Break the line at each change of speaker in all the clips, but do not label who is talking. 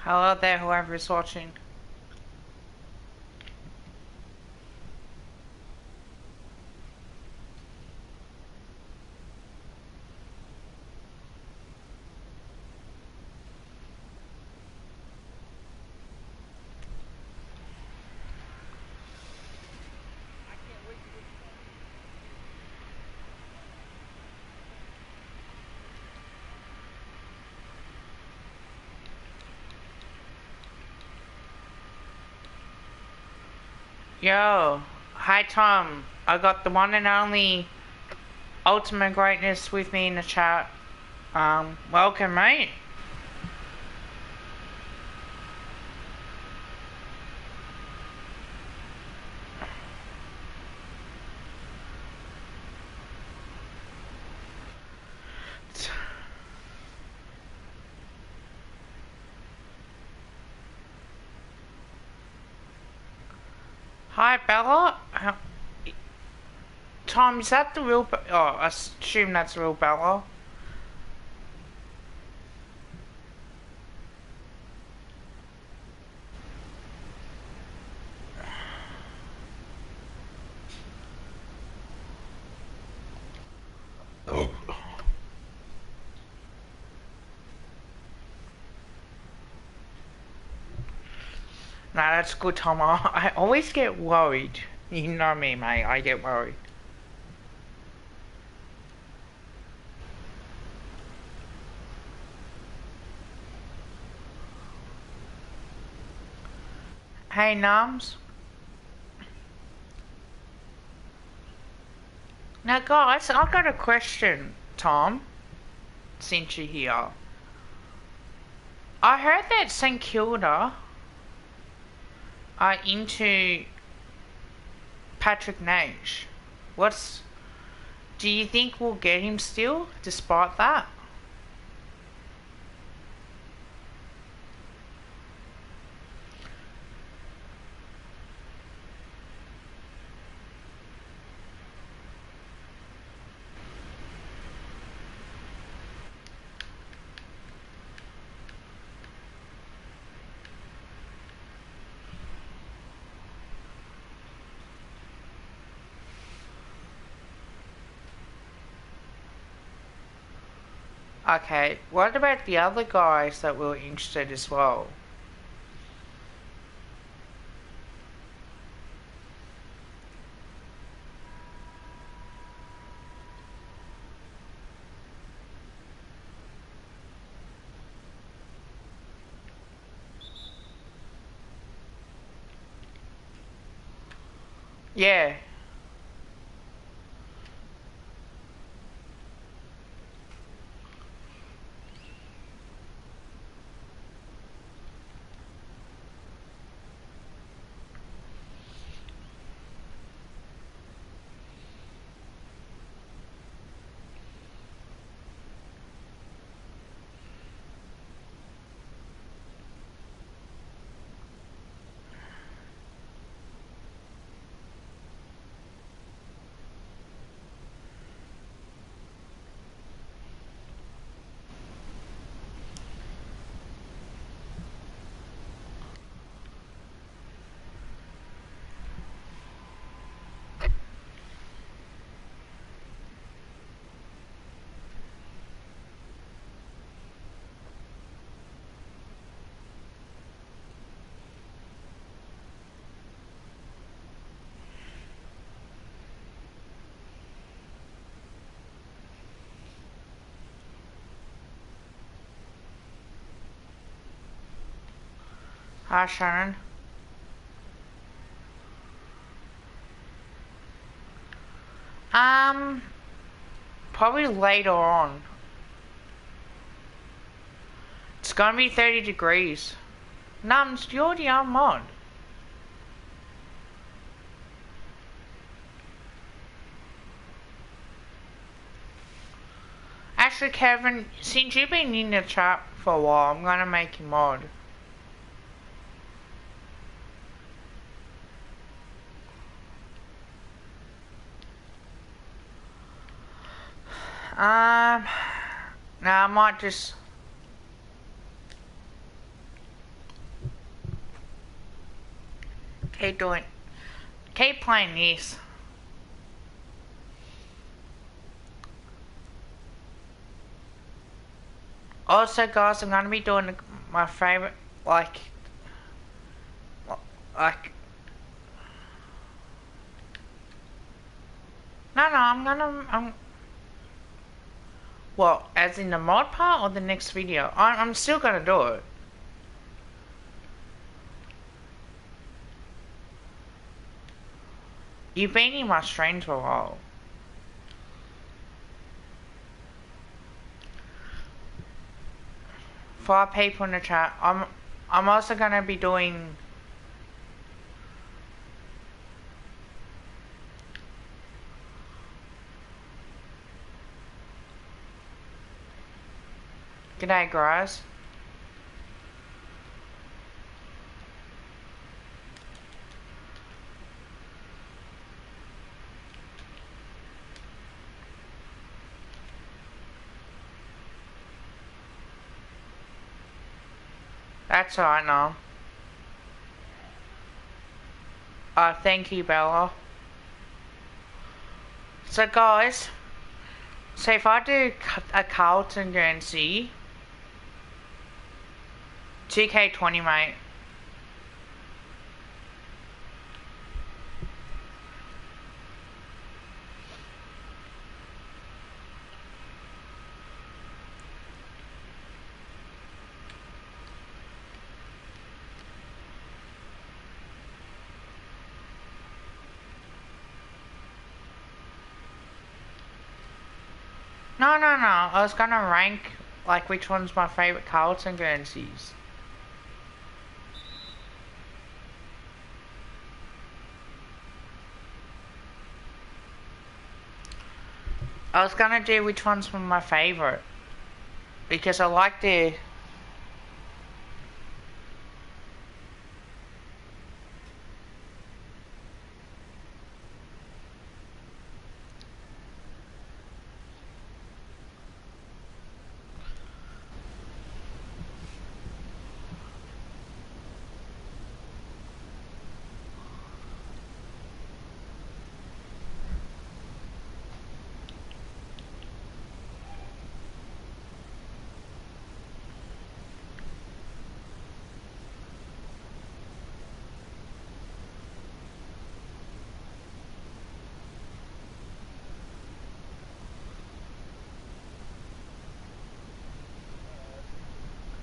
Hello there, whoever is watching. Yo, hi Tom. I got the one and only Ultimate Greatness with me in the chat. Welcome, mate. Hi, Bella. Tom, is that the real? Oh, I assume that's the real Bella.
Oh.
Nah, that's good, Tom. I always get worried. You know me, mate. I get worried. Hey, Nums. Now, guys, I've got a question, Tom. Since you're here, I heard that St Kilda are into Patrick Nage. What's Do you think we'll get him still, despite that? Okay, what about the other guys that were interested as well? Yeah. Hi, Sharon. Um, Probably later on. It's gonna be 30 degrees. Nums, you're the mod. Actually, Kevin, since you've been in the chat for a while, I'm gonna make you mod. Um, now I might just... Keep doing. Keep playing this. Also, guys, I'm gonna be doing my favorite, like. No, I'm. Well, as in the mod part or the next video? I'm still gonna do it. You've been in my stream for a while. Five people in the chat. I'm also gonna be doing. G'day, guys. That's alright now. Thank you, Bella. So, guys, so if I do a Carlton Guernsey, 2K20, mate. No. I was gonna rank, like, which one's my favourite Carlton Guernseys. I was gonna do which one's my favourite. Because I like the...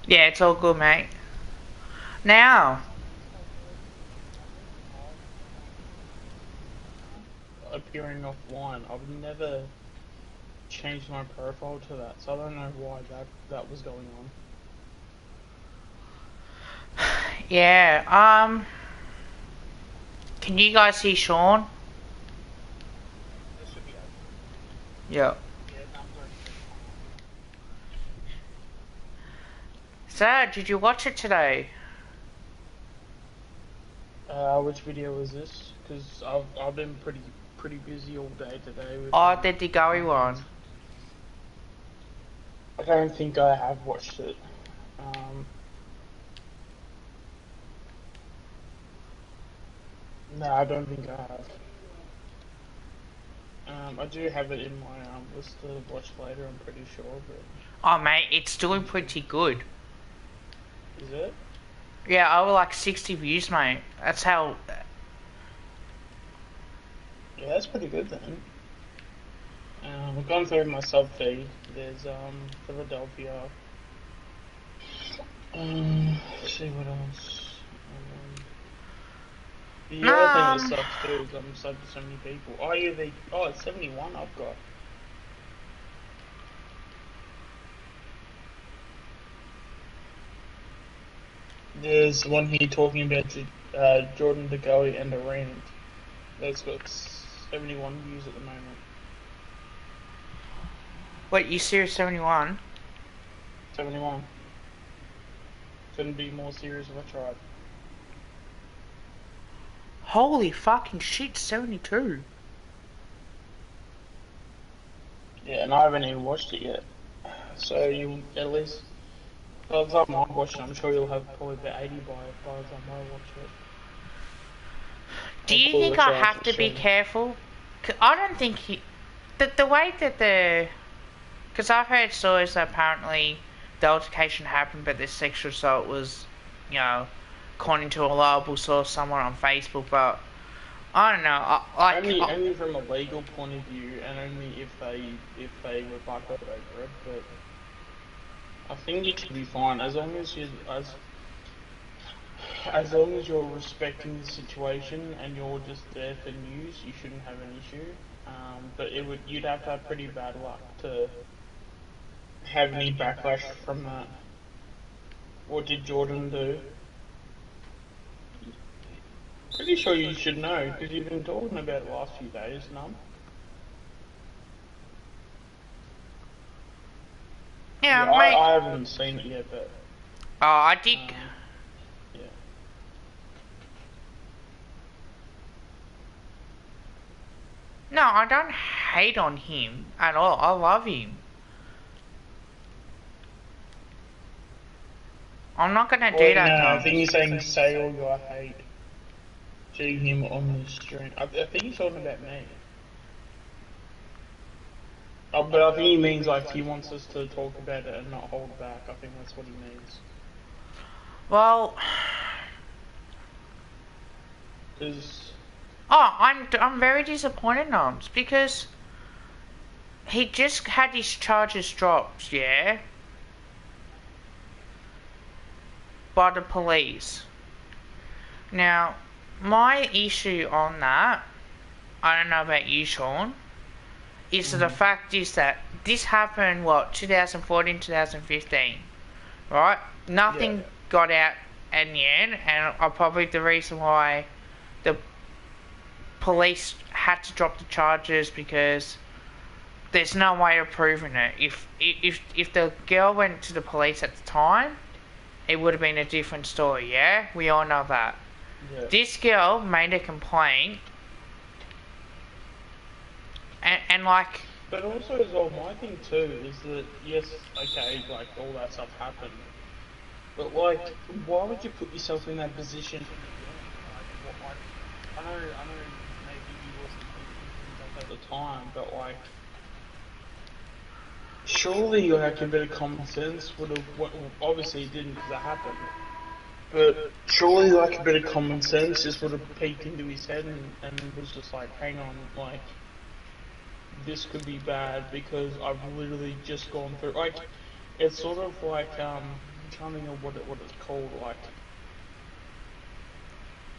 Yeah, it's all good, mate. Now...
appearing offline. I've never changed my profile to that, so I don't know why that was going on.
Yeah, can you guys see Sean? Yeah. So, did you watch it today?
Which video was this? Because I've been pretty busy all day today. With
The Digory one.
I don't think I have watched it. No, I don't think I have. I do have it in my list to watch later, I'm pretty sure, but...
Oh, mate, it's doing pretty good.
Is it?
Yeah, over like 60 views, mate. That's how...
Yeah, that's pretty good then. I've gone through my sub feed. There's Philadelphia. Let's see what else. The other thing that sucks too is I'm subbed to so many people. Oh yeah, it's 71 I've got. There's one here talking about Jordan De Goey and Arena. That's got 71 views at the moment.
Wait, you serious 71?
71. Couldn't be more serious if I tried.
Holy fucking shit, 72.
Yeah, and I haven't even watched it yet. So you at least by the time I watch it, I'm sure you'll have probably about 80 by the time I watch it.
Do you think I have to be careful? 'Cause I don't think he... The way that the... Because I've heard stories that apparently the altercation happened, but the sexual assault was, you know, according to a reliable source somewhere on Facebook, but I don't know.
Only from a legal point of view, and only if they rebut it over it. But I think it should be fine as long as as long as you're respecting the situation and you're just there for news. You shouldn't have an issue. But you'd have to have pretty bad luck to have any backlash from that. What did Jordan do? Pretty sure you should know, because you've been talking about it the last few days, Num.
Yeah,
I haven't seen it yet, but...
Oh, I did...
yeah.
No, I don't hate on him at all. I love him. I'm not gonna do that.
No, I think he's saying say all your hate to him on the stream. I think he's talking about me. But I think he means like he wants us to talk about it and not hold back. I think that's what he means.
Well...
Because...
Oh, I'm very disappointed, Noms, because he just had his charges dropped, yeah? By the police. Now, my issue on that, I don't know about you, Sean, is the fact is that this happened, 2014, 2015, right? Nothing got out in the end, and probably the reason why the police had to drop the charges because there's no way of proving it. If the girl went to the police at the time, it would have been a different story, yeah? We all know that.
Yeah.
This girl made a complaint, and like...
But also as well, my thing too is that, yes, okay, like, all that stuff happened, but like, why would you put yourself in that position? Like, I know maybe he wasn't thinking at the time, but like, surely like a bit of common sense would have, obviously it didn't because it happened, but surely like a bit of common sense just would have peeked into his head and was just like, hang on, like, this could be bad because I've literally just gone through, like, it's sort of like, I'm trying to think of what it's called, like...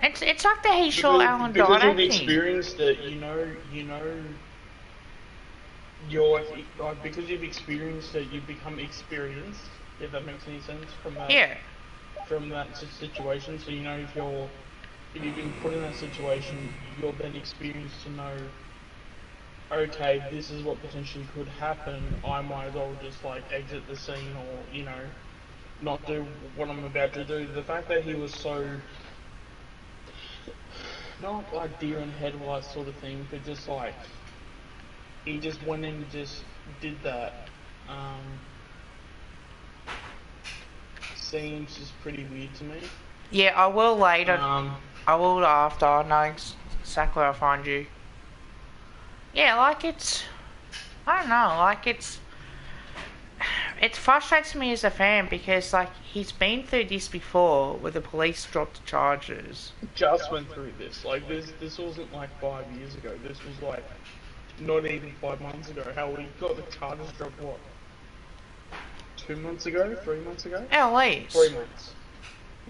It's like the He Shot Alan Dada thing.
Because you've experienced it, you know, you're, like, because you've experienced it, you've become experienced, if that makes any sense, from that situation, so you know if you've been put in that situation, you're then experienced to know, okay, this is what potentially could happen, I might as well just like exit the scene or, you know, not do what I'm about to do. The fact that he was so, not like deer in headlights sort of thing, but just like, he just went in and just did that, seems just pretty weird to me.
Yeah, I will later. I will after. I know exactly where I'll find you. Yeah, like it's... I don't know, like it's... It frustrates me as a fan because, like, he's been through this before where the police dropped the charges.
Just went through this. Like, this wasn't like 5 years ago. This was like, not even 5 months ago. Hell, he got the charges dropped, what? 2 months ago? 3 months ago?
At least.
3 months.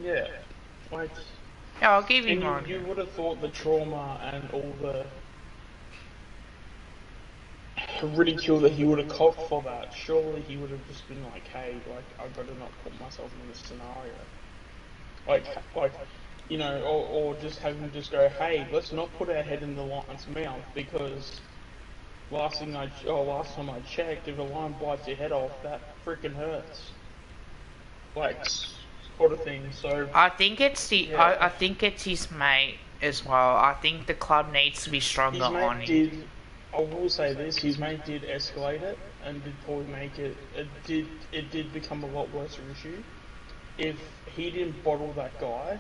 Yeah. Like...
Yeah, I'll give you one.
You would have thought the trauma and all the ridicule that he would have copped for that, surely he would have just been like, hey, like, I've got to not put myself in this scenario. Like, you know, or just have him just go, hey, let's not put our head in the lion's mouth, because last time I checked, if a lion bites your head off, that freaking hurts. Like, sort of thing, so...
I think it's I think it's his mate as well. I think the club needs to be stronger on him.
I will say this, his mate did escalate it, and did probably make it did become a lot worse of an issue. If he didn't bottle that guy,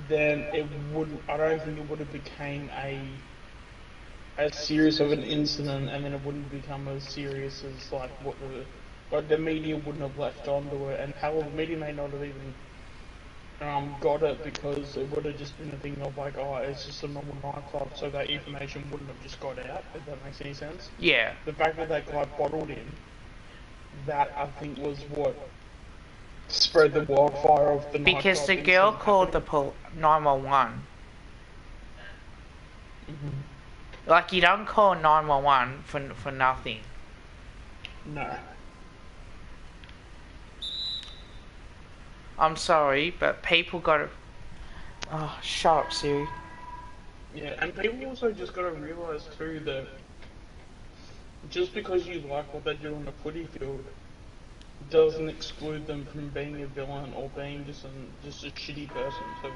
then it wouldn't. I don't think it would have became as serious of an incident, and then it wouldn't become as serious as like what the media wouldn't have left onto it, and hell, the media may not have even got it because it would have just been a thing of like, oh, it's just a normal nightclub, so that information wouldn't have just got out. If that makes any sense.
Yeah.
The fact that that guy bottled in, that I think was what spread the wildfire of the nightclub.
Because the girl called the 911. Like, you don't call 911 for nothing.
No.
I'm sorry, but people gotta... Oh, shut up, Siri.
Yeah, and people also just gotta realise too that just because you like what they do on the footy field doesn't exclude them from being a villain or being just a shitty person. So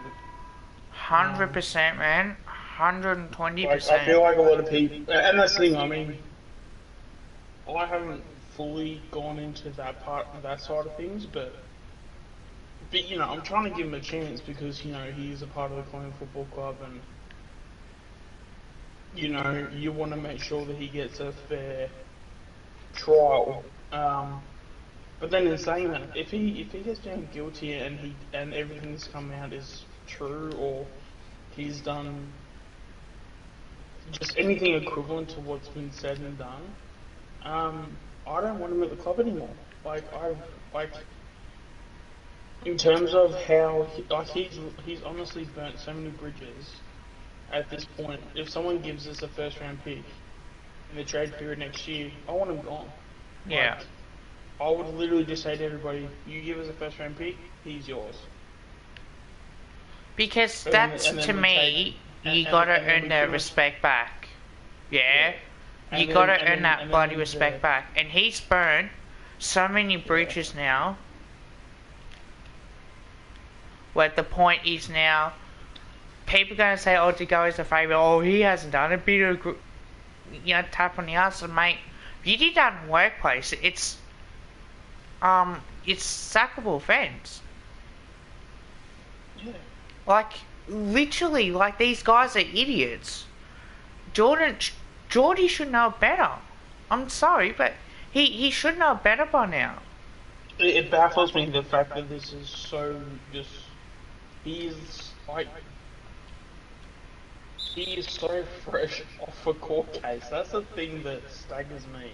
100%, man. 120%.
Like, I feel like a lot of people, and that's the thing. I mean, I haven't fully gone into that side of things, but you know, I'm trying to give him a chance because you know he is a part of the Collingwood Football Club, and you know you want to make sure that he gets a fair trial. But then in saying that, if he gets found guilty and everything that's come out is true, or he's done just anything equivalent to what's been said and done, I don't want him at the club anymore. Like in terms of how he's honestly burnt so many bridges. At this point, if someone gives us a first round pick in the trade period next year, I want him gone.
Yeah.
Like, I would literally just say to everybody, you give us a first round pick, he's yours.
Because that's, to me, you gotta earn their respect back. Yeah? You gotta earn that bloody respect back. And he's burned so many bridges now. Where the point is now, people are gonna say, oh, De Goey's a favourite, oh, he hasn't done a bit of, you know, tap on the arse. Mate, if you did that in the workplace, it's sackable offence.
Yeah.
Like, literally, like, these guys are idiots. Geordie should know better. I'm sorry, but he should know better by now.
It baffles me the fact that this is so just... He is so fresh off a court case. That's the thing that staggers me.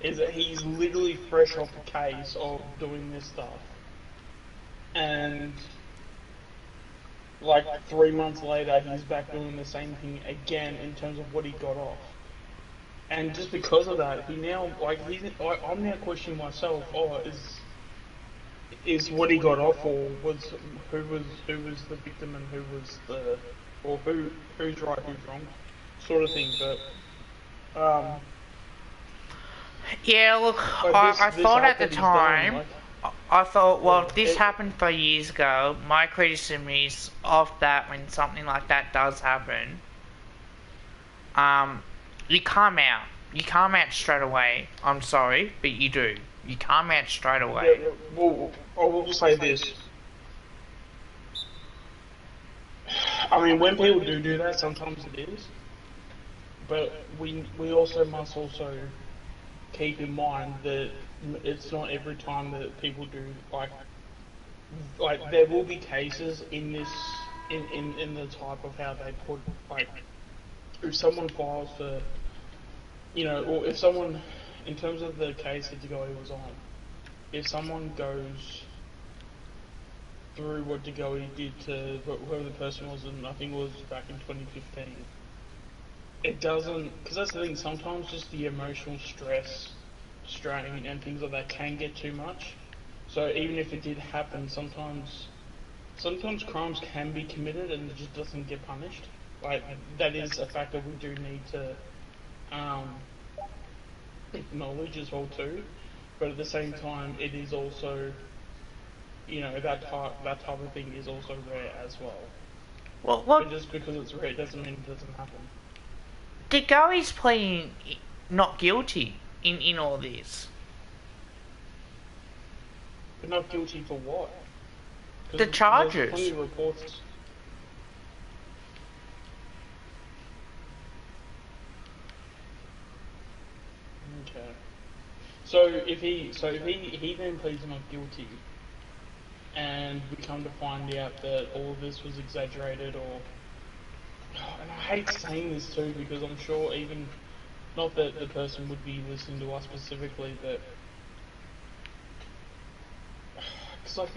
Is that he's literally fresh off a case of doing this stuff. And like 3 months later, he's back doing the same thing again in terms of what he got off. And just because of that, he now, like, I'm now questioning myself, is what he got off, or who was the victim and who's right, who's wrong, sort of thing. But
yeah, look, I thought at the time, I thought, well, this happened 3 years ago. My criticism is of that when something like that does happen. You come out. You come out straight away. I'm sorry, but you do. You come out straight away.
Yeah, well, I will say this. I mean, when people do that, sometimes it is. But we also must also keep in mind that it's not every time that people do like there will be cases in this in the type of how they put, like, if someone files for, you know, or if someone, in terms of the case that De Goey was on, if someone goes through what De Goey did to whoever the person was, and I think it was back in 2015, it doesn't, because that's the thing, sometimes just the emotional stress, strain and things like that can get too much. So even if it did happen, sometimes crimes can be committed and it just doesn't get punished. Like, that is a fact that we do need to acknowledge as well too. But at the same time, it is also, you know, that type of thing is also rare as well.
Well, look,
but just because it's rare doesn't mean it doesn't happen.
De Goey's pleading not guilty in all this.
But not guilty for what?
The charges.
There's plenty of reports. So if he then pleads not guilty, and we come to find out that all of this was exaggerated, or and I hate saying this too because I'm sure even not that the person would be listening to us specifically, but it's like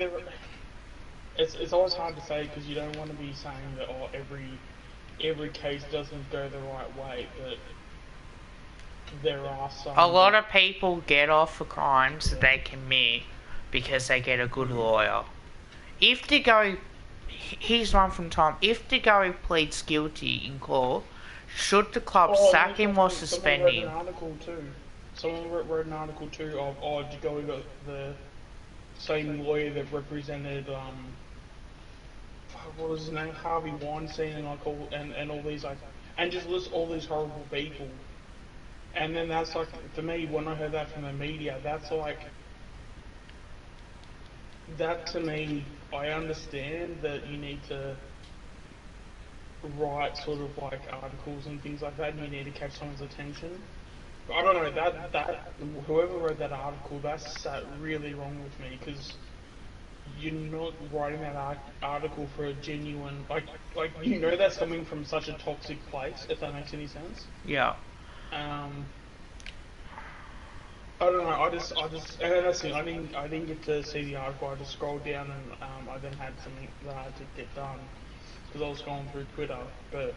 it's always hard to say because you don't want to be saying that every case doesn't go the right way, but there are some.
A lot of people get off for crimes that they commit because they get a good lawyer. If the guy, here's one from Tom, if the guy pleads guilty in court, should the club sack him or suspend him?
Someone wrote an article too of, Degoe got the same lawyer that represented, what was his name, Harvey Weinstein and all these, like, and just list all these horrible people. And then that's like, for me, when I heard that from the media, that's like, that to me, I understand that you need to write sort of like articles and things like that, and you need to catch someone's attention. But I don't know, that whoever wrote that article, that's sat really wrong with me, because you're not writing that article for a genuine, like you know that's coming from such a toxic place, if that makes any sense.
Yeah.
I don't know. I just, and that's it. I didn't get to see the article. I just scrolled down and I then had something that I had to get done because I was scrolling through Twitter. But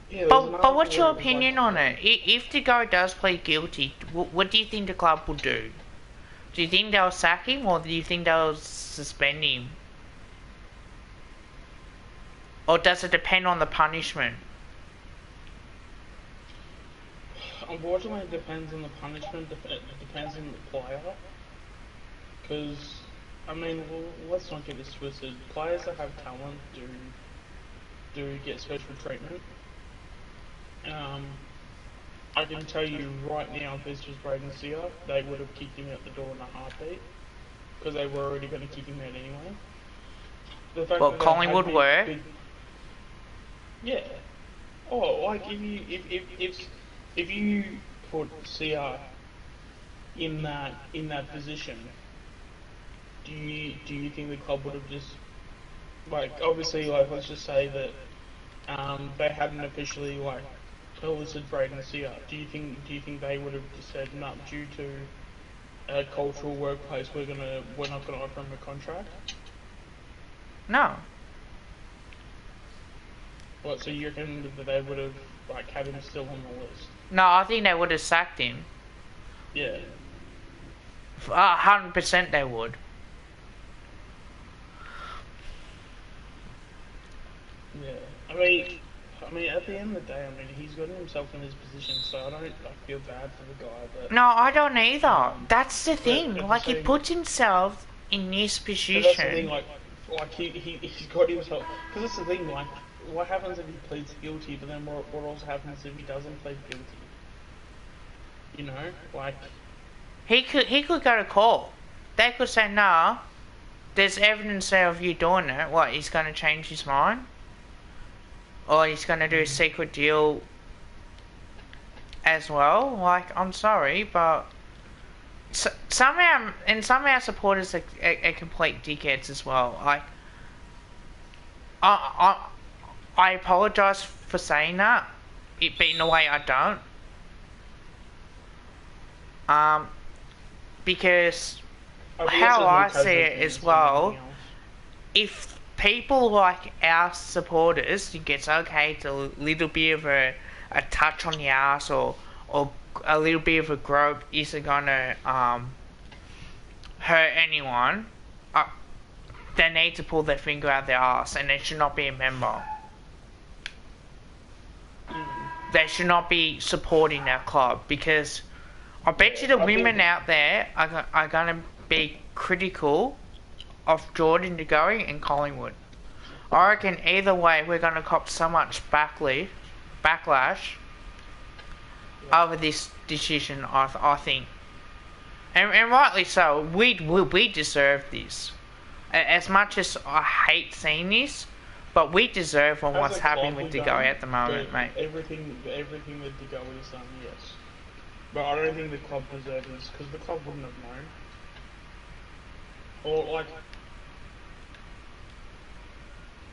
yeah.
But what's your opinion on it? If the guy does plead guilty, what do you think the club will do? Do you think they'll sack him, or do you think they'll suspend him? Or does it depend on the punishment?
Unfortunately, it depends on the punishment. It depends on the player. Because, I mean, well, let's not get this twisted. Players that have talent do get special treatment. I can tell you right now, if this was Braden Sear, they would have kicked him out the door in a heartbeat. Because they were already going to kick him out anyway. The fact that
Collingwood were?
Yeah. Oh, like, if you put Sear in that position, do you think the club would have just, like, obviously, like, let's just say that they hadn't officially, like, elicited Braden Sear. Do you think they would have just said, no, due to a cultural workplace, we're not gonna offer him a contract?
No.
What? So you reckon that they would have, like, had him still on the list?
No, I think they would have sacked him.
Yeah.
100% they would.
Yeah. I mean, at the end of the day, I mean, he's gotten himself in this position, so I don't feel bad for the guy. But
no, I don't either. That's the thing. Like, he puts himself in this position.
But that's the thing. Like he's got himself. Because that's the thing. Like, what happens if he pleads guilty? But then what also happens if he doesn't plead guilty? You know, like
he could go to court. They could say, "No, there's evidence there of you doing it." What? He's going to change his mind, or he's going to do a secret deal as well. Like, I'm sorry, but some of our supporters are complete dickheads as well. Like, I apologise for saying that, but in a way I don't. Because how I see it as well, if people like our supporters think it's okay to a little bit of a touch on the ass or a little bit of a grope isn't gonna hurt anyone, they need to pull their finger out their ass, and they should not be a member. They should not be supporting our club, because I bet you the women out there are going to be critical of Jordan Degoe and Collingwood. I reckon either way we're going to cop so much backlash over this decision, I think. And rightly so. We deserve this. As much as I hate seeing this, but we deserve on what's happening with Degoe at the moment, mate.
Everything that Degoe has done, yes. But I don't think the club deserved this, because the club wouldn't have known. Or, like,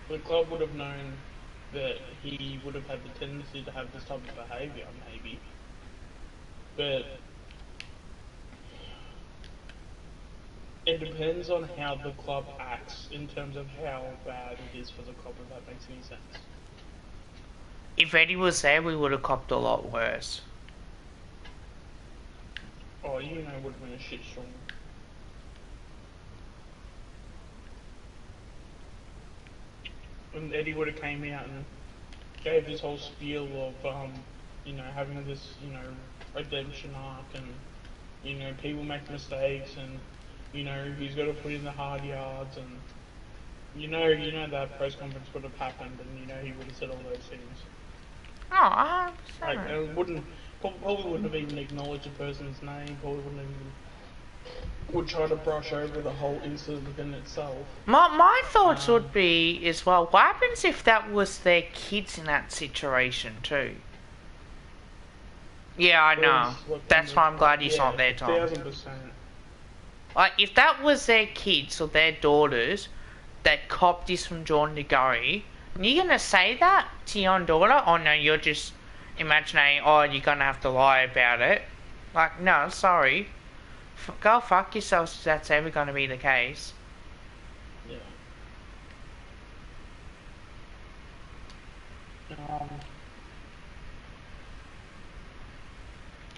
the club would have known that he would have had the tendency to have this type of behaviour, maybe. But it depends on how the club acts in terms of how bad it is for the club, if that makes any sense.
If Eddie was there, we would have copped a lot worse.
Oh, you know, it would have been a shitstorm. And Eddie would have came out and gave his whole spiel of, you know, having this, you know, redemption arc, and, you know, people make mistakes, and, you know, he's got to put in the hard yards, and, you know that press conference would have happened, and, you know, he would have said all those things.
Oh,
like, probably wouldn't have even acknowledged the person's name, probably wouldn't even, would try to brush over the whole incident in itself.
My thoughts would be as well, what happens if that was their kids in that situation too? Yeah, I know. That's why I'm glad he's not there, Tom.
1000%.
Like, if that was their kids or their daughters that copped this from John DeGurry, you're gonna say that to your own daughter? Oh no, you're just imagining, oh, you're gonna have to lie about it. Like, no, sorry. Go fuck yourself if that's ever gonna be the case.
Yeah.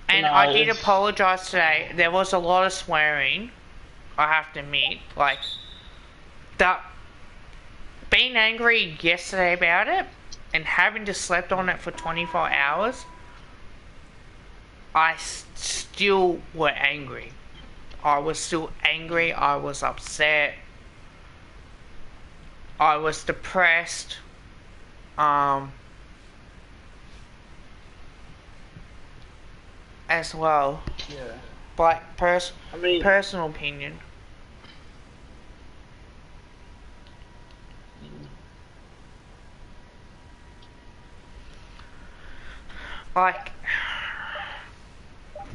And I did apologise today. There was a lot of swearing, I have to admit. Like, that being angry yesterday about it and having to slept on it for 24 hours, I still were angry. I was still angry. I was upset. I was depressed. As well.
Yeah.
Like, personal opinion. Like,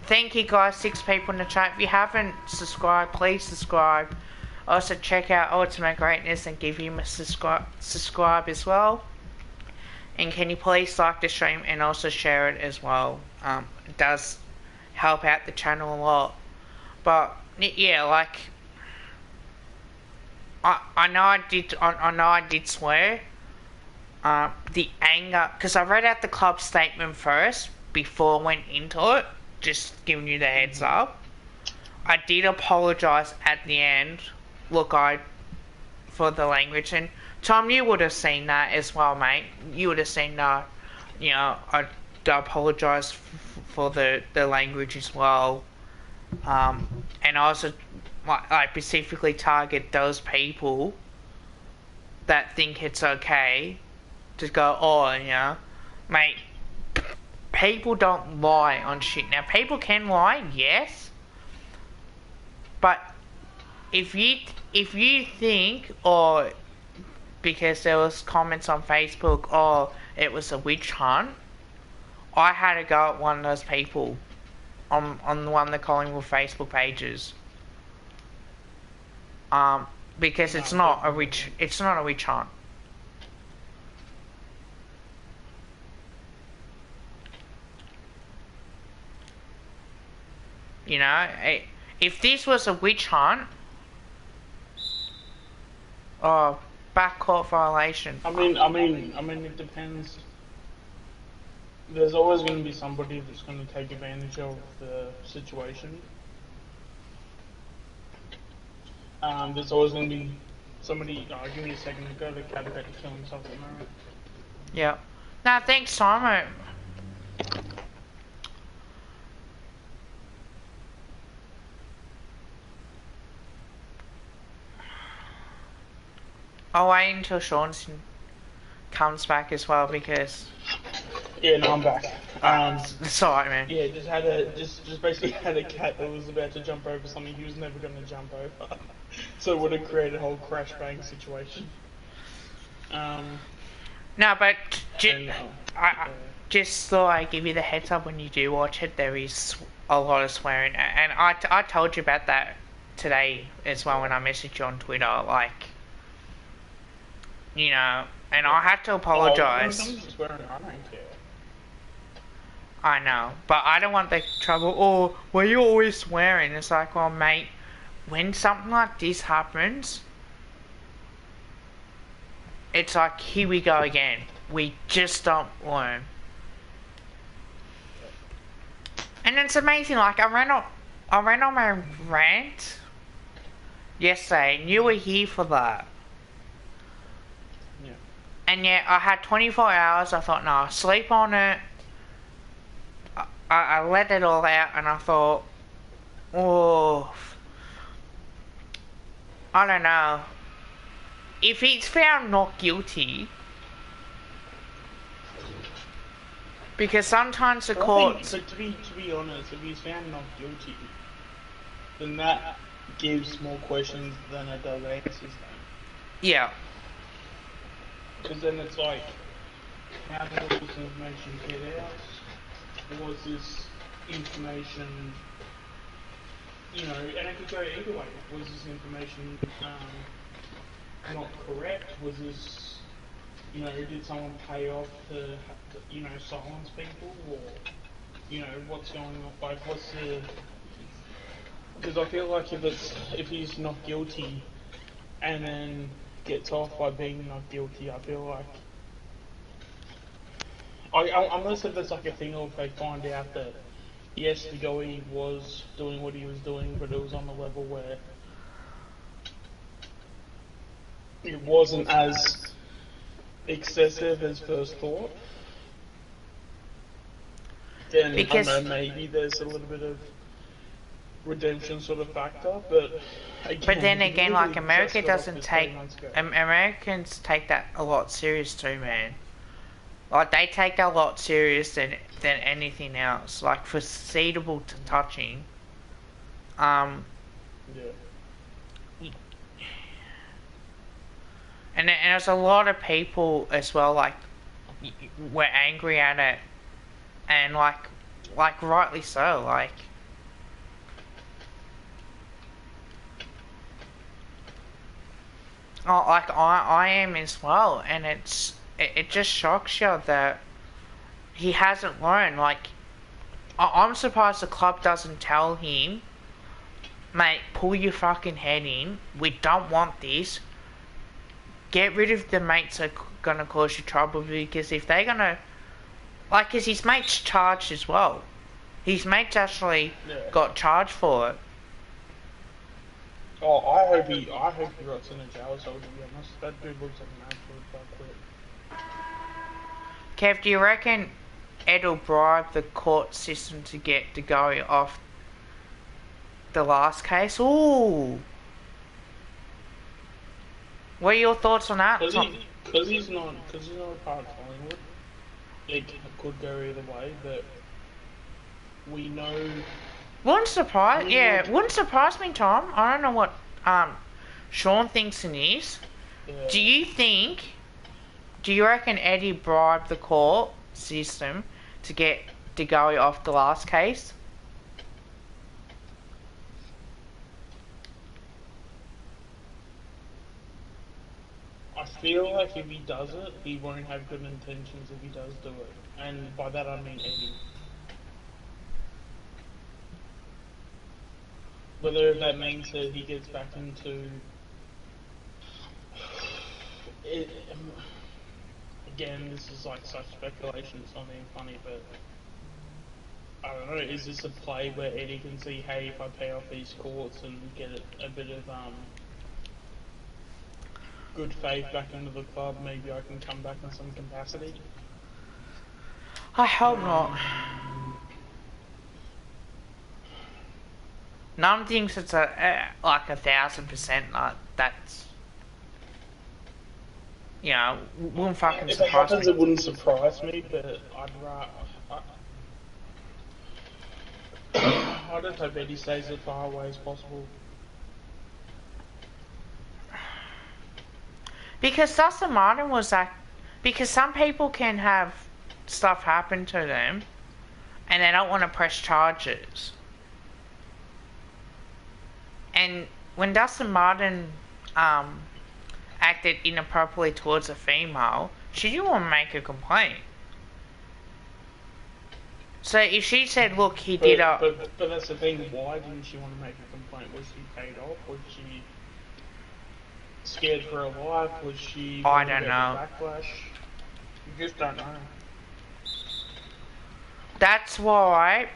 thank you guys, 6 people in the chat. If you haven't subscribed, please subscribe. Also check out Ultimate Greatness and give him a subscribe as well. And can you please like the stream and also share it as well. It does help out the channel a lot. But yeah, like, I know I did swear. The anger, because I read out the club statement first before I went into it, just giving you the heads up. I did apologise at the end. Look, for the language, and Tom, you would have seen that as well, mate. You would have seen that. You know, I apologise for the language as well. And I also like specifically target those people that think it's okay to go, oh, you know, mate, people don't lie on shit. Now, people can lie, yes, but if you think, or because there was comments on Facebook, oh, it was a witch hunt, I had to go at one of those people on one of the Collingwood Facebook pages. Because it's not a witch hunt. You know, if this was a witch hunt, oh, backcourt violation.
I mean, it depends. There's always going to be somebody that's going to take advantage of the situation. There's always going to be somebody. Oh, give me a second. I've got a cat about to kill himself at the moment.
Yeah. No, thanks, Simon. I'll wait until Sean comes back as well, because...
Yeah, no, I'm back.
It's alright, man.
Yeah, just basically had a cat that was about to jump over something he was never going to jump over. So it would have created a whole crash bang situation.
No, but just thought I'd give you the heads up when you do watch it. There is a lot of swearing, and I told you about that today as well when I messaged you on Twitter. Like, you know, and I had to apologise. I know, but I don't want the trouble. Oh, well, you're always swearing. It's like, well, mate, when something like this happens, it's like, here we go again. We just don't learn. And it's amazing, like, I ran on my rant yesterday, and you were here for that.
Yeah.
And yet, I had 24 hours, I thought, no, I'll sleep on it. I let it all out, and I thought, oh, I don't know. If he's found not guilty, because sometimes the courts...
But to be honest, if he's found not guilty, then that gives more questions than it does answers.
Yeah.
Because then it's like, how did this information get out? Was this information, you know, and it could go either way. Was this information not correct? Was this, you know, did someone pay off to, you know, silence people? Or, you know, what's going on? Like, what's the... Because I feel like if he's not guilty and then gets off by being not guilty, I feel like... unless if there's like a thing, or if they find out that, yes, the Goey was doing what he was doing, but it was on the level where it wasn't as excessive as first thought, then because, I don't know, maybe there's a little bit of redemption sort of factor, but again,
but then again, like, America doesn't take... Americans take that a lot serious too, man. Like, they take that a lot serious than anything else. Like, foreseeable to touching.
Yeah.
And there's a lot of people as well, like, were angry at it. And, like rightly so, like... Oh, like, I am as well, and it just shocks you that he hasn't learned. Like, I'm surprised the club doesn't tell him, mate, pull your fucking head in, we don't want this, get rid of the mates that are gonna cause you trouble, because if they're gonna, like, because his mate's charged as well. His mate's actually got charged for it.
Oh, I hope he rots in a jail cell, to be honest. That dude looks like an absolute fuckwit.
Kev, do you reckon Ed will bribe the court system to get DeGoey off the last case? Ooh! What are your thoughts on that?
Because he's not a part of Collingwood, it could go either way, but we know...
Wouldn't surprise me, Tom. I don't know what Sean thinks in this. Yeah. Do you reckon Eddie bribed the court system to get DeGoey off the last case?
I feel like if he does it, he won't have good intentions if he does do it. And by that I mean Eddie. Whether that means that he gets back into it, again, this is like such speculation, it's not even funny, but I don't know, is this a play where Eddie can see, hey, if I pay off these courts and get a bit of good faith back into the club, maybe I can come back in some capacity?
I hope not. No one thinks it's like 1,000%. Like, that's, you know, wouldn't fucking surprise me. If it happens,
it wouldn't surprise me, but I just hope Eddie stays as far away as possible.
Because Dustin Martin was like, because some people can have stuff happen to them and they don't want to press charges. And when Dustin Martin acted inappropriately towards a female, she didn't want to make a complaint. So if she said, look, he did a...
But that's the thing, why didn't she want to make a complaint? Was she paid off? Was she scared for her life? Was she...
I don't know.
Backlash? You just don't know.
That's why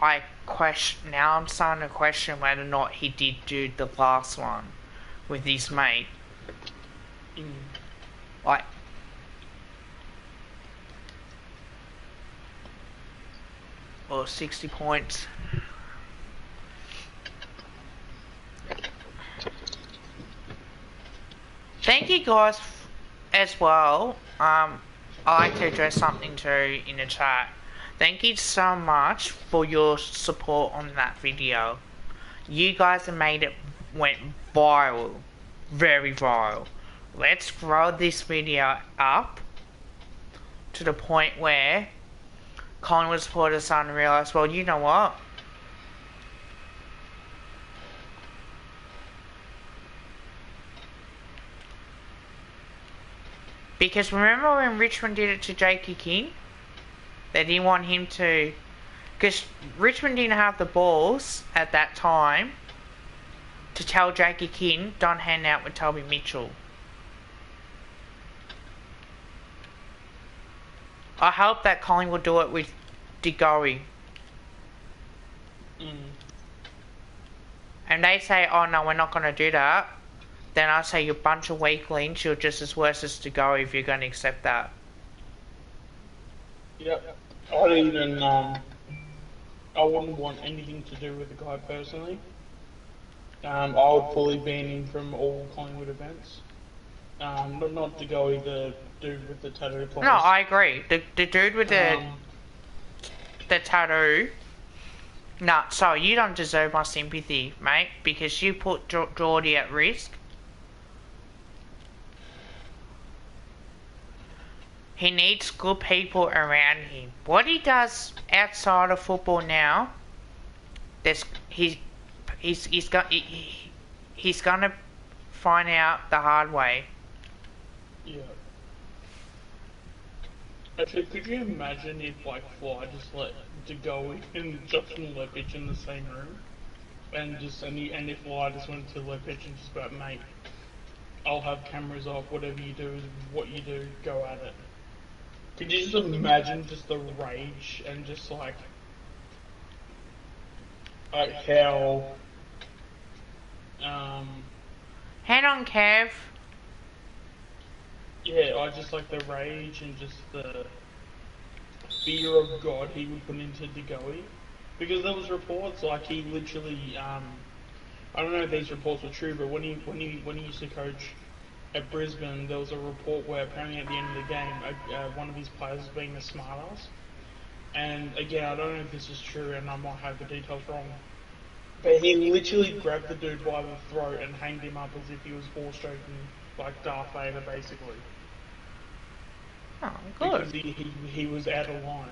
I question... Now I'm starting to question whether or not he did do the last one with his mate. Like... Or 60 points. Thank you guys as well. I like to address something too in the chat. Thank you so much for your support on that video. You guys have made it went viral. Very viral. Let's grow this video up to the point where Collingwood supporters starting to realise, well, you know what? Because remember when Richmond did it to Jakey King? They didn't want him to... Because Richmond didn't have the balls at that time to tell Jakey King, don't hang out with Toby Mitchell. I hope that Collingwood do it with De Goey. And they say, oh no, we're not going to do that. Then I say, you bunch of weaklings, you're just as worse as De Goey if you're going to accept that.
Yep. I don't even, I wouldn't want anything to do with the guy personally. I would fully ban him from all Collingwood events. But not De Goey, the dude with the tattoo place.
No, I agree. The dude with the tattoo. Nah, sorry, you don't deserve my sympathy, mate, because you put Geordie at risk. He needs good people around him. What he does outside of football now, he's gonna find out the hard way.
Yeah. Actually, could you imagine if, like, Fly just let De Goey and Justin Leppich in the same room, and if Fly just went to Leppich and just about, mate, I'll have cameras off, whatever you do is what you do, go at it. Could you just imagine just the rage and just like how
Head on, Kev.
Yeah, I just like the rage and just the fear of God he would put into De Goey. Because there was reports like he literally I don't know if these reports were true, but when he used to coach at Brisbane, there was a report where apparently at the end of the game, one of his players was being a smartass. And again, I don't know if this is true, and I might have the details wrong, but he literally grabbed the dude by the throat and hanged him up as if he was horse choking, like Darth Vader, basically.
Oh, good.
Because he was out of line.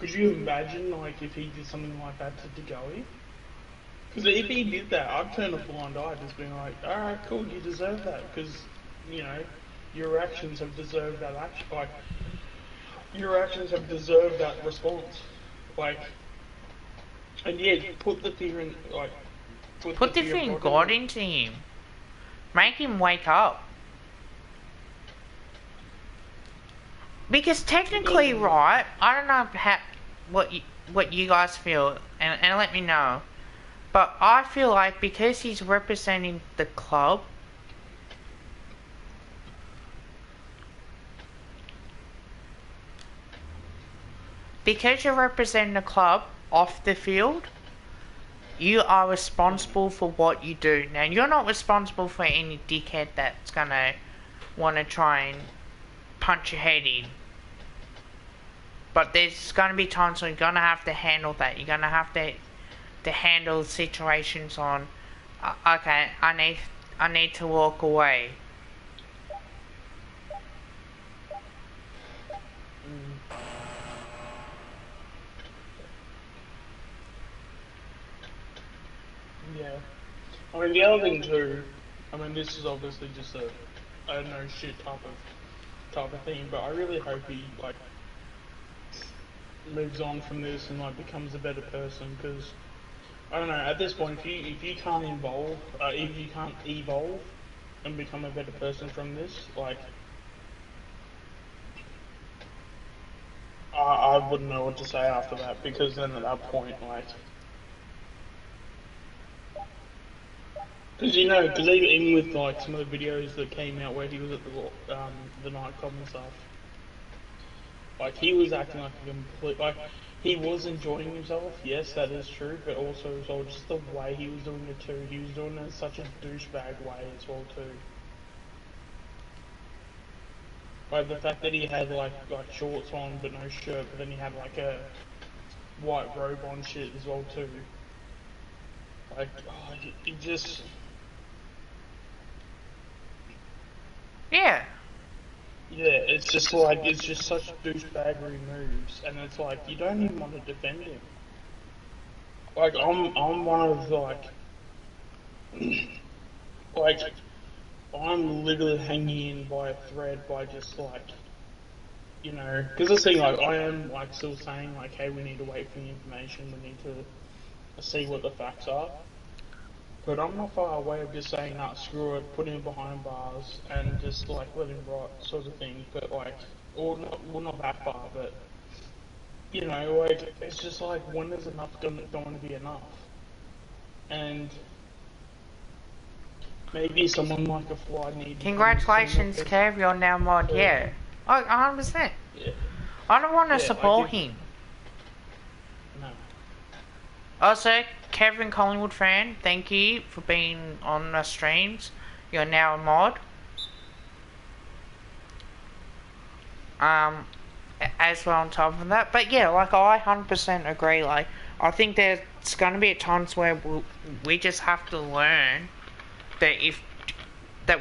Could you imagine, like, if he did something like that to De Goey? Because if he did that, I'd turn a blind eye, just being like, alright, cool, you deserve that, because, you know, your actions have deserved that action, like, your actions have deserved that response, like, and yeah, put the fear in, like,
put the fear in God into him. Make him wake up. Because technically, right, I don't know what you guys feel, and let me know. But I feel like because he's representing the club, because you're representing the club off the field, you are responsible for what you do. Now, you're not responsible for any dickhead that's gonna want to try and punch your head in. But there's gonna be times when you're gonna have to handle that. You're gonna have to handle situations on, okay, I need to walk away.
Yeah. I mean, the other thing too, I mean, this is obviously just a, I don't know, shit type of thing, but I really hope he, like, moves on from this and, like, becomes a better person, because, I don't know, at this point, if you can't if you can't evolve and become a better person from this, like, I wouldn't know what to say after that, because then at that point, like, because because even with like some of the videos that came out where he was at the nightclub and stuff, like he was acting like a complete he was enjoying himself. Yes, that is true, but also as well just the way he was doing it too. He was doing it in such a douchebag way as well too. Like the fact that he had like shorts on but no shirt, but then he had like a white robe on shit as well too. Like it just.
Yeah.
Yeah, it's just like, it's just such douchebaggery moves, and it's like, you don't even want to defend him. Like, I'm one of, like, I'm literally hanging in by a thread by just, like, because the thing, like, I am, like, still saying, like, hey, we need to wait for the information, we need to see what the facts are. But I'm not far away of just saying, nah, screw it, put him behind bars, and just, like, let him rot, sort of thing. But, like, or not, well, not that far, but like, it's just like, when is enough going to be enough? And maybe someone like a fly needs.
Congratulations, Kev, you're now mod, yeah. Oh, 100%.
Yeah.
I don't want to support him.
No.
Also, Kevin Collingwood fan, thank you for being on the streams. You're now a mod. As well on top of that. But yeah, like, I 100% agree. Like, I think there's going to be at times where we just have to learn that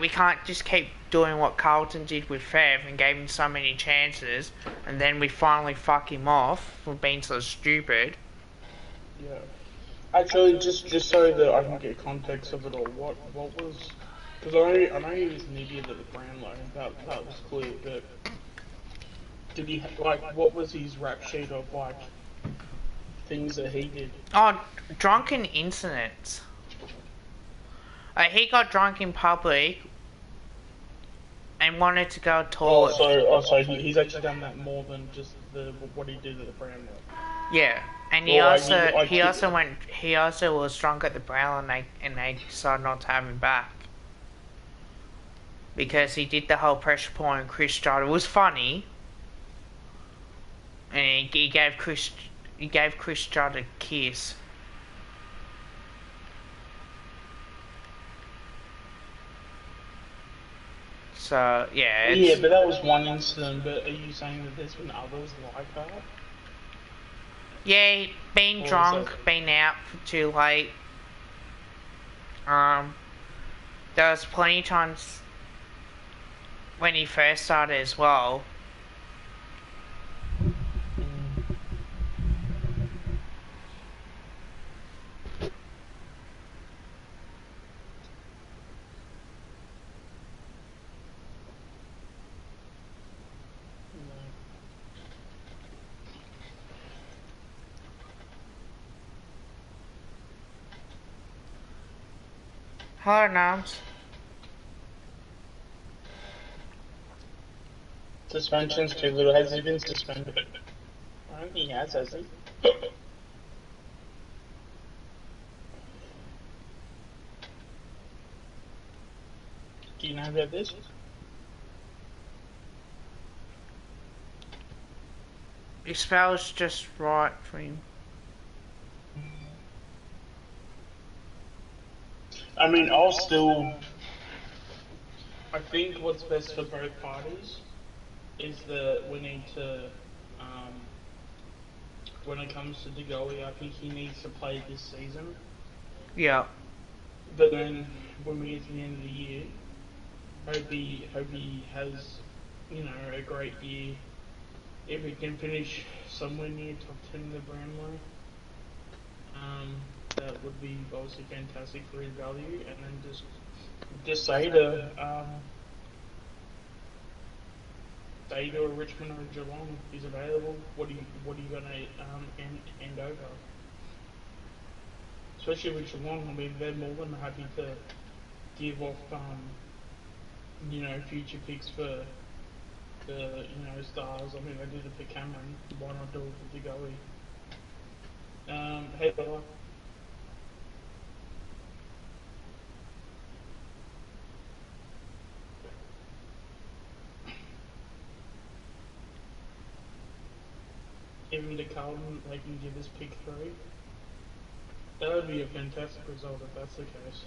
we can't just keep doing what Carlton did with Fev and gave him so many chances, and then we finally fuck him off for being so stupid.
Yeah. Actually, just so that I can get context of it all, what was... Because I know he was an idiot at the Brownlow, that was clear, but... Did he, what was his rap sheet of, things that he did?
Oh, drunken incidents. He got drunk in public and wanted to go to toilet.
So he's actually done that more than just what he did at the Brownlow.
Yeah, and he also was drunk at the Brownlow, and they decided not to have him back because he did the whole pressure point on Chris Judd. It was funny, and he gave Chris Judd a kiss. So yeah.
Yeah, but that was one incident. But are you saying that there's been others like that?
Yeah, being drunk, being out for too late. There was plenty of times when he first started as well. Hello, Nams.
Suspension's too little. Has he been suspended? I don't think he has he? Do you know about this?
His spell's just right for him.
I mean, I think what's best for both parties is that we need to, when it comes to De Goey, I think he needs to play this season.
Yeah.
But then, when we get to the end of the year, hope he has, a great year. If he can finish somewhere near top 10 in the Brownlow. that would be obviously fantastic for his value, and then just say to a Richmond or a Geelong, he's available. What are you gonna end over? Especially with Geelong, I mean they're more than happy to give off future picks for stars. I mean they did it for Cameron. Why not do it for Goey? Hey Bella. Even to Carlton, they can give us pick 3. That would be a fantastic result if that's the case.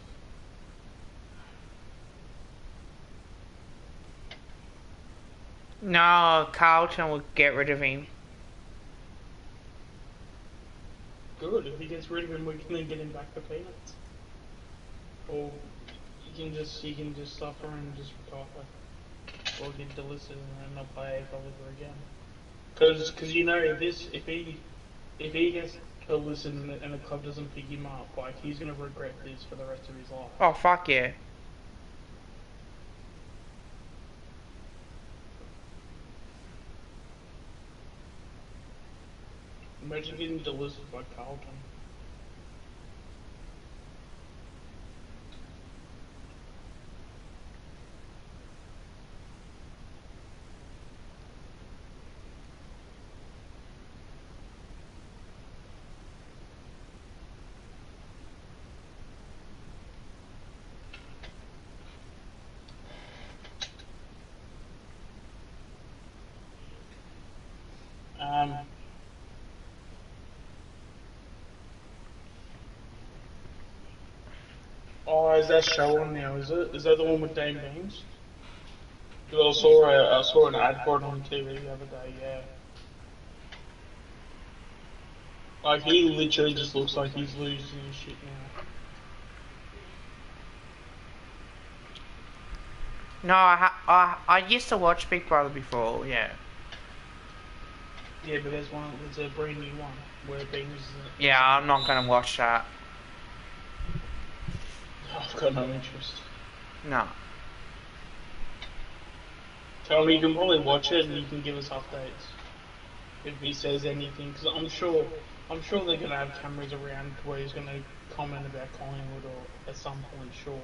No, Carlton would get rid of him.
Good. If he gets rid of him, we can then get him back for peanuts. Or he can just suffer and just retire. Or get delisted and not play AFL ever again. Because if he gets delisted and the club doesn't pick him up, like he's gonna regret this for the rest of his life.
Oh fuck yeah.
Imagine getting delisted by Carlton. Oh, is that show on now, is it? Is that the one with Dame Beams? I saw an ad for it on TV the other day, yeah. Like, he literally just looks like he's losing his shit now.
No, I used to watch Big Brother before, yeah.
Yeah, but there's a brand new one where Beams is...
Yeah, I'm not gonna watch that.
I've got no interest.
No.
Tell me, you can probably watch it and you can give us updates. If he says anything, because I'm sure they're gonna have cameras around where he's gonna comment about Collingwood or at some point, surely.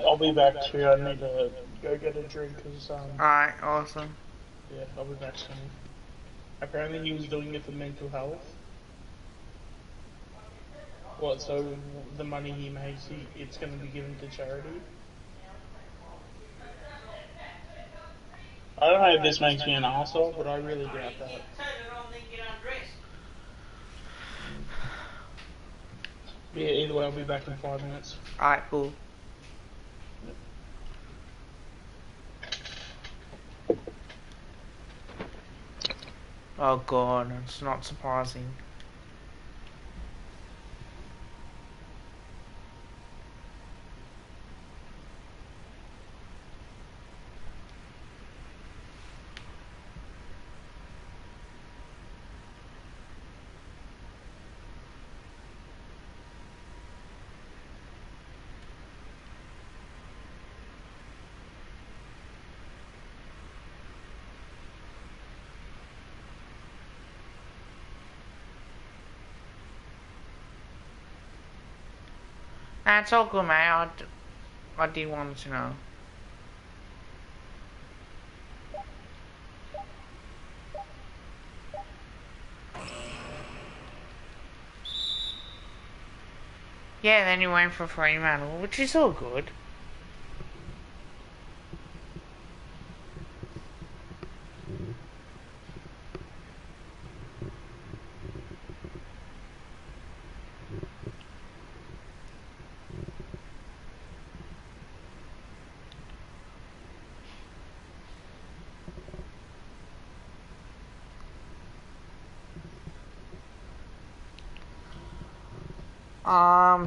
I'll be back too. I need to go get a drink because
Alright, awesome.
Yeah, I'll be back soon. Apparently he was doing it for mental health. What, so the money he makes, it's going to be given to charity? I don't know if this makes me an asshole, but I really doubt that. Yeah, either way, I'll be back in 5 minutes.
Alright, cool. Oh god, it's not surprising. It's all good, mate. I did want to know. Yeah, then he went for Fremantle, which is all good. I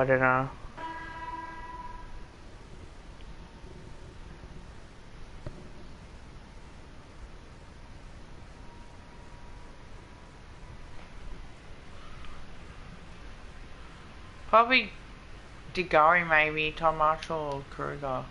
don't know. Probably DeGoey, maybe Tom Marshall or Kruger.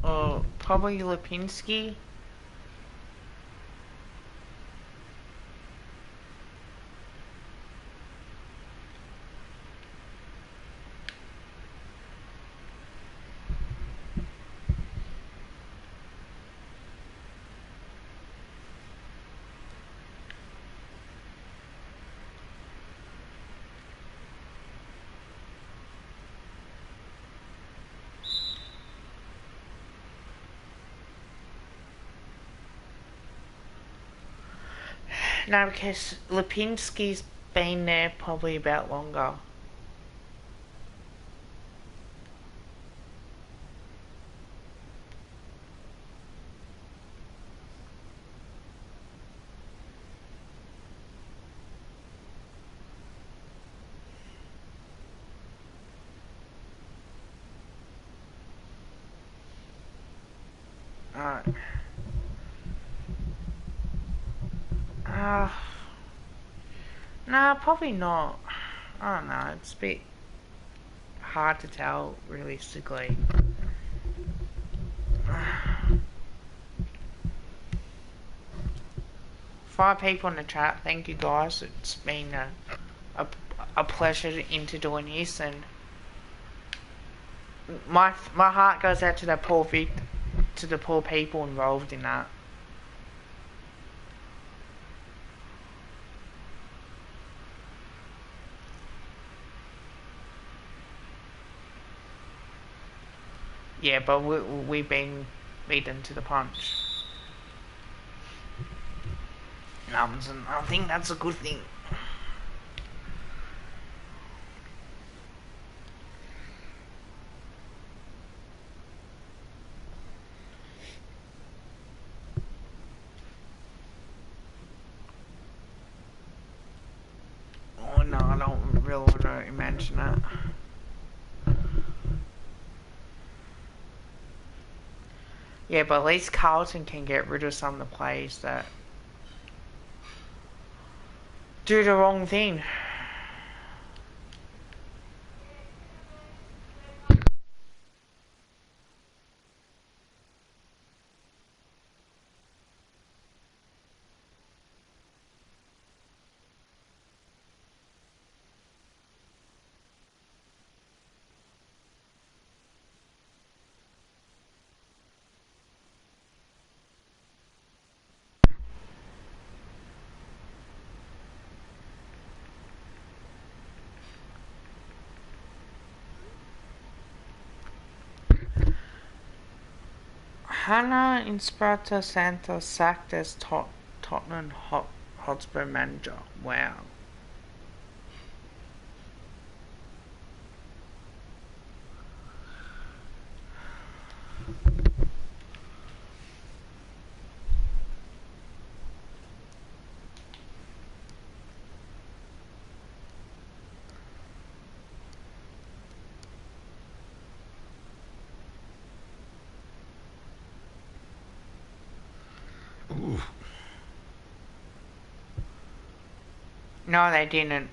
Or probably Lipinski. No, because Lipinski's been there probably about longer. Alright. Nah, probably not. I don't know, it's a bit hard to tell, realistically. 5 people in the chat, thank you guys. It's been a pleasure into doing this, and my heart goes out to the poor people involved in that. Yeah, but we've been beaten to the punch. And I think that's a good thing. Oh no, I don't really want to mention that. Yeah, but at least Carlton can get rid of some of the players that do the wrong thing. Hannah Espirito Santos sacked as Tottenham Hotspur manager. Wow.
Ooh.
No, they didn't.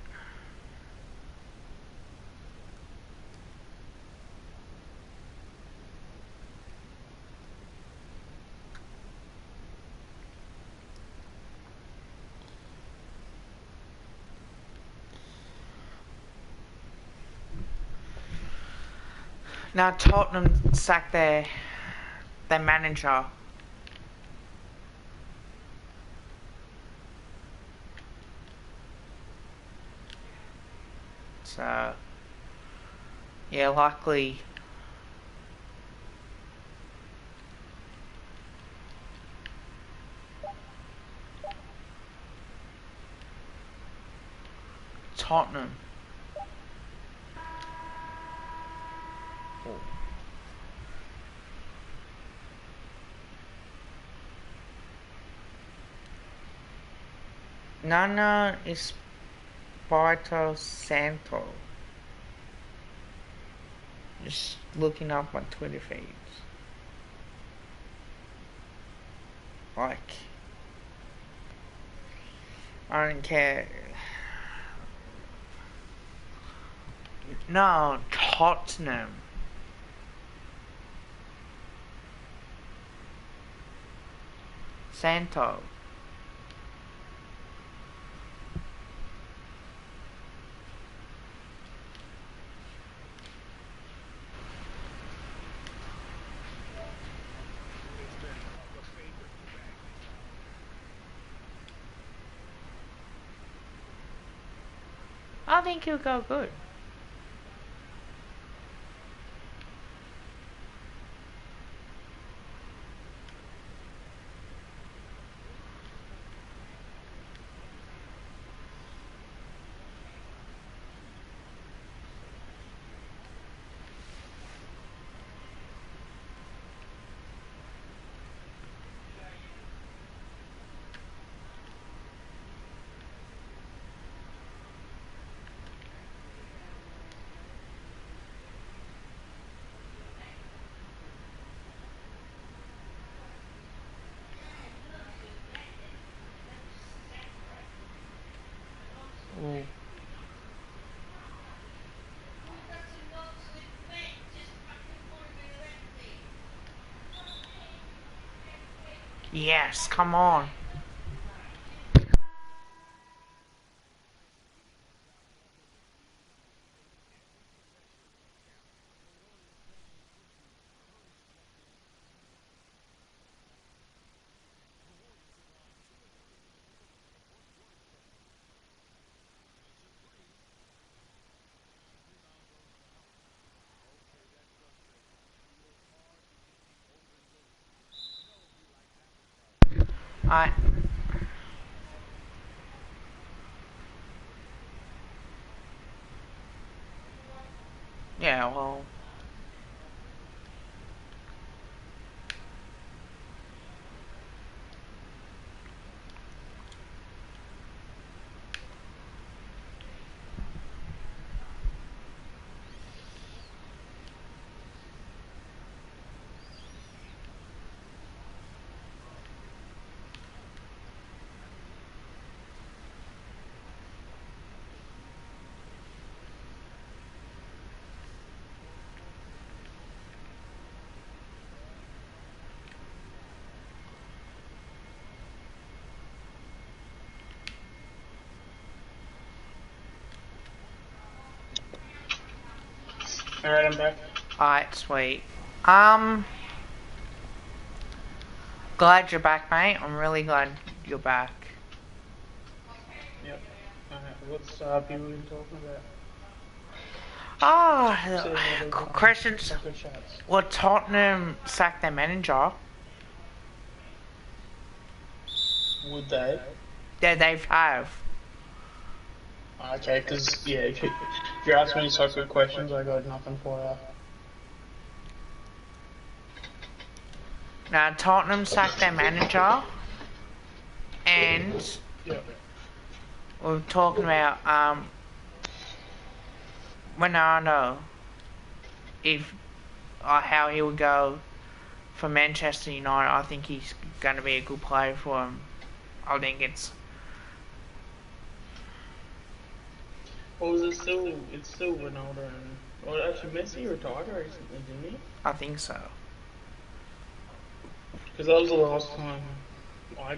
Now Tottenham sacked their manager. So yeah, likely. Tottenham. Nana Espirito Santo. Just looking up my Twitter feeds. Like, I don't care. No, Tottenham. Santo. I think he'll go good. Ooh. Yes, come on. Alright. Yeah, well.
Alright, I'm back.
Alright, sweet. Glad you're back, mate. I'm really glad you're back.
Yep. Alright, what's people been talking about?
Questions. Well, Tottenham sacked their manager.
Would they?
Yeah, they have.
Okay, because, yeah, if you're asking me soccer questions, I got nothing for you.
Now, Tottenham sacked their manager. And we're talking about, Ronaldo. If, how he would go for Manchester United. I think he's going to be a good player for him. I think it's...
Well, it's still Ronaldo and... Well, actually, Messi retired recently, didn't he?
I think so.
Because that was the last time I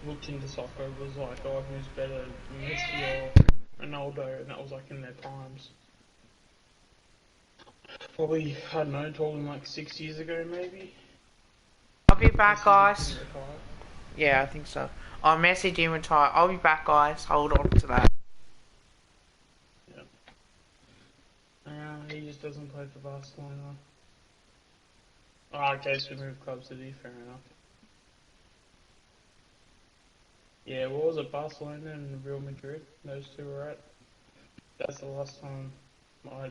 looked into soccer. It was like, oh, who's better, Messi or Ronaldo? And that was like in their primes. Probably, I don't know, told him like 6 years ago maybe.
I'll be back, guys. Yeah, I think so. I'll message him retire. I'll be back, guys. Hold on to that.
Yeah. He just doesn't play for Barcelona. Oh, okay, so we moved clubs, did he? Fair enough. Yeah, what was it? Barcelona and Real Madrid? Those two were at. That's the last time I.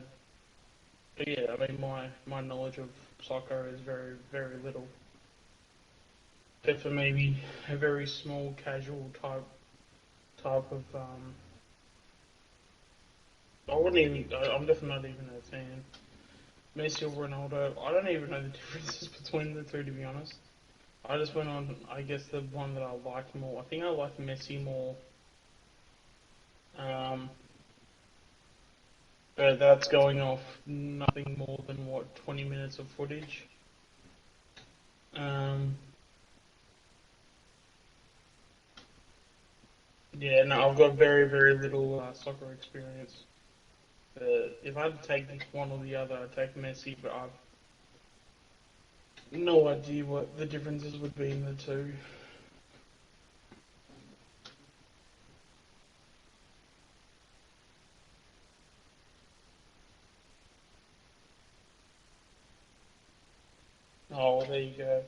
But yeah, I mean, my knowledge of soccer is very, very little. Except for maybe a very small, casual type of. I wouldn't even. I'm definitely not even a fan. Messi or Ronaldo. I don't even know the differences between the two, to be honest. I just went on, I guess, the one that I liked more. I think I liked Messi more. But that's going off nothing more than, what, 20 minutes of footage. Yeah, no, I've got very, very little soccer experience. If I had to take one or the other, I'd take Messi, but I've no idea what the differences would be in the two. Oh, well, there you go.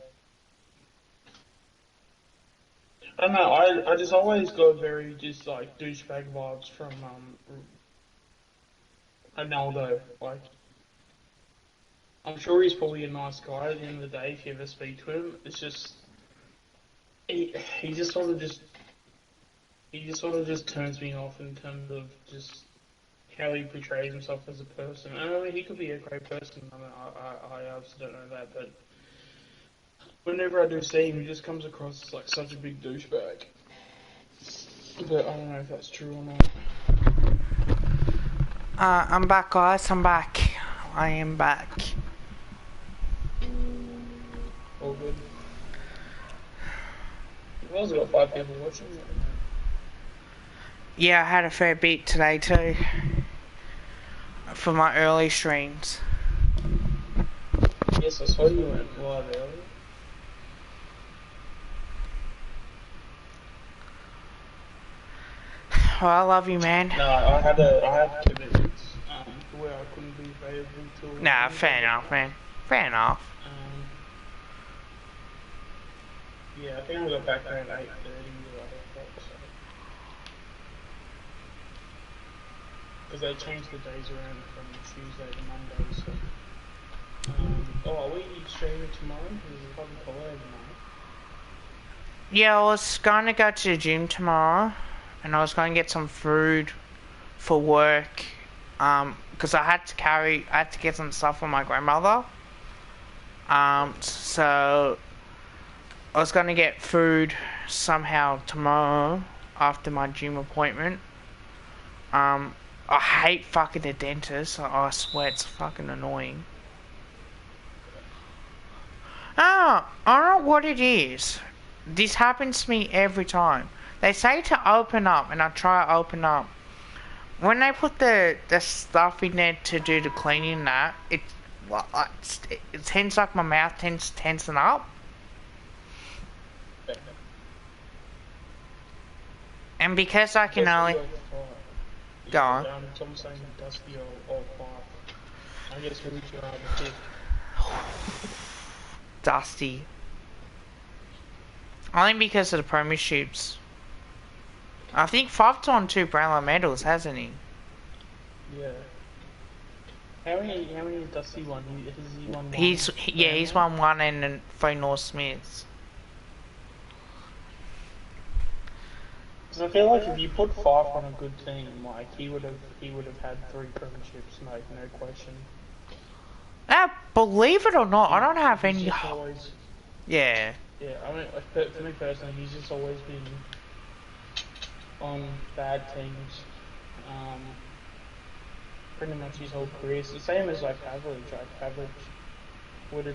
I don't know, I just always got very just like douchebag vibes from Ronaldo. Like, I'm sure he's probably a nice guy at the end of the day if you ever speak to him. It's just he just sort of just turns me off in terms of just how he portrays himself as a person. And I mean, he could be a great person. I mean, I obviously don't know that, but whenever I do see him, he just comes across as like such a big douchebag. But I don't know if that's true or not.
I'm back, guys. I'm back. I am back.
All good. You've also got 5 people watching.
Yeah, I had a fair beat today too. For my early streams.
Yes, I saw you went live earlier.
Well, I love you, man.
No, I had commitments where I couldn't be available till.
Nah, fair enough, man. Fair enough.
Yeah, I think I got back around 8:30 or so. Because they changed the days around from Tuesday to Monday, so. Are we streaming tomorrow? Because it's public holiday tomorrow.
Yeah, I was going to go to the gym tomorrow, and I was going to get some food for work, because I had to get some stuff for my grandmother. So I was going to get food somehow tomorrow after my gym appointment. I hate fucking the dentist. I swear it's fucking annoying. I don't know what it is. This happens to me every time. They say to open up, and I try to open up. When they put the stuff in there to do the cleaning, it tends like my mouth tends to tensen up. And because I can only go on.
I'm saying Dusty or 5. I guess we should have a pick.
Dusty. Only because of the premierships. I think 5's won 2 Brownlow medals, hasn't he?
Yeah. How many has Dusty won? Has he won one?
He's won 1 and 3 Norm Smiths.
Because I feel like if you put 5 on a good team, like he would have had 3 premierships, no question.
Believe it or not, I don't have any.
Always,
yeah.
Yeah, I mean, for me personally, he's just always been on bad teams. Pretty much his whole career. It's the same as like Average. Like Average would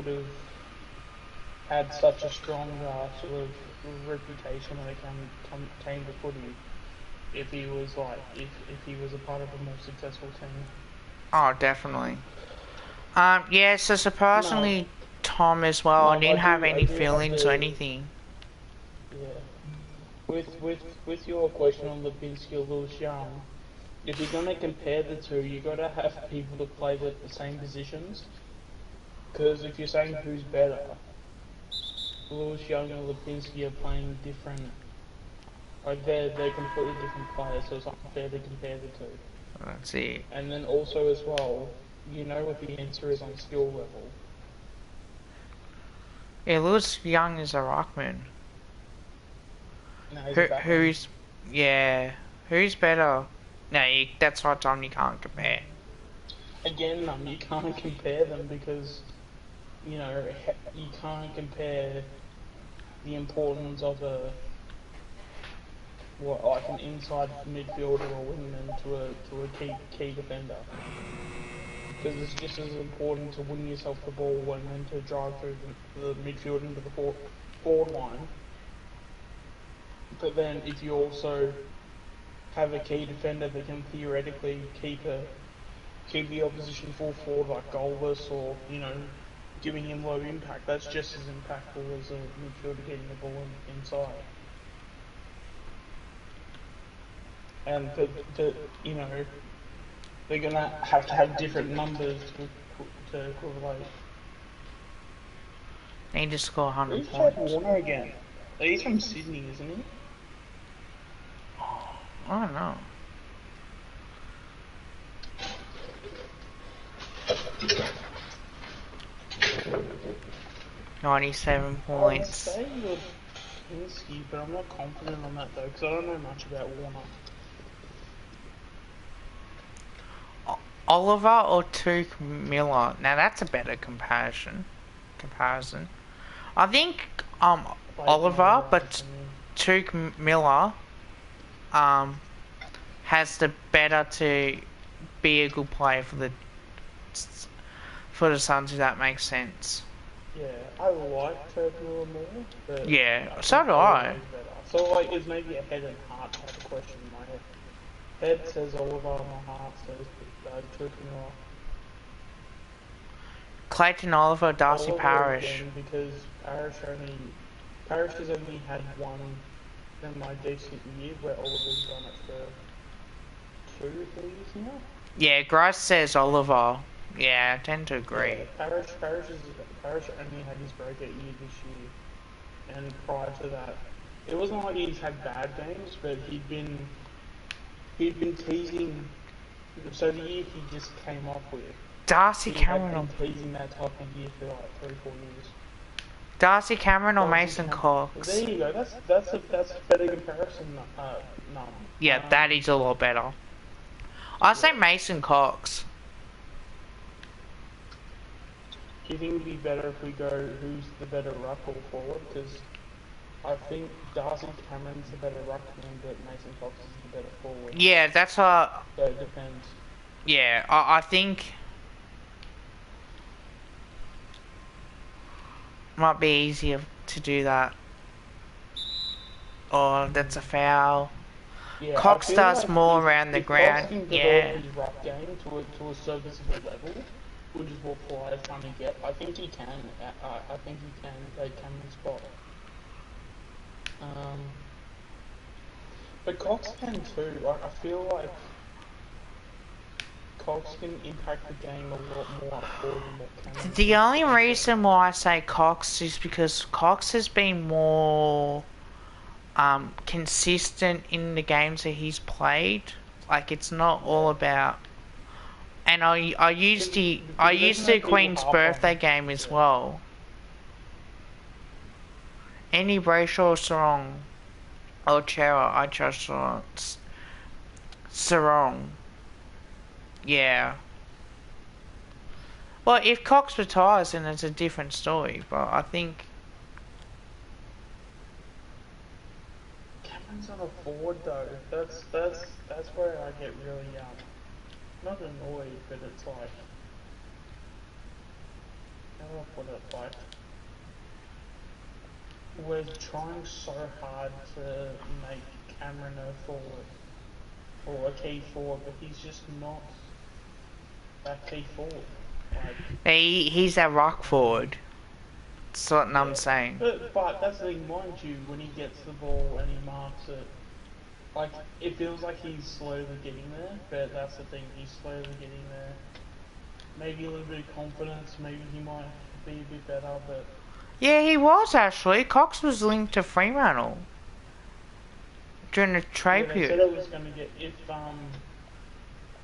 have had such a strong sort of reputation when it came to footy if he was like if he was a part of a more successful team.
Oh, definitely. Yeah, so surprisingly,
No,
Tom as well, I
no,
didn't have
I
any
do have
feelings or
to.
anything.
Yeah. With your question on Lipinski or Lewis Young, if you're gonna compare the two, you gotta have people to play the same positions. Because if you're saying who's better, Lewis Young and Lipinski are playing different. Like they're completely different players, so it's unfair to compare the two.
Let's see.
And then also as well, you know what the answer is on skill level.
Yeah, Lewis Young is a rockman.
No, he's a backman.
Who's, yeah, who's better? No, that's right, Tom. You can't compare.
Again, you can't compare them because you know you can't compare the importance of like an inside midfielder or wingman to a key defender. Because it's just as important to win yourself the ball and then to drive through the midfield into the forward line. But then if you also have a key defender that can theoretically keep the opposition full forward like goalless or giving him low impact, that's just as impactful as a midfielder getting the ball inside. And they're gonna have to have different numbers to correlate.
Need to score 100
Who's Chad
points.
Warner again? He's from Sydney, isn't he?
I don't know. $97 points.
I'd say Lipinski, but I'm not confident on that though, because I don't know much about Warner.
Oliver or Tuke Miller? Now that's a better comparison. I think Oliver, but Tuke Miller has the better to be a good player for the Suns, if that makes sense.
Yeah, I like Tuke Miller more, but
yeah, so do I.
So like, it's maybe a head and heart type of question in my head. Head says Oliver, my heart says Tuke Miller.
Clayton Oliver, Darcy Parish.
Because Parish has only had one semi-decent year where Oliver's done it for 2 or 3 years now.
Yeah, Grice says Oliver. Yeah, I tend to agree.
Yeah, Parish only had his breakout year this year, and prior to that, it wasn't like he's had bad games, but he'd been teasing. So the year he just came off with,
Darcy Cameron.
Had been teasing that type of year for like 3-4 years.
Darcy Cameron or Mason Cox?
There you go. That's a better comparison.
Yeah, that is a lot better. I say Mason Cox.
Do you think it'd be better if we go who's the better ruck or forward? Because I think Darcy Cameron's the better ruckman, but Mason Cox is the better forward.
Yeah, that's what.
So it depends.
Yeah, I think might be easier to do that. Oh, that's a foul.
Yeah,
Cox does more around the ground.
Cox can
yeah.
His ruck game to a serviceable level, which is what Flyers trying to get. I think he can. I think he can take Cameron's spot. But Cox can too. Like I feel like Cox can impact the game a lot more up forward than what Cameron.
The only reason why I say Cox is because Cox has been more consistent in the games that he's played. Like it's not all about. And I used the Queen's birthday game as well. Any Brayshaw Sarong or Chera, I trust Sarong. Yeah. Well, if Cox retires, then it's a different story. But I think
Cameron's not a forward though. That's where I get really not annoyed, but it's like how do I put it? Like we're trying so hard to make Cameron a forward or a key forward, but he's just not that key forward. Like,
he's a rock forward. That's what I'm saying.
But that's the thing, mind you, when he gets the ball and he marks it, like, it feels like he's slowly getting there, but that's the thing, he's slowly getting there. Maybe a little bit of confidence, maybe he might be a bit better, but...
Yeah, he was actually. Cox was linked to Fremantle during the trade period.
They said it was going to get, if,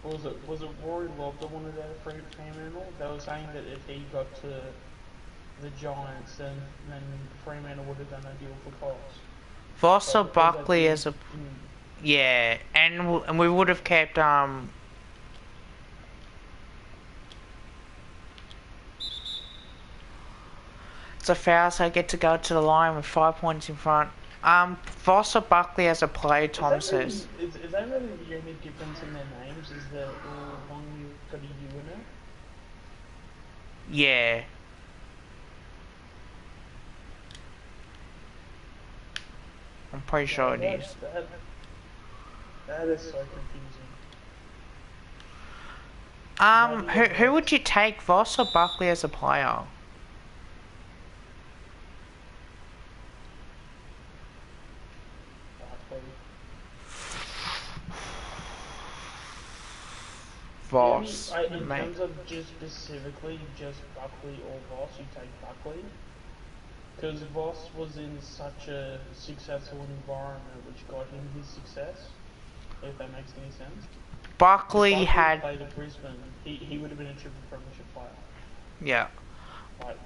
was it Rory Lobb that wanted out of Fremantle? They were saying that if he got to the Giants, then Fremantle would have done a deal for Cox.
Voss or Buckley as a... Yeah, and we would have kept, It's a foul, so I get to go to the line with 5 points in front. Voss or Buckley as a player, Tom says.
Is that really the only difference in their names? Is that one you've got a U in it?
Yeah. I'm pretty sure it is.
That is so confusing.
Who would you take, Voss or Buckley as a player? Voss.
In terms of just specifically just Buckley or Voss, you take Buckley. Because Voss was in such a successful environment which got him his success, if that makes any sense.
Buckley had
played at Brisbane, he would have been a triple premiership player.
Yeah.
Like,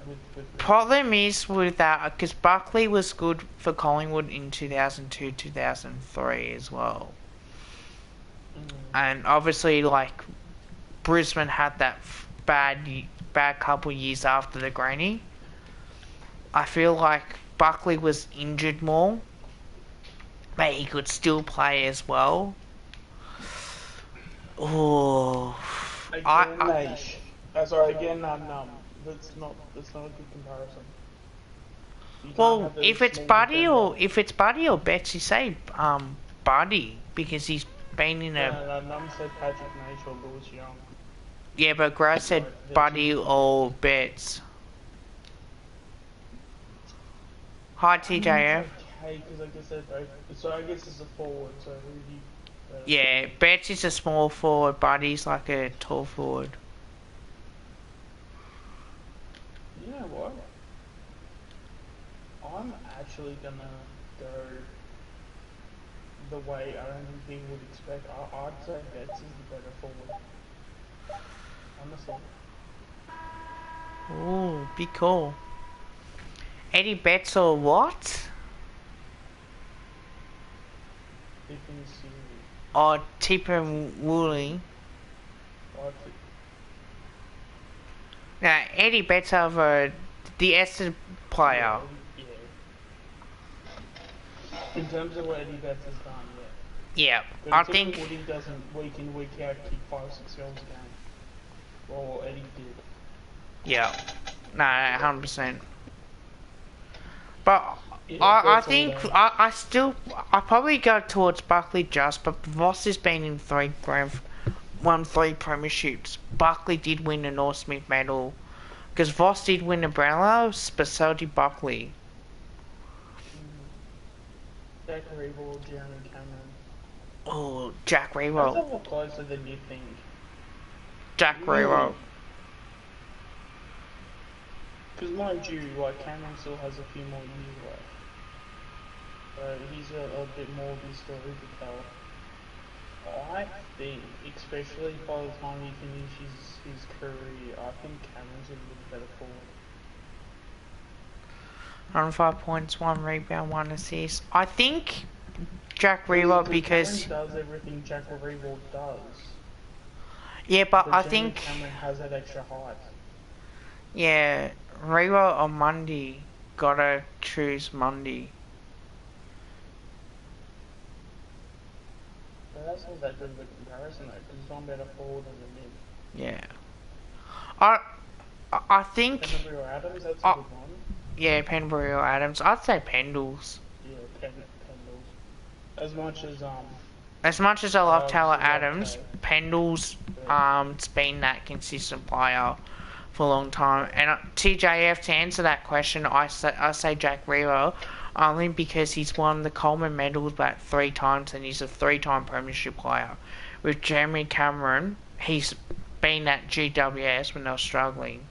problem is with that, because Buckley was good for Collingwood in 2002, 2003 as well. And obviously, like, Brisbane had that bad couple years after the granny. I feel like Buckley was injured more, but he could still play as well. Oh,
again, that's not a good comparison.
Well, if it's Buddy or Betts, you say Buddy because he's been in a.
No, Num said Patrick Naish or Lewis Young.
Yeah, but Grass said Buddy or Betts. Hi, TJF.
Okay, because I guess they're both. So I guess it's a forward. So who do you?
Yeah, Betts is a small forward, Buddy's like a tall forward.
You know what? I'm actually gonna go the way I don't think people would expect. I'd say Betts is the better forward. Honestly.
Ooh, be cool. Eddie Betts or what? Or Tipper Woolley. Now, Eddie Betts over the Essendon player.
Yeah. In terms of what Eddie Betts has done,
yeah.
But
I think
Woody doesn't week in, week out kick 5 or 6 goals a game. Well, Eddie did.
Yeah. No, 100%. But I think I probably go towards Buckley just, but Voss has been in won 3 premierships. Buckley did win the Norm Smith medal, because Voss did win the Brownlow, but so did Buckley.
Jack Reevell or Jeremy Cameron?
Oh, Jack Reevell.
That's a lot closer than you think.
Jack Reevell.
Because mind you, like, Cameron still has a few more years left. So he's a bit more of his story to tell. I think, especially by the time he finishes his career, I think Cameron's a little better forward.
105 points, 1 rebound, 1 assist. I think Jack Reevell because
Cameron does everything Jack Reevell does.
Yeah, but I think
Cameron has that extra height.
Yeah, Reevell or Mundy. Gotta choose Mundy.
But that's not that good of a comparison though, because he's on better forward than the mid.
Yeah. I think.
Pendlebury or Adams, that's a good one.
Yeah, Pendlebury or Adams. I'd say Pendles.
Yeah, Pendles. As much as
I love Taylor Adams, Pendles, it's been that consistent player. for a long time. And TJF, to answer that question, I say Jack Riewoldt, only because he's won the Coleman medal about 3 times and he's a 3-time premiership player. With Jeremy Cameron, he's been at GWS when they were struggling.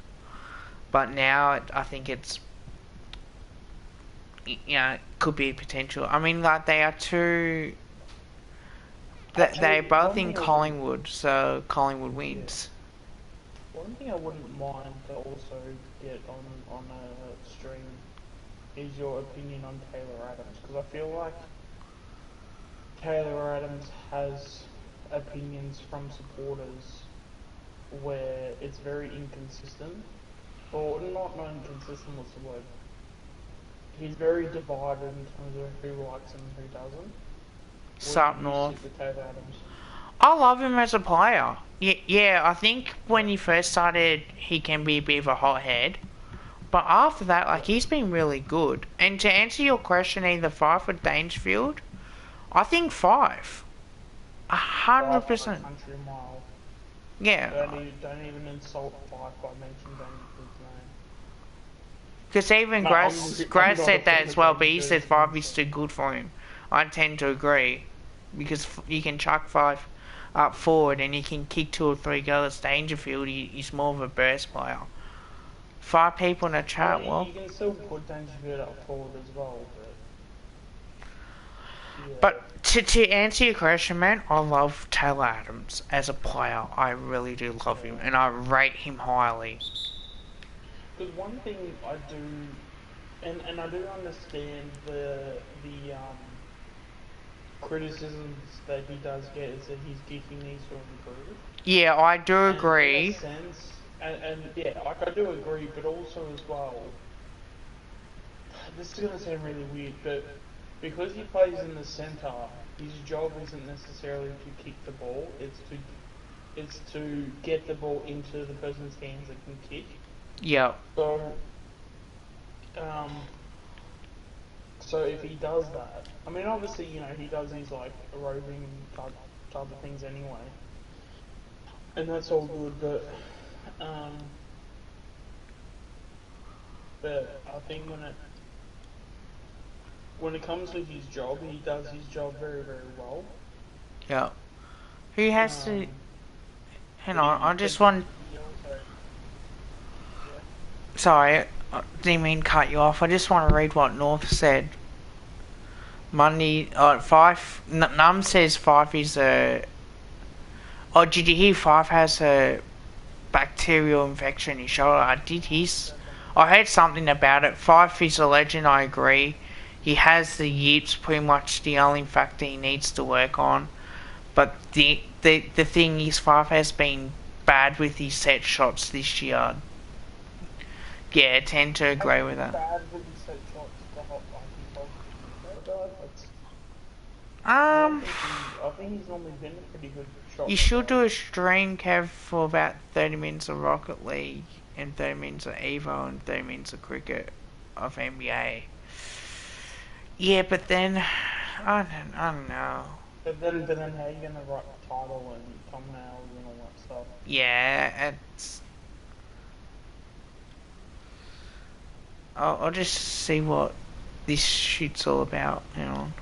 But now I think it's, could be a potential. I mean, like, they are two... They're both in Collingwood, so Collingwood wins.
One thing I wouldn't mind to also get on a stream is your opinion on Taylor Adams, because I feel like Taylor Adams has opinions from supporters where it's very inconsistent, or not inconsistent, what's the word? He's very divided in terms of who likes him and who doesn't.
Up north.
With Taylor Adams?
I love him as a player. Yeah, I think when he first started, he can be a bit of a hothead. But after that, like, he's been really good. And to answer your question, either Fife or Dangerfield, I think Fife. 100%. Yeah.
Don't even insult Fife by mentioning Dangerfield's name.
Because even Grass said that as well, but he said Fife is too good for him. I tend to agree. Because you can chuck Fife up forward and he can kick 2 or 3 goals. Dangerfield, he's more of a burst player. 5 people in the chat, well...
You can still put Dangerfield up forward as well, but... Yeah.
But to answer your question, man, I love Taylor Adams as a player. I really do love him, and I rate him highly.
Because one thing I do... And I do understand the criticisms that he does get is that he's geeking these sort of improve.
Yeah, I do agree.
In a sense, and yeah, like, I do agree, but also as well, this is going to sound really weird, but because he plays in the centre, his job isn't necessarily to kick the ball, it's to get the ball into the person's hands that can kick.
Yeah.
So if he does that, I mean, obviously, he does these, like, roving type of things anyway. And that's all good, but I think when it comes to his job, he does his job very, very well.
Yeah. He has to... Hang on, I just want... Sorry, I didn't mean to cut you off. I just want to read what North said. Monday, Fife... Num says Fife is a... Oh, did you hear Fife has a bacterial infection in his shoulder? I heard something about it. Fife is a legend, I agree. He has the yips, pretty much the only factor he needs to work on. But the thing is, Fife has been bad with his set shots this year. Yeah, I tend to agree with that.
I think he's normally been a pretty good shot.
You should do a stream, Kev, for about 30 minutes of Rocket League and 30 minutes of Evo and 30 minutes of cricket of NBA. Yeah, but then I don't know.
But then how are you gonna write the title and thumbnails and all that stuff?
Yeah, I'll just see what this shoot's all about. Hang on.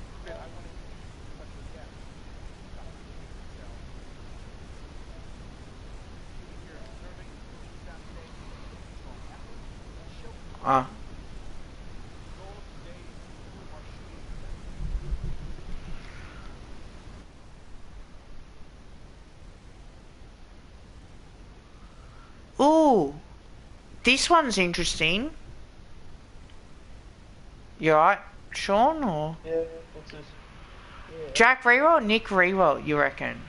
Ooh, this one's interesting. You alright, Sean, or?
Yeah, what's this? Yeah.
Jack Riewoldt, Nick Riewoldt, you reckon?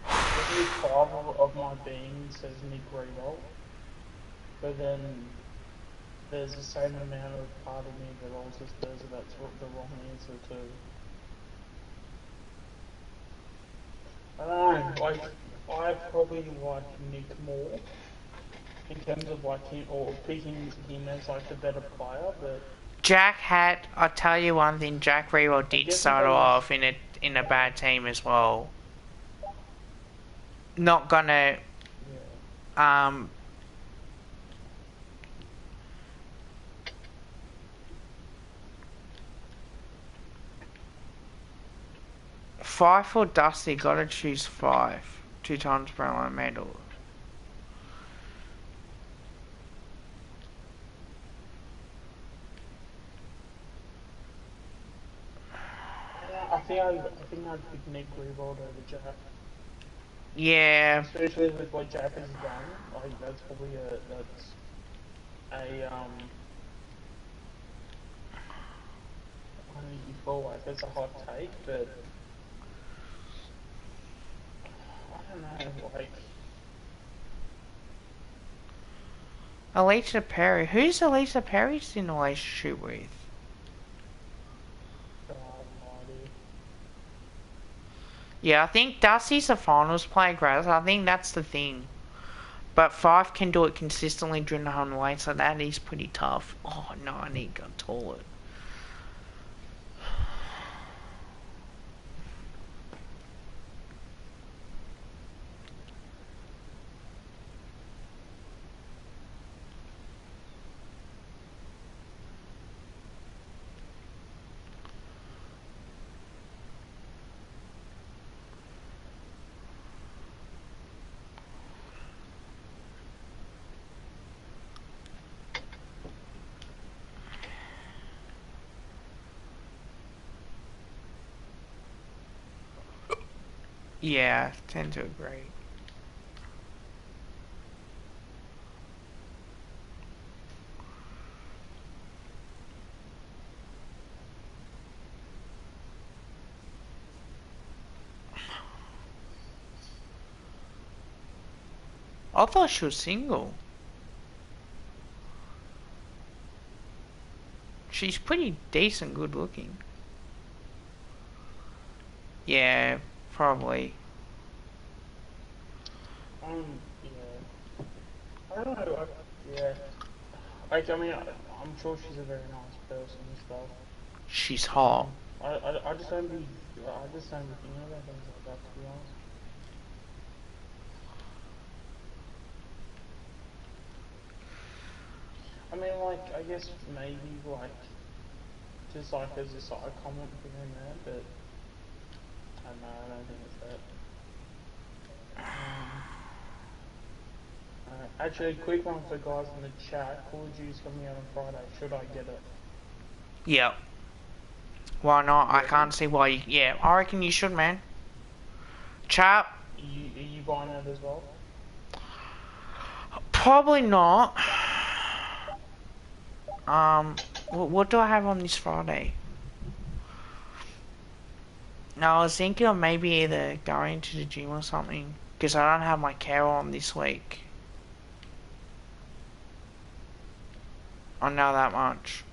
Every fibre of my being says Nick Riewoldt, but then there's the same amount of part of me that also says that's the wrong answer too. I don't know, like, I probably like Nick more, in terms of like him or picking him as like the better player, but
Jack had. I'll tell you one thing. Jack Riewoldt did start off in a bad team as well. Not gonna. Fife or Dusty, gotta choose Fife. 2 times Brownlow medal.
I think I'd pick Nick Riewoldt over Jack.
Yeah.
Especially with what Jack has done, like that's probably I don't know, you feel like that's a hot take, but I don't know, like
Alicia Perry. Who's Alicia Perry in a relationship with? Yeah, I think Dusty's a finals player, Graz. I think that's the thing. But Fife can do it consistently during the home lane, so that is pretty tough. Oh no, I need to go toilet. Yeah, tend to agree. I thought she was single. She's pretty decent, good looking. Yeah, probably.
yeah. I don't know, yeah. Like, I mean, I'm sure she's a very nice person and stuff.
She's hot.
I just don't be thinking about things like that, to be honest. I mean, like, I guess maybe, like, just like as a side comment here and there, but I don't know, I don't think it's that. Actually, a quick one for guys in the chat. Call of Duty's coming out on Friday. Should I get it?
Yep. Why not? I can't see why you... Yeah, I reckon you should, man. Chap.
Are you buying it as well?
Probably not. What do I have on this Friday? No, I was thinking of maybe either going to the gym or something. Because I don't have my care on this week. I know that much.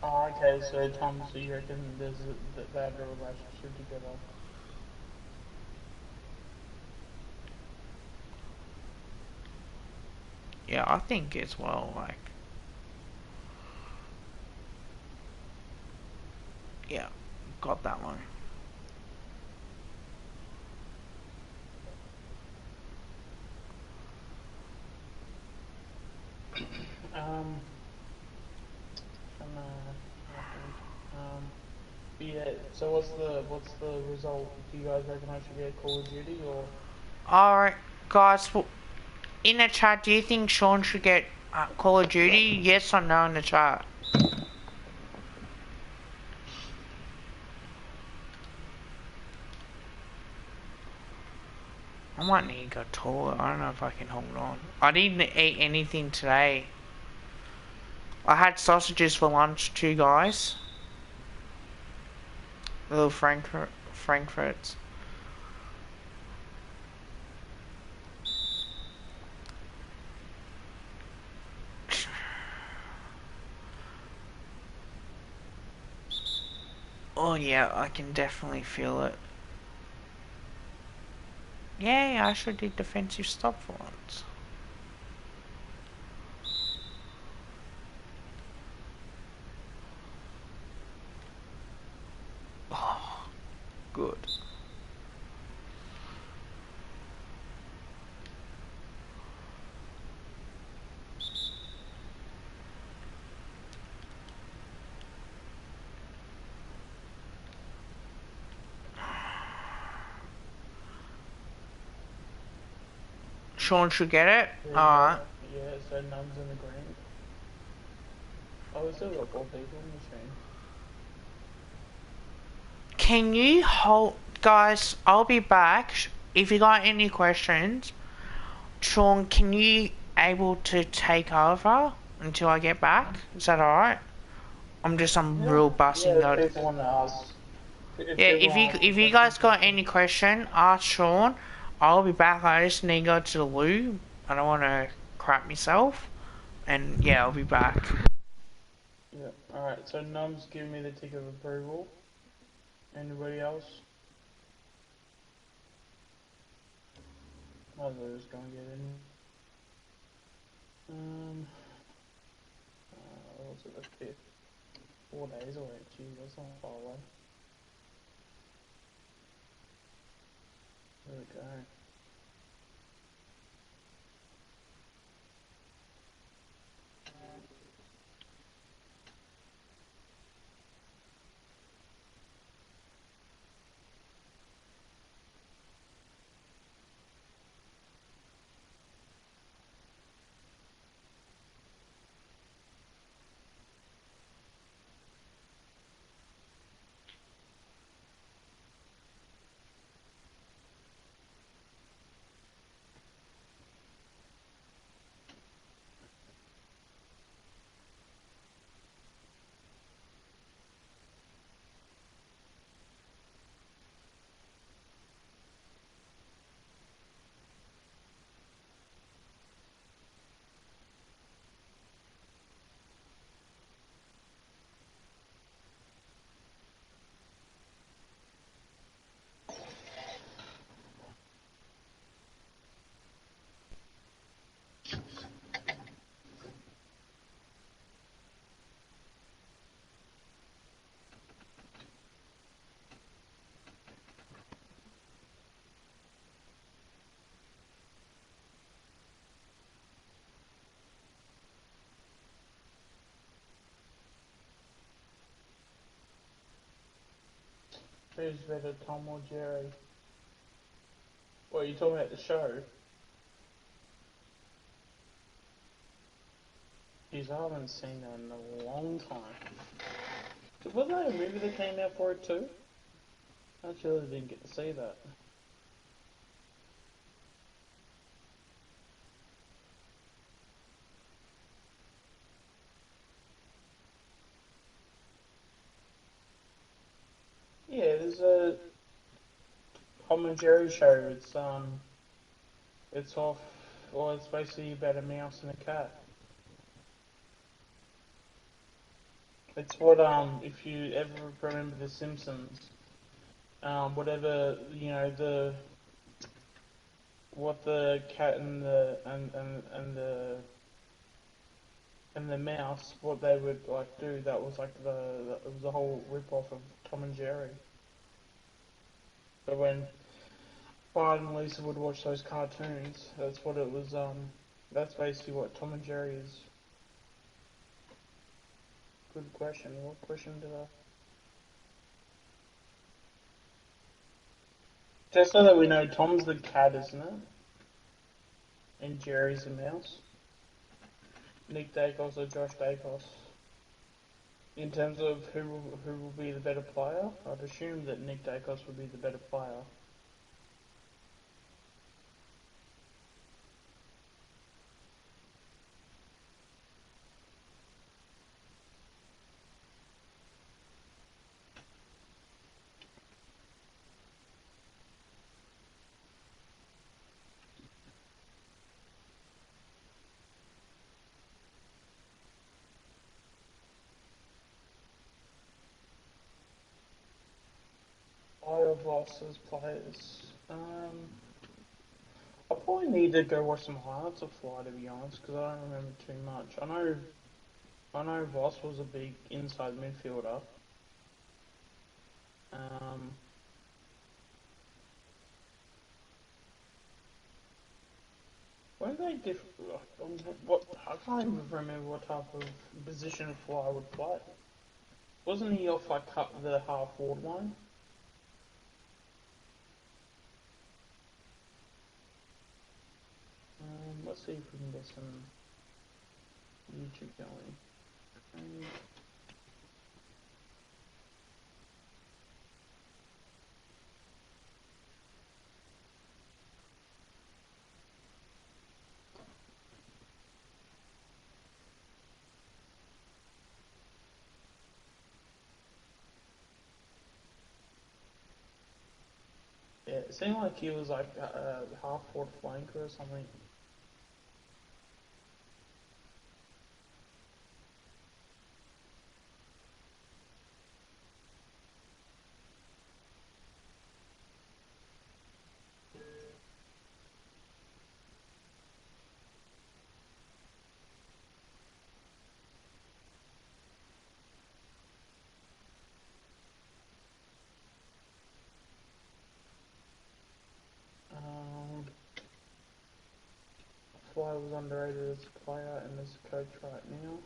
Oh, okay, so Tom, so you reckon there's they have a relationship together?
Yeah, I think as well, like... Yeah, got that one.
Yeah, so what's the result? Do you guys reckon I should get Call of Duty or?
Alright, guys, in the chat, do you think Sean should get Call of Duty? Yes or no in the chat? I might need to go toilet. I don't know if I can hold on. I didn't eat anything today. I had sausages for lunch too, guys. Little Frankfurts. Oh yeah, I can definitely feel it. Yay, I actually did defensive stop for once. Oh, good. Sean should get it. Alright.
Yeah, so nuns in the green. Oh, we still got 4 people in the stream.
Can you hold... Guys, I'll be back. If you got any questions, Sean, can you able to take over until I get back? Is that alright? I'm real bussing
yeah,
though.
people want to ask.
If you guys got any question, ask Sean. I'll be back. I just need to go to the loo. I don't want to crap myself. And yeah, I'll be back.
Yeah, alright, so Num's giving me the tick of approval. Anybody else? Might as well just go and get in. What's it, the 5th? 4 days away, geez, that's not far away. There we go. Who's better, Tom or Jerry? What, are you talking about the show? Geez, I haven't seen that in a long time. Was there a movie that came out for it too? I actually didn't get to see that. Yeah, there's a Tom and Jerry show. It's off, or it's basically about a mouse and a cat. It's what if you ever remember The Simpsons, whatever what the cat and the mouse, what they would like do. That was like it was a whole rip off of Tom and Jerry. So when Bart and Lisa would watch those cartoons, that's what it was. That's basically what Tom and Jerry is. Good question. What question did I? Just so that we know, Tom's the cat, isn't it? And Jerry's the mouse. Nick Dacos or Josh Dacos? In terms of who will be the better player, I'd assume that Nick Dacos would be the better player. Voss as players. I probably need to go watch some highlights of Fly, to be honest, because I don't remember too much. I know Voss was a big inside midfielder. When they what? I can't even remember what type of position Fly would play. Wasn't he off like the half forward line? Let's see if we can get some YouTube going. Yeah, it seemed like he was like a half forward flanker or something. Fly was underrated as a player and as a coach right now.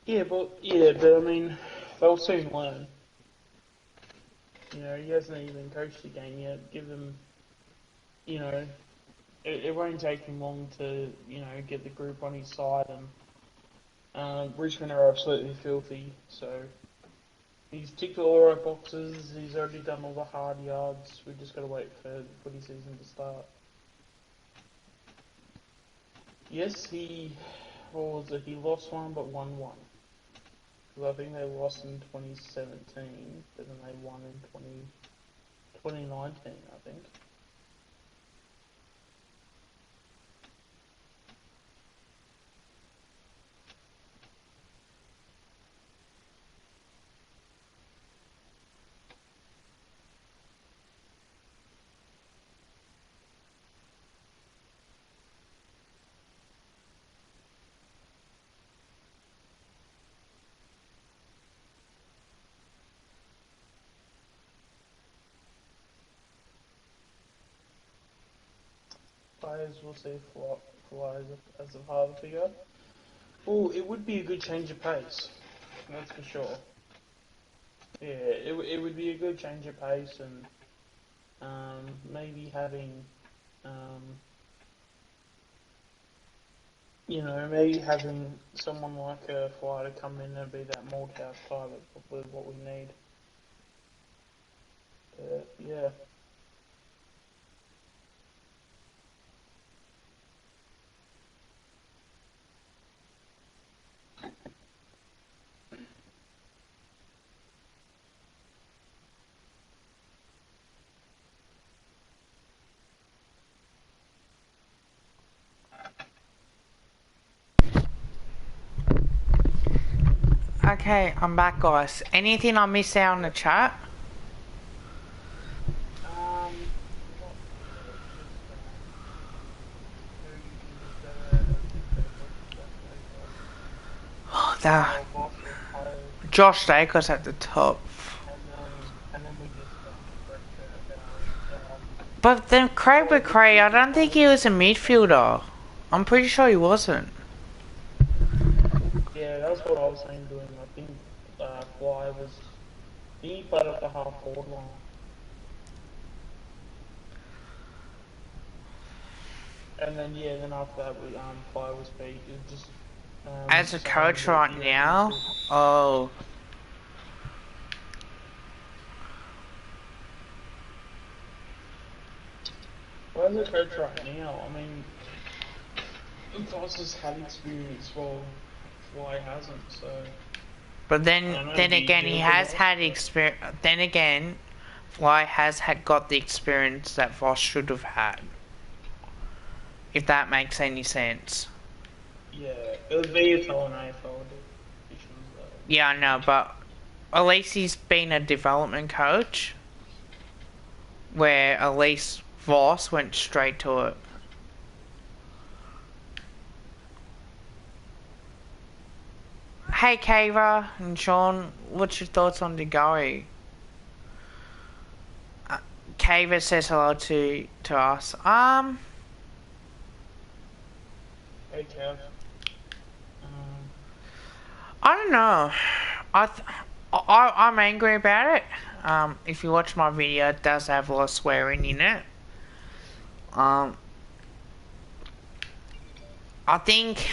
Yeah, but I mean, they'll soon learn. You know, he hasn't even coached the game yet. Give them, you know, it won't take him long to, you know, get the group on his side. And Richmond are absolutely filthy, so he's ticked all the right boxes. He's already done all the hard yards. We've just got to wait for the footy season to start. Yes, what was it? He lost one but won one. Because I think they lost in 2017, but then they won in 2019, I think. Players will see Fly as a father figure. Well, it would be a good change of pace, that's for sure. Yeah, it would be a good change of pace, and maybe having, you know, maybe having someone like a Fly to come in and be that Malthouse type is probably what we need. Yeah.
Okay, I'm back, guys. Anything I missed out on the chat? Oh, that Josh Dacres at the top. But then Craig McRae, I don't think he was a midfielder. I'm pretty sure he wasn't.
Yeah, that's what I was saying doing. I think Fly was... He played at the half forward line. And then, yeah, then after that, Fly was beat. It just...
As a coach right now? Oh.
Well, as a coach right now, I mean... Foss has had experience, while Fly hasn't, so...
But then again, he has had experience. Then again, Fly has got the experience that Voss should have had. If that makes any sense.
Yeah, it was VFL and AFL.
Yeah, I know, but at least he's been a development coach. where Elise Voss went straight to it. Hey Kava and Sean, what's your thoughts on Degoe? Kava says hello to us.
Hey Kev.
I don't know. I'm angry about it. If you watch my video, it does have a lot of swearing in it. I think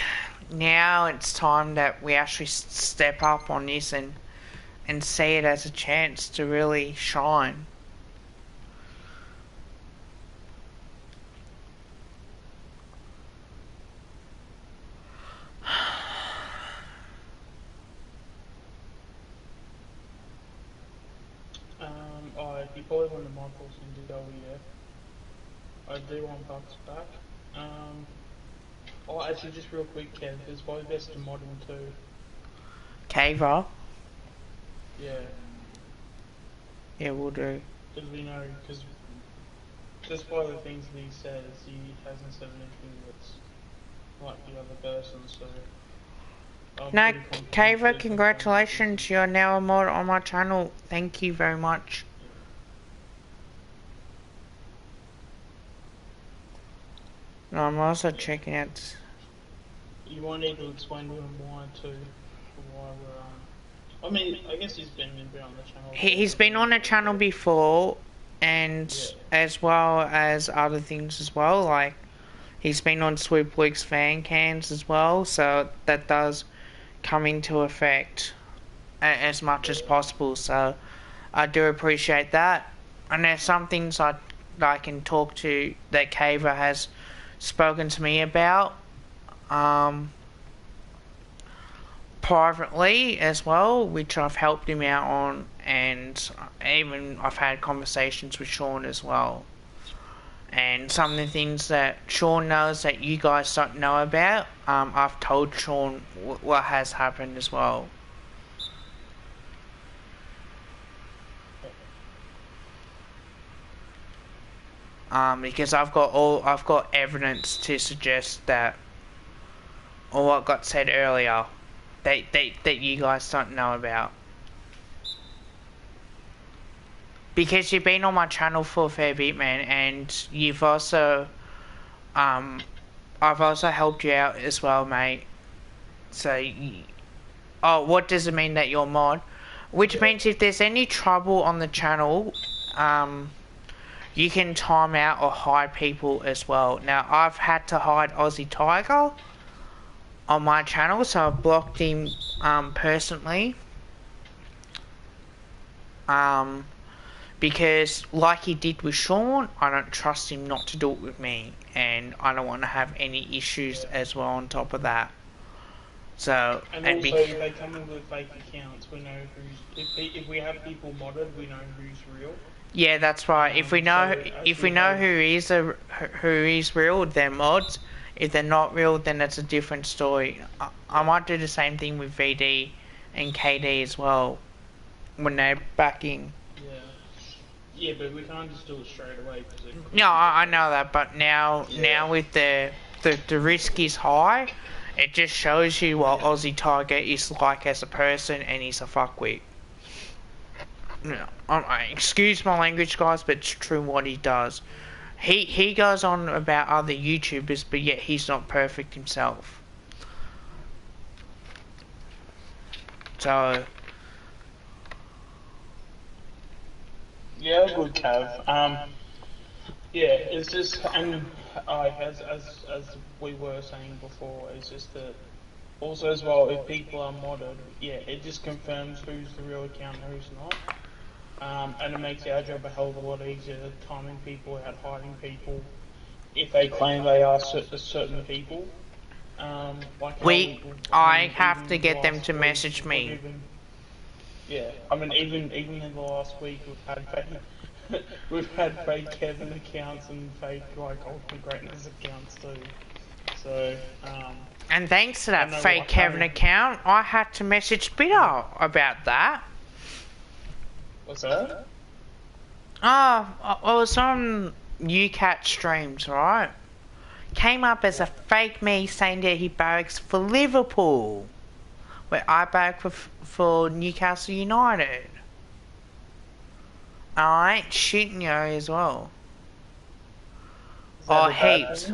now it's time that we actually step up on this and see it as a chance to really shine.
You probably want to mod force into yeah. I do want bucks back. Actually, just real quick, Kev, it's probably best to mod him too.
Kava?
Yeah.
Yeah, we'll do.
Because we know, because just by the things that he says, he hasn't said anything that's like the other person, so...
No, Kava, congratulations, you're now a mod on my channel. Thank you very much. No, I'm also checking out...
You might need to explain to him why too. Why we're, I mean, I guess he's been on the channel.
He's been on the channel before, and as well as other things as well, like he's been on Swoop Week's fan cams as well, so that does come into effect as much as possible, so I do appreciate that. And there's some things I can talk to that Kava has spoken to me about privately as well, which I've helped him out on, and even I've had conversations with Sean as well. And some of the things that Sean knows that you guys don't know about, I've told Sean what has happened as well. Because I've got evidence to suggest that all what got said earlier that you guys don't know about. Because you've been on my channel for a fair bit, man, and you've also, I've also helped you out as well, mate. So, what does it mean that you're mod? Which means if there's any trouble on the channel, you can time out or hide people as well. Now, I've had to hide Aussie Tiger on my channel, so I've blocked him, personally. Because, like he did with Sean, I don't trust him not to do it with me, and I don't want to have any issues as well on top of that. So,
and also, if they come in with fake accounts, we know who's... If we have people modded, we know who's real.
Yeah, that's right. If we know who is real, they're mods. If they're not real, then that's a different story. I might do the same thing with VD and KD as well when they're backing.
Yeah, but we can't just do it straight away.
No, I know that, but now with the risk is high, it just shows you what Aussie Tiger is like as a person, and he's a fuckwit. No, excuse my language, guys, but it's true what he does. He goes on about other YouTubers, but yet he's not perfect himself. So...
Yeah, good Cav. Yeah, it's just, and as we were saying before, it's just that also as well, if people are modded, yeah, it just confirms who's the real account and who's not. And it makes our job a hell of a lot easier, timing people out, hiding people, if they claim they are certain people. Like
I have to get them to message me.
Yeah, I mean, even in the last week, we've had fake Kevin accounts and fake like Ultimate Greatness accounts too. So,
and thanks to that fake Kevin account, I had to message Bitter about that.
What's that?
Oh, I was on UCAT streams, right? Came up as a fake me saying that he barracks for Liverpool, where I barrack for Newcastle United. I ain't shitting you as well. Oh, heaps.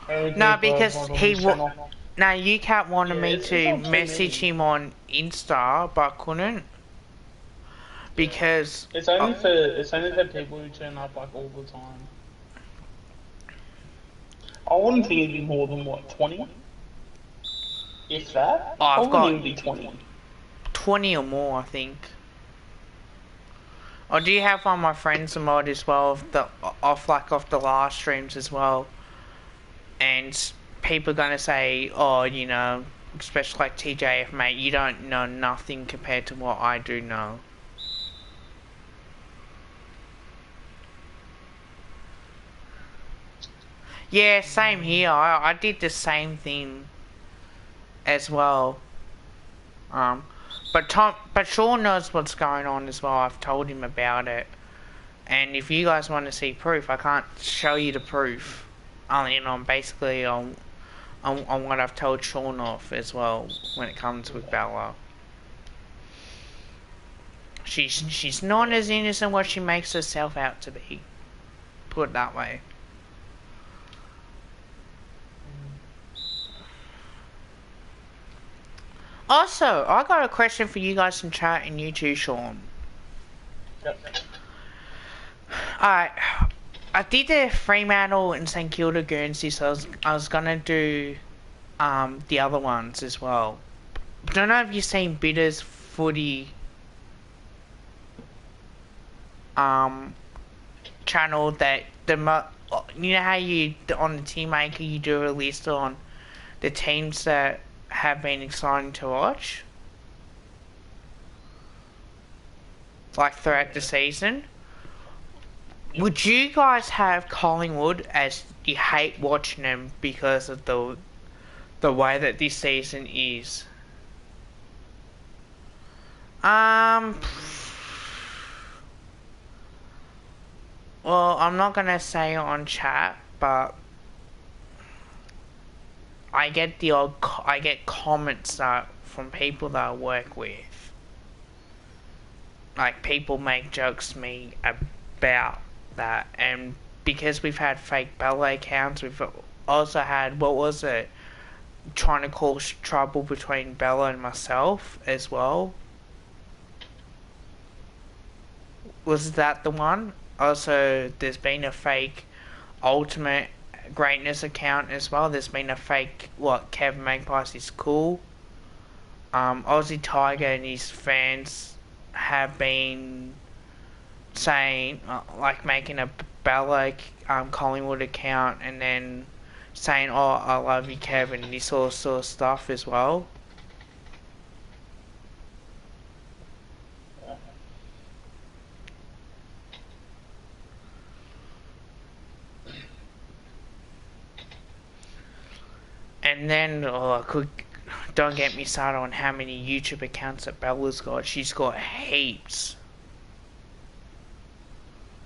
No, because he no, UCAT wanted me to message him on Insta, but I couldn't. Because
it's only for people who turn up like all the time. I wouldn't think it'd be more than what, 20? If that?
Oh, I've got
it'd be 20.
20 or more, I think. I do have one of my friends a mod as well off the last streams as well. And people are gonna say, oh, you know, especially like TJF, mate, you don't know nothing compared to what I do know. Yeah, same here. I did the same thing as well. But Sean knows what's going on as well. I've told him about it. And if you guys want to see proof, I can't show you the proof. You know, basically on what I've told Sean off as well when it comes with Bella. She's not as innocent what she makes herself out to be. Put it that way. Also, I got a question for you guys in chat and you too, Sean.
Yep.
Alright, I did the Fremantle and St Kilda Guernsey, so I was gonna do the other ones as well. Don't know if you've seen Bitters Footy channel that you know how you on the Team Maker you do a list on the teams that have been exciting to watch, like throughout the season. Would you guys have Collingwood as you hate watching them because of the way that this season is? Well, I'm not gonna say it on chat, but I get comments from people that I work with. Like, people make jokes to me about that, and because we've had fake Bella accounts, we've also had, what was it, trying to cause trouble between Bella and myself as well. Was that the one? Also, there's been a fake Ultimate Greatness account as well. There's been a fake, Kevin Magpies is cool. Aussie Tiger and his fans have been saying, making a Bella Collingwood account and then saying, oh, I love you, Kevin, and this all sort of stuff as well. And then, don't get me started on how many YouTube accounts that Bella's got. She's got heaps.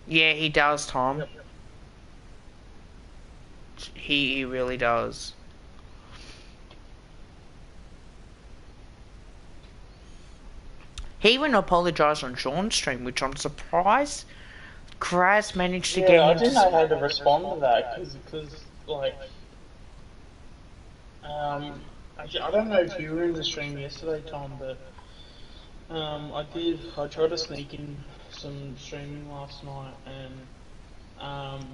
Yeah, he does, Tom. Yep. He really does. He even apologised on Sean's stream, which I'm surprised Kraz managed to get him.
Yeah, I didn't know how to respond to that, because actually, I don't know if you were in the stream yesterday, Tom, but I tried to sneak in some streaming last night, and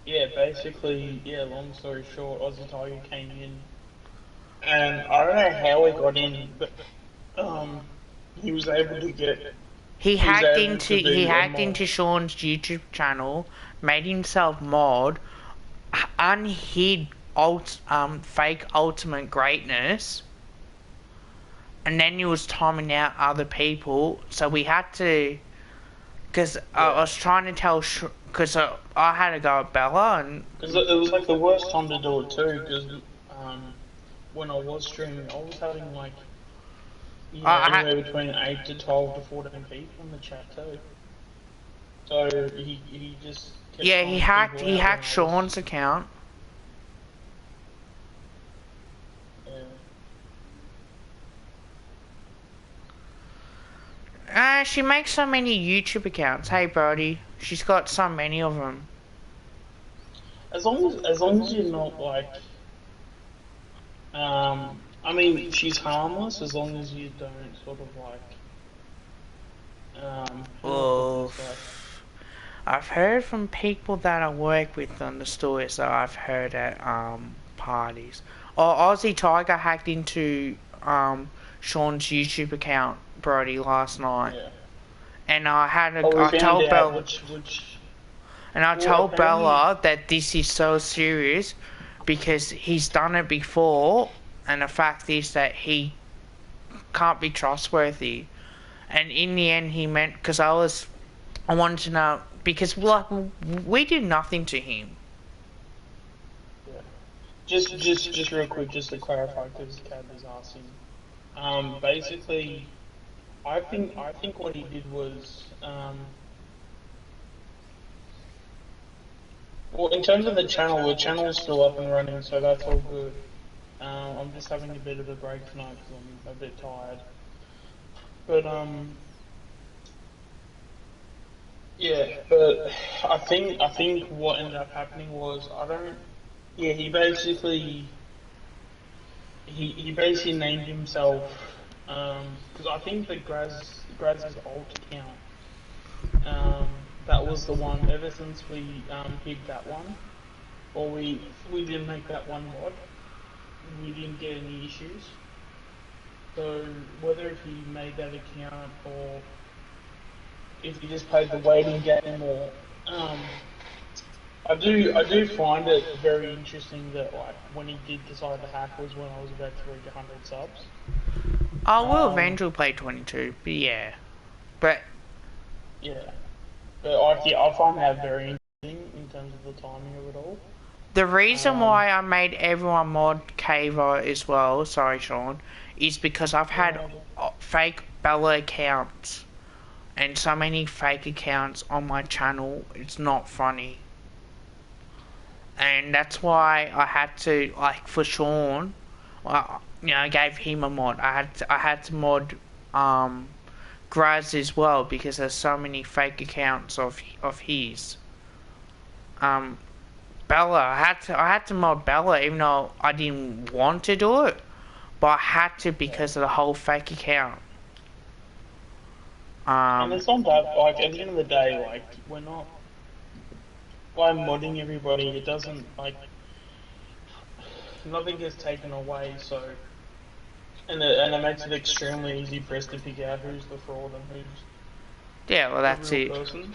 basically, long story short, Aussie Tiger came in, and I don't know how he got in, but he was able to get.
He hacked into Sean's YouTube channel, made himself mod, unhid fake Ultimate Greatness, and then he was timing out other people, so we had to, because I was trying to tell, because I had to go at Bella, and
because it was like the worst time to do it too, because when I was streaming, I was having like Yeah, anywhere between 8 to 12 to 14 people in the chat too. So he just kept
Yeah,
calling people
he
out when
hacked
I was...
Sean's account. She makes so many YouTube accounts. Hey, Brody, she's got so many of them.
As long as you're not like, I mean, she's harmless as long as you don't sort of like, how do I put this, like...
I've heard from people that I work with on the stores that I've heard at parties. Oh, Aussie Tiger hacked into Sean's YouTube account, Brody, last night.
Yeah.
And I
told Bella,
and I told Bella that this is so serious because he's done it before, and the fact is that he can't be trustworthy. And in the end, he meant, because I wanted to know, because like we did nothing to him.
Yeah. Just real quick, just to clarify, because Cad was asking. Basically, I think what he did was, well, in terms of the channel's still up and running, so that's all good. I'm just having a bit of a break tonight because I'm a bit tired. But yeah, but I think what ended up happening was he basically named himself because I think the Graz's alt account, that was the one. Ever since we hid that one, or we didn't make that one mod, we didn't get any issues. So whether he made that account or if he just played the waiting game, or I do find it very interesting that like when he did decide to hack was when I was about to reach 100 subs.
I will eventually play 22, but yeah. But
I find that very interesting in terms of the timing of it all.
The reason why I made everyone mod Kava as well, sorry Sean, is because I've had fake Bella accounts and so many fake accounts on my channel, it's not funny. And that's why I had to, like for Sean, I gave him a mod. I had to mod Graz as well because there's so many fake accounts of his. Bella, I had to mod Bella even though I didn't want to do it, but I had to because of the whole fake account.
And it's not that, like, at the end of the day, like, we're not, by modding everybody, it doesn't, like, nothing gets taken away, so, and it makes it extremely easy for us to figure out who's the fraud and who's
that's
the real
it.
person.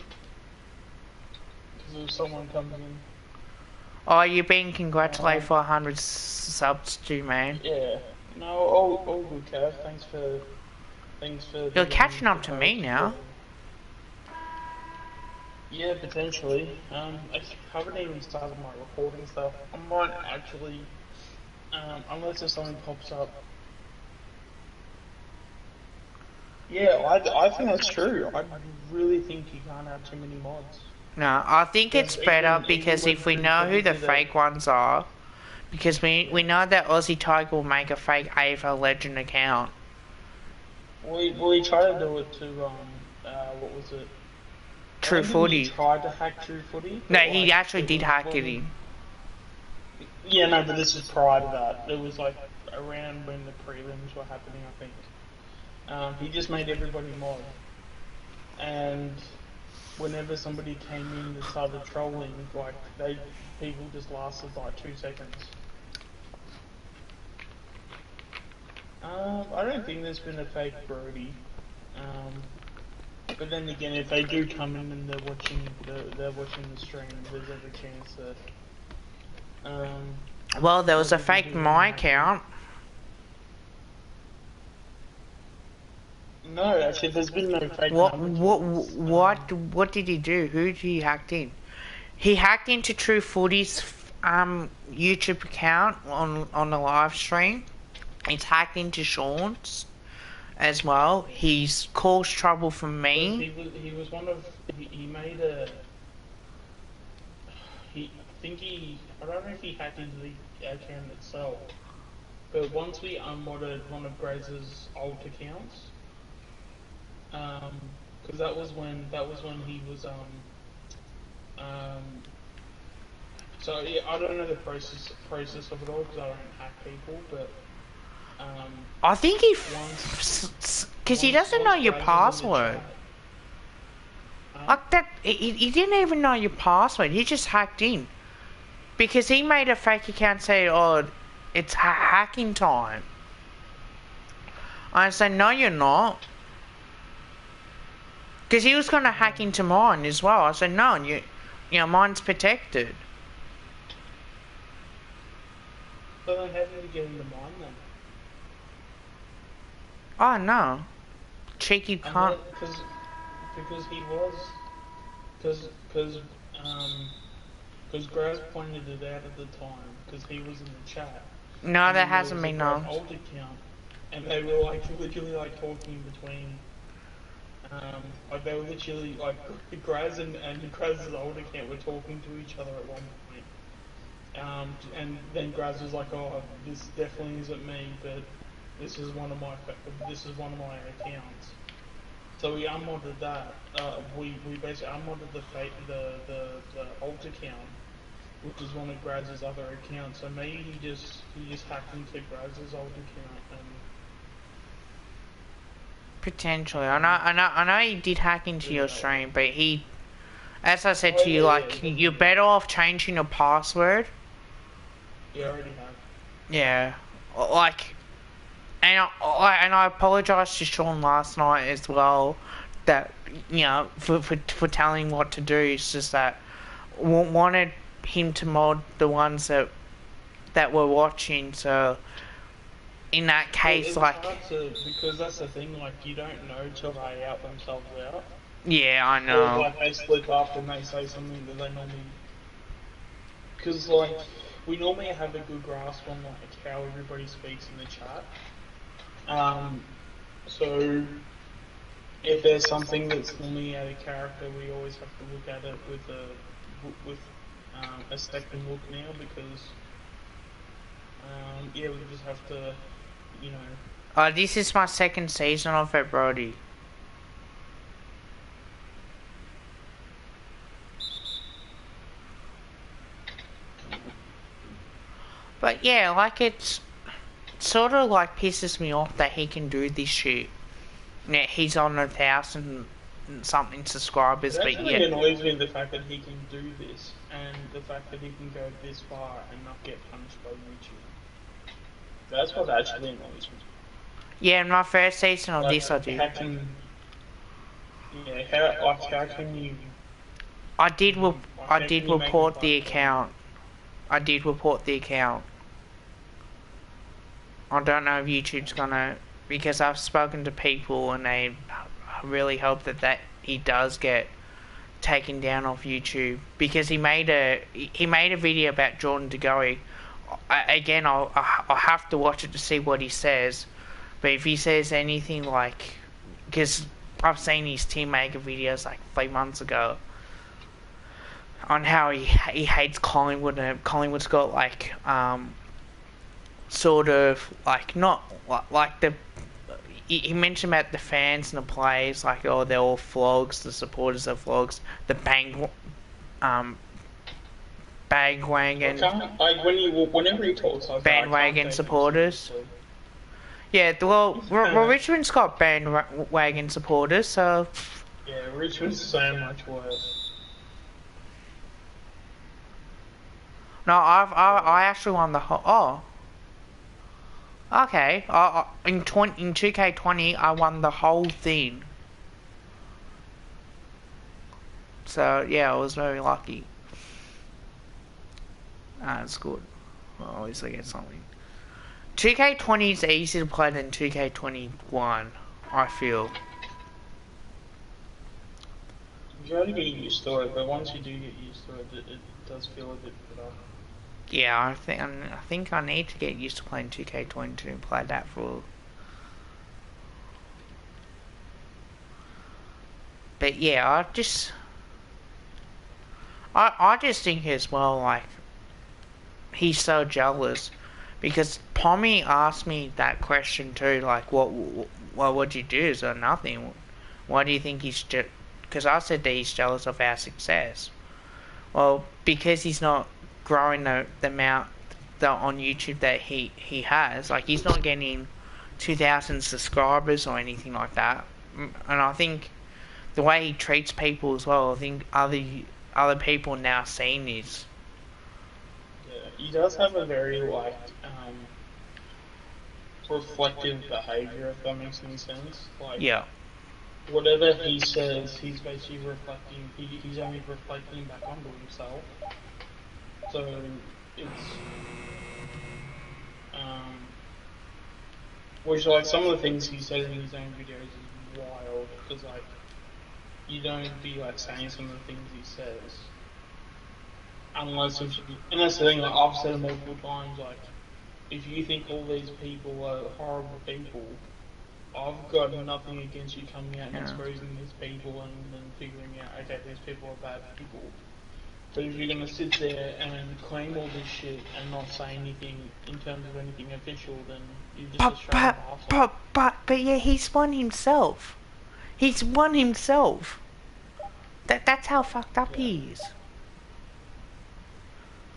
Because if someone comes in...
Oh, you're being congratulated for 100 subs too, man.
Yeah. No, all good, Cav. Thanks for... You're
catching up to me now.
Yeah, potentially. I haven't even started my recording stuff. I might actually... unless if something pops up. Yeah, I think that's true. I really think you can't have too many mods.
No, I think it's better because if we know who the fake ones are, because we know that Aussie Tiger will make a fake AFL Legend account.
Well, he tried to do it to, what was it?
True Footy.
He tried to hack True Footy?
No, he actually did hack it in.
Yeah, no, but this is prior to that. It was like around when the prelims were happening, I think. He just made everybody mod. And whenever somebody came in and started trolling, like, people just lasted like 2 seconds. I don't think there's been a fake Brody. But then again, if they do come in and they're watching the stream, there's every chance that.
Well, there was a fake my account.
No, actually, there's been no fake.
What did he do? Who did he hack in? He hacked into True Footy's YouTube account on the live stream. He's hacked into Sean's as well. He's caused trouble for me.
He was one of he made a I don't know if he hacked into the account itself, but once we unmodded one of Graz's old accounts, because that was when he was so yeah, I don't know the process of it all because I don't hack people, but
I think because he doesn't know your password. Like that, he didn't even know your password. He just hacked in because he made a fake account say, "Oh, it's hacking time." I said, "No, you're not," because he was gonna hack into mine as well. I said, "No, you know, mine's protected."
So then, how did he get into mine then?
Oh no, cheeky cunt.
Because he was, because Graz pointed it out at the time because he was in the chat.
No, that hasn't been known.
Old account, and they were like literally like talking between. Like they were literally like Graz and Graz's old account were talking to each other at one point. And then Graz was like, "Oh, this definitely isn't me, but this is one of my accounts." So we unmodded that. We basically unmodded the old account, which is one of Graz's other accounts. So maybe he just hacked into Graz's old account and.
Potentially, I know he did hack into your stream, but he, as I said to you, like you're better off changing your password.
You already have.
Yeah, like, and I apologise to Sean last night as well, that you know for telling what to do. It's just that wanted him to mod the ones that were watching, so. In that case,
well, it's hard to, because that's the thing, like, you don't know till they out themselves out.
Yeah, I know.
Or, like, they slip up and they say something that they normally... Because, like, we normally have a good grasp on, like, how everybody speaks in the chat. So, if there's something that's normally out of character, we always have to look at it with a second look now, because, yeah, we just have to... You know.
This is my second season of it, Brody. But yeah, like it's sort of like pisses me off that he can do this shit. Yeah, he's on 1,000 something subscribers, but yeah.
It annoys me the fact that he can do this and the fact that he can go this far and not get punished by YouTube. That's what actually annoys me.
Yeah, in my first season of this I did.
How can you...
I did report the account. I did report the account. I don't know if YouTube's gonna... Because I've spoken to people and they really hope that he does get taken down off YouTube. Because he made a video about Jordan DeGoey. Again, I'll have to watch it to see what he says. But if he says anything like, because I've seen his team make videos like 3 months ago on how he hates Collingwood, and Collingwood's got like sort of like not like the he mentioned about the fans and the players, like, oh, they're all flogs, the supporters are flogs, the bandwagon
whenever he talks like
bandwagon supporters. Yeah, well, Richmond's got bandwagon supporters, so...
Yeah, Richmond's so much worse.
No, I actually won the whole... Oh. Okay. In 2K20, I won the whole thing. So, yeah, I was very lucky. It's good. Well, at least I get something. 2K20 is easier to play than 2K21, I feel.
You only get used to it, but once you do get used to it, it does feel a bit better.
Yeah, I think I need to get used to playing 2K22 and play that for But yeah, I just think as well, like, he's so jealous. Because Pommy asked me that question too, like, what would you do? So nothing. Why do you think he's because I said that he's jealous of our success. Well, because he's not growing the amount that on YouTube that he has. Like, he's not getting 2,000 subscribers or anything like that. And I think the way he treats people as well, I think other people now seeing this.
Yeah, he does have a very, like, reflective behaviour, if that makes any sense. Like,
yeah.
Whatever he says, he's basically reflecting, he's only reflecting back onto himself. So, it's, which, like, some of the things he said in his own videos is wild, because, like, you don't be, like, saying some of the things he says. Unless it's, and that's the thing, like, I've said it multiple times, like, if you think all these people are horrible people, I've got nothing against you coming out and exposing these people and then figuring out, okay, these people are bad people. But if you're going to sit there and claim all this shit and not say anything in terms of anything official, then you're just a straight asshole.
But yeah, he's won himself. He's won himself. That's how fucked up he is.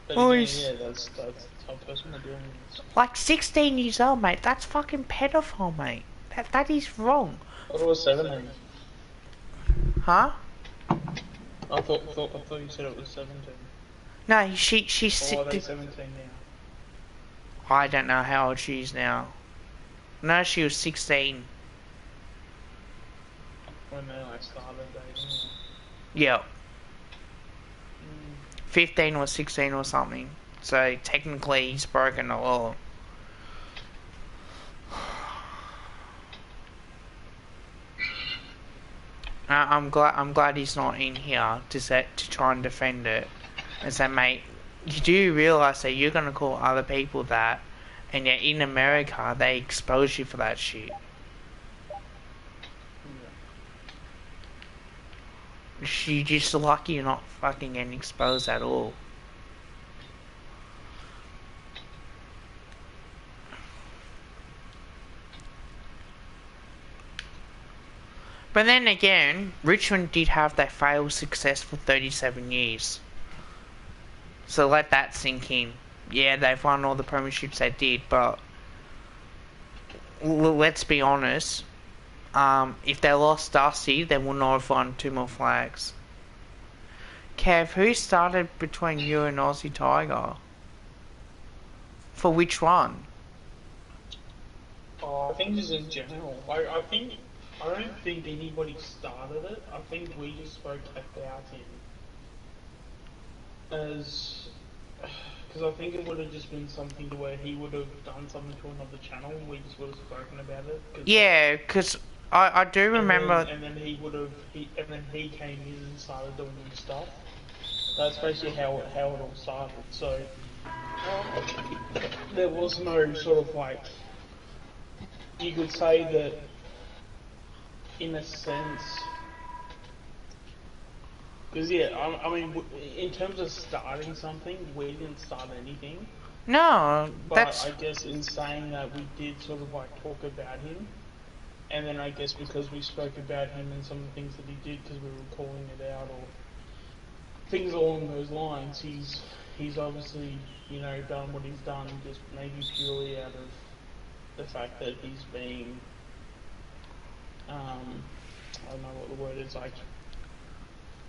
But again, yeah, that's how person are doing it.
Like 16 years old, mate. That's fucking pedophile, mate. That is wrong.
I thought it was 17.
Huh?
I thought you said it was 17.
No, she's.
Or are they 17 now?
I don't know how old she is now. No, she was 16.
When they like started dating.
Yeah. 15 or 16 or something. So technically he's broken the law. I'm glad he's not in here to try and defend it and say, mate, you do realise that you're gonna call other people that, and yet in America they expose you for that shit. You're just lucky you're not fucking getting exposed at all. But then again, Richmond did have that failed success for 37 years. So let that sink in. Yeah, they've won all the premierships they did, but let's be honest. If they lost Dusty, they would not have won 2 more flags. Kev, who started between you and Aussie Tiger? For which one?
I think just in general. I don't think anybody started it. I think we just spoke about him as, because I think it would have just been something to where he would have done something to another channel and we just would have spoken about it.
Yeah, because I do remember.
And then he came in and started doing his stuff. That's basically how it all started. So there was no sort of like, you could say that in a sense, because yeah, I mean, in terms of starting something, we didn't start anything.
No,
but I guess in saying that, we did sort of like talk about him, and then I guess because we spoke about him and some of the things that he did, because we were calling it out or things along those lines, he's obviously, you know, done what he's done just maybe purely out of the fact that he's being, I don't know what the word is, like,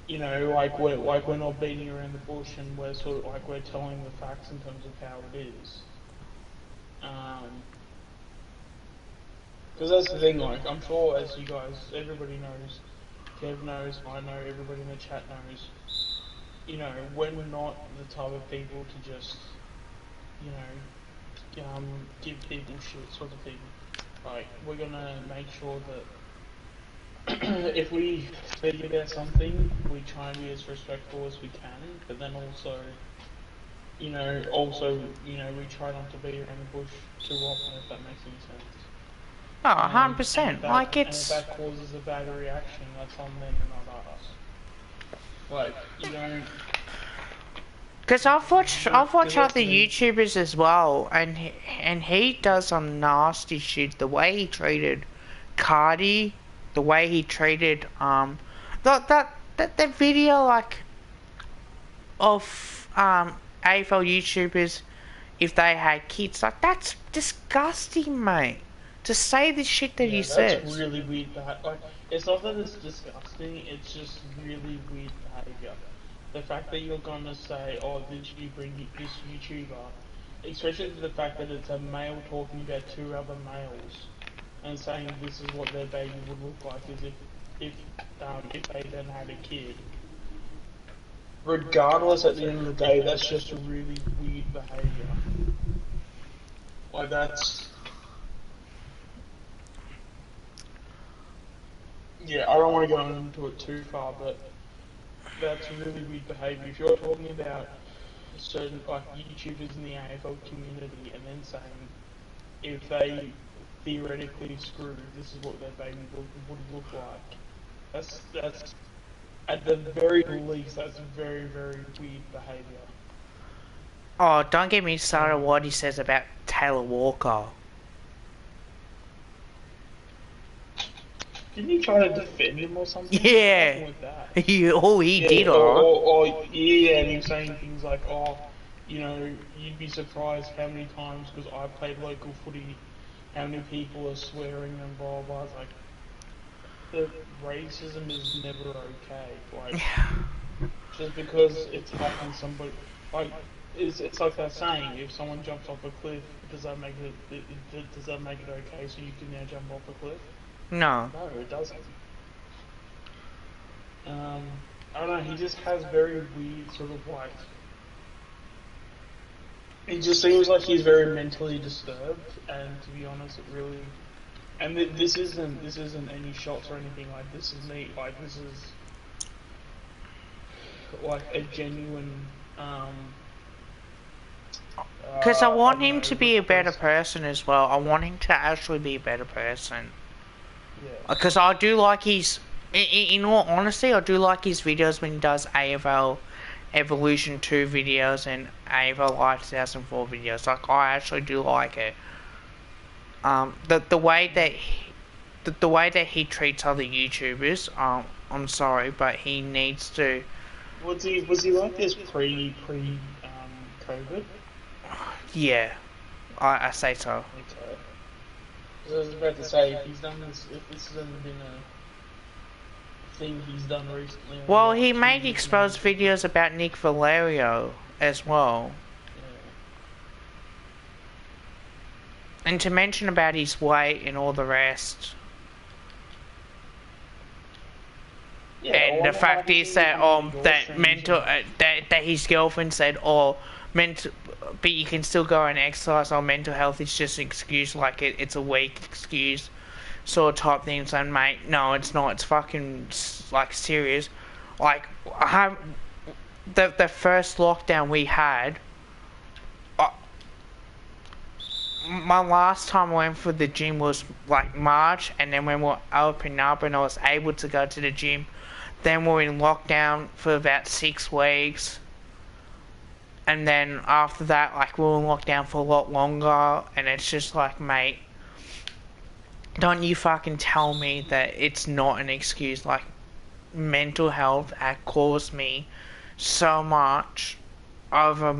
you know, like we're not beating around the bush and we're sort of like we're telling the facts in terms of how it is. Because that's the thing, like, I'm sure as you guys, everybody knows, Kev knows, I know, everybody in the chat knows, you know, we're not the type of people to just, you know, give people shit sort of thing. Like, we're gonna make sure that if we speak about something, we try and be as respectful as we can, but then also, you know, we try not to beat around the bush too often, if that makes any sense.
Oh, 100%. Like, it's...
And if that causes a bad reaction, that's on them and not us. Like, you don't...
Because I've watched other YouTubers as well, and he does some nasty shit. The way he treated Cardi, the way he treated that video like of AFL YouTubers if they had kids, like that's disgusting, mate. To say the shit that he says.
That's really weird. Like, it's not that it's disgusting. It's just really weird behavior. The fact that you're gonna say, "Oh, did you bring this YouTuber?" Especially the fact that it's a male talking about two other males, and saying this is what their baby would look like, as if they then had a kid. Regardless, at the end of the day, that's just a really weird behavior. Like that's. Yeah, I don't want to go into it too far, but that's really weird behaviour. If you're talking about certain like YouTubers in the AFL community and then saying if they theoretically screw, this is what their baby would look like. That's at the very least, that's very, very weird behaviour.
Oh, don't get me started on what he says about Taylor Walker.
Didn't he try to defend him or something?
Yeah.
Like that?
He did,
yeah, and he was saying things like, oh, you know, you'd be surprised how many times, because I played local footy, how many people are swearing and blah blah. It's like, the racism is never okay. Like, just because it's happened somebody, like, it's like that saying, if someone jumps off a cliff, does that make it okay so you can now jump off a cliff?
No.
No, it doesn't. I don't know, he just has very weird sort of like... It just seems like he's very mentally disturbed, and to be honest, it really... And this isn't any shots or anything, like, this is me, like, this is... like, a genuine,
because I want him to be a better person as well. I want him to actually be a better person. Because I do like his... In all honesty, I do like his videos when he does AFL Evolution 2 videos and AFL Live 2004 videos. Like, I actually do like it. The way that he treats other YouTubers, I'm sorry, but he needs to...
Was he like this pre COVID?
Yeah, I say so.
Okay. I was about to say, if this hasn't been a thing he's done recently.
Well, he made exposed videos about Nick Valerio as well. Yeah. And to mention about his weight and all the rest. Yeah, and the fact is that that his girlfriend said, but you can still go and exercise, or mental health is just an excuse, like it's a weak excuse sort of type things. And mate, no, it's not. It's fucking like serious. Like the first lockdown we had, my last time I went for the gym was like March, and then when we were opening up and I was able to go to the gym, then we were in lockdown for about 6 weeks. And then after that, like, we were in lockdown for a lot longer, and it's just like, mate, don't you fucking tell me that it's not an excuse. Like, mental health had caused me so much over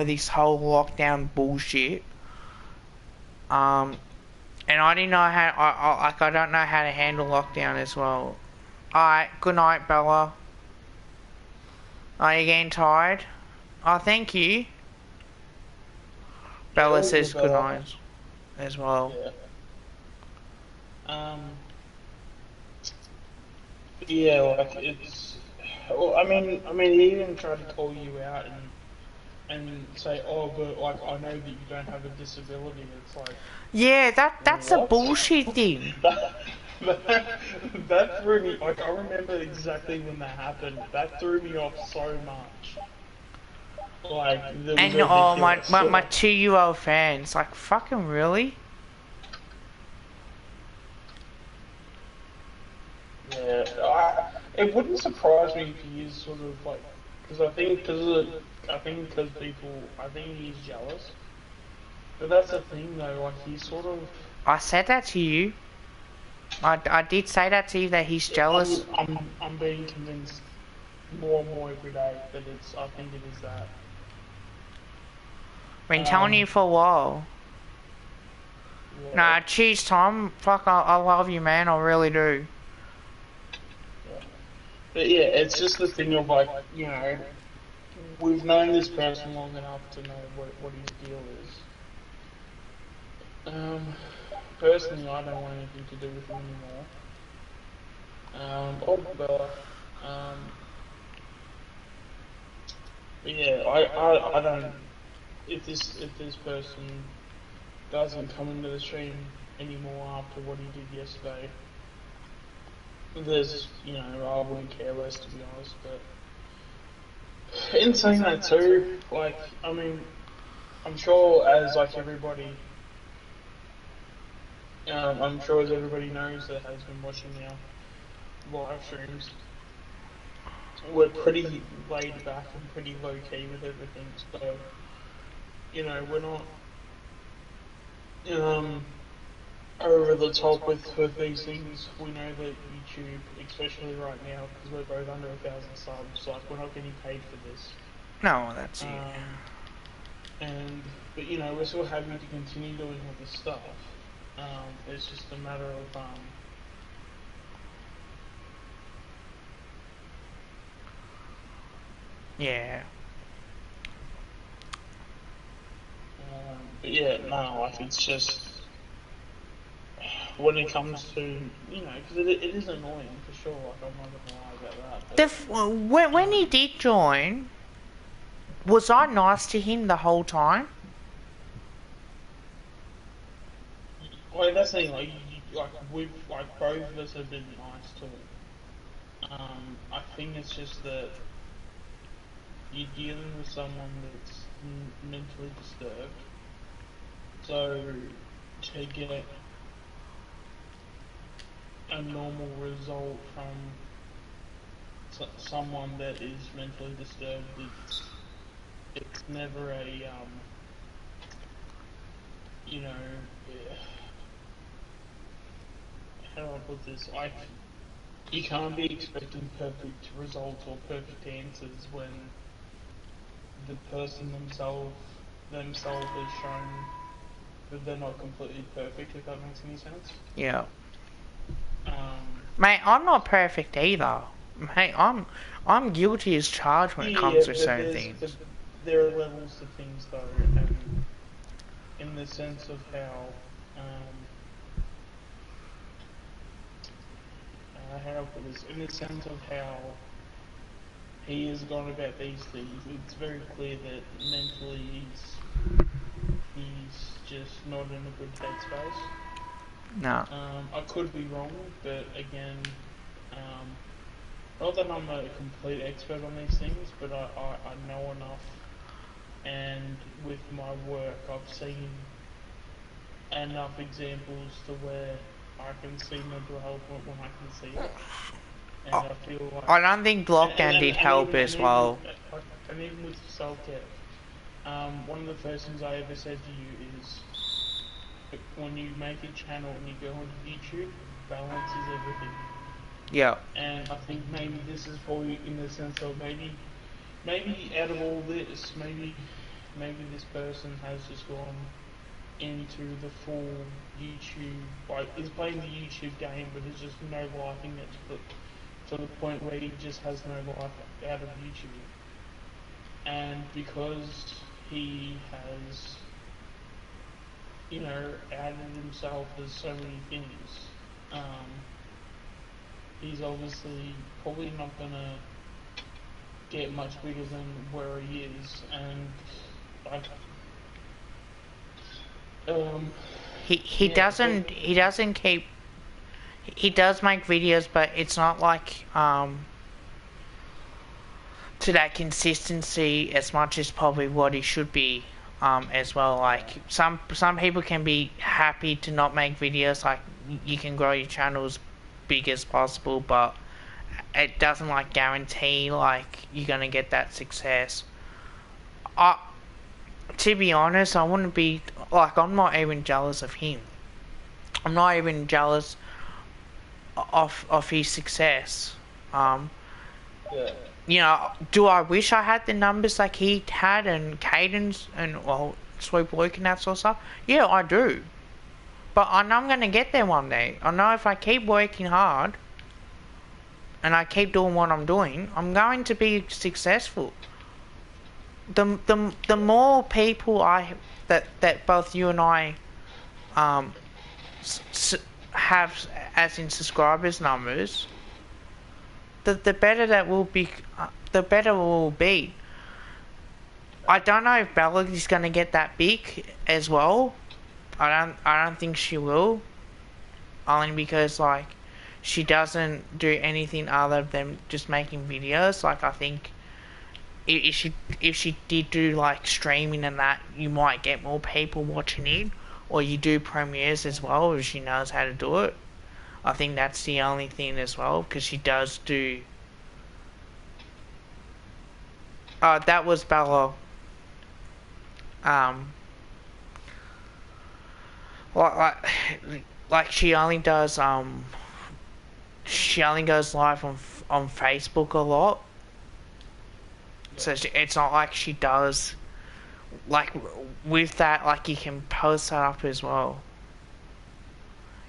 this whole lockdown bullshit. And I didn't know how, I don't know how to handle lockdown as well. Alright, good night, Bella. Are you getting tired? Oh, thank you. Bella says good night as well.
Yeah. Yeah, like it's. Well, I mean, he even tried to call you out and say, oh, but like I know that you don't have a disability. It's like.
Yeah, that's a bullshit thing.
That threw me. Like, I remember exactly when that happened. That threw me off so much. Like,
and my 2-year-old fans, like, fucking really?
Yeah, it wouldn't surprise me if he is sort of like, because I think because people, I think he's jealous. But that's the thing though, like he's sort of.
I said that to you. I did say that to you, that he's jealous.
I'm being convinced more and more every day that it's. I think it is that.
I've been telling you for a while. Yeah. Nah, cheers, Tom. Fuck, I love you, man. I really do.
Yeah. But yeah, it's just the thing of like, you know, we've known this person long enough to know what his deal is. Personally, I don't want anything to do with him anymore. Or Bella. But yeah, I don't. If this person doesn't come into the stream anymore after what he did yesterday, there's, you know, I wouldn't care less, to be honest. But in saying that too, like, I mean, I'm sure as like everybody. I'm sure as everybody knows that has been watching our live streams, we're pretty laid back and pretty low key with everything, so, you know, we're not over the top with these things. We know that YouTube, especially right now, because we're both under 1,000 subs, like, we're not getting paid for this.
No, that's it.
But you know, we're still happy to continue doing all this stuff. It's just a matter of
yeah.
But yeah, no, like it's just when it comes to, you know, because it is annoying for sure. Like I'm not gonna lie about that.
When he did join, was I nice to him the whole time?
Well, that's the thing. Like we've both of us have been nice to him. I think it's just that you're dealing with someone that's mentally disturbed. So to get a normal result from someone that is mentally disturbed, it's never a you know, how do I put this? Like, you can't be expecting perfect results or perfect answers when the person themselves has shown that they're not completely perfect, if that makes any sense.
Yeah. Mate, I'm not perfect either. Mate, I'm guilty as charged when it comes to certain things.
There are levels to things though, and in the sense of how I put this, in the sense of how he has gone about these things, it's very clear that mentally he's just not in a good headspace.
No.
I could be wrong, but again, not that I'm a complete expert on these things, but I know enough, and with my work I've seen enough examples to where I can see mental health when I can see it. And I feel like...
I don't think lockdown did help as well.
And even with self-care, one of the first things I ever said to you is, when you make a channel and you go onto YouTube, balance is everything.
Yeah.
And I think maybe this is probably in the sense of maybe out of all this, maybe this person has just gone into the full YouTube, like is playing the YouTube game, but is just no lifing it to the point where he just has no life out of YouTube. And because he has, you know, added himself as so many things, he's obviously probably not gonna get much bigger than where he is, and like
he doesn't keep, he does make videos, but it's not like to that consistency as much as probably what he should be as well. Like some people can be happy to not make videos, like you can grow your channels big as possible, but it doesn't like guarantee like you're gonna get that success. To be honest, I wouldn't be like, I'm not even jealous of him. I'm not even jealous of his success.
Yeah.
You know, do I wish I had the numbers like he had and Caden's and well, Sweet Luke and that sort of stuff? Yeah, I do. But I know I'm gonna get there one day. I know if I keep working hard and I keep doing what I'm doing, I'm going to be successful. The more people that both you and I have as in subscribers numbers, the better that will be, the better it will be. I don't know if Bella is going to get that big as well. I don't think she will. Only because like she doesn't do anything other than just making videos. Like I think if she did do like streaming and that, you might get more people watching it. Or you do premieres as well if she knows how to do it. I think that's the only thing as well, because she does do. That was Bella. Like, like she only does she only goes live on Facebook a lot. So it's not like she does like with that, like you can post that up as well.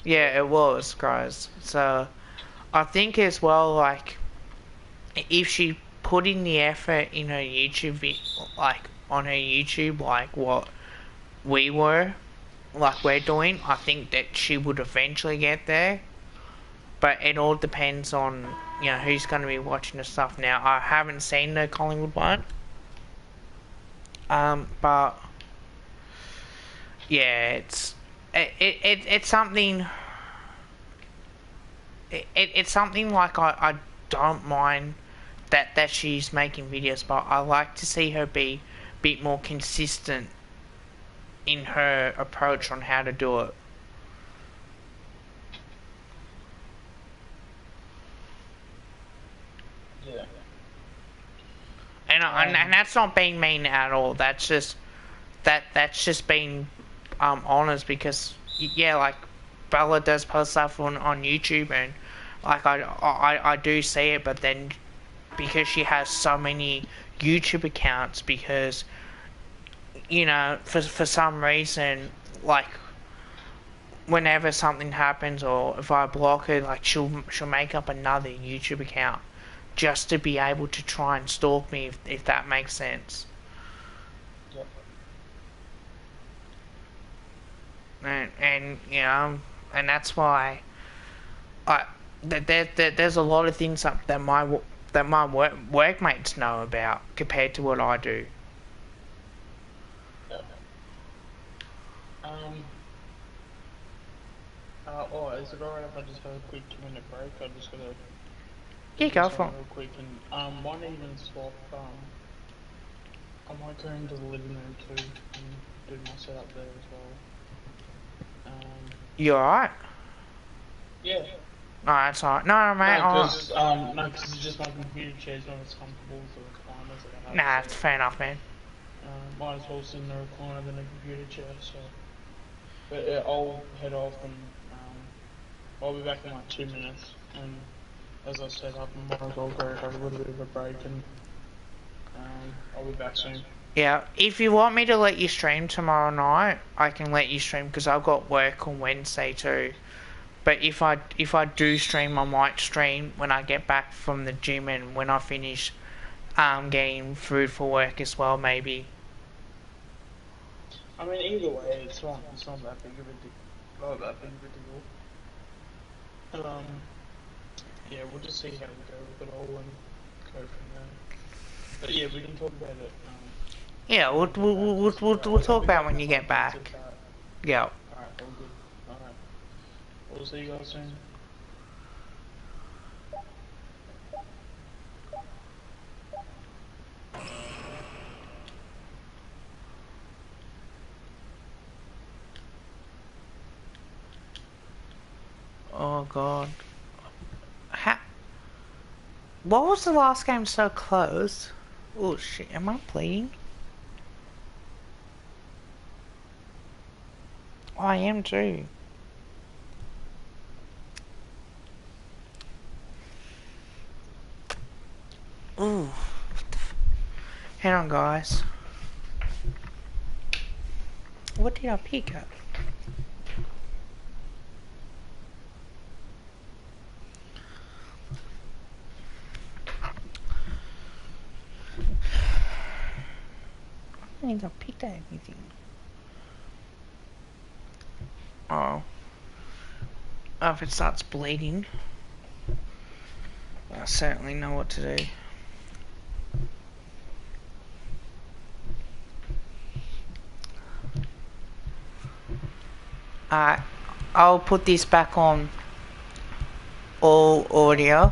Yeah, it was, guys. So I think as well, like if she put in the effort in her YouTube, like on her YouTube, like what we're doing, I think that she would eventually get there. But it all depends on, you know, who's going to be watching the stuff. Now, I haven't seen the Collingwood one. But yeah, it's something. It's something like I don't mind that she's making videos, but I like to see her be a bit more consistent in her approach on how to do it.
Yeah.
And that's not being mean at all. That's just being honest, because yeah, like Bella does post stuff on YouTube, and like I do see it, but then because she has so many YouTube accounts, because you know for some reason, like whenever something happens or if I block her, like she'll make up another YouTube account just to be able to try and stalk me, if that makes sense.
Yep.
And you know, and that's why there's a lot of things that my workmates know about compared to what I do.
Yep. Is it alright if I just have a quick 2-minute break? I'm just gonna.
Yeah, go for it.
Real quick, and might even swap. I might go into the living room too and do my setup there as well.
You alright?
Yeah.
No, that's alright. No, mate.
No, because it's just my computer chair's not as comfortable as the recliners that I have.
Nah, it's fair enough, man.
Might as well sit in the recliner than a computer chair, so. But yeah, I'll head off and I'll be back in like 2 minutes. And as I said, I might as well go have a little bit of a break, and I'll be back soon.
Yeah, if you want me to let you stream tomorrow night, I can let you stream, because I've got work on Wednesday too. But if I do stream, I might stream when I get back from the gym and when I finish getting food for work as well, maybe.
I mean, either way, it's not that big of a deal. Not that big of a deal. Yeah, we'll just see how we go with it all and go from there. But yeah, we can talk about it.
Yeah, we'll talk about when you get back. Yeah.
Alright, all good. Alright. We'll see you guys soon.
Oh God. What was the last game so close? Oh shit, am I bleeding? Oh, I am too. Ooh. Hang on, guys. What did I pick up? I don't think I picked up anything. Oh. Oh, if it starts bleeding, I certainly know what to do. Alright, I'll put this back on all audio.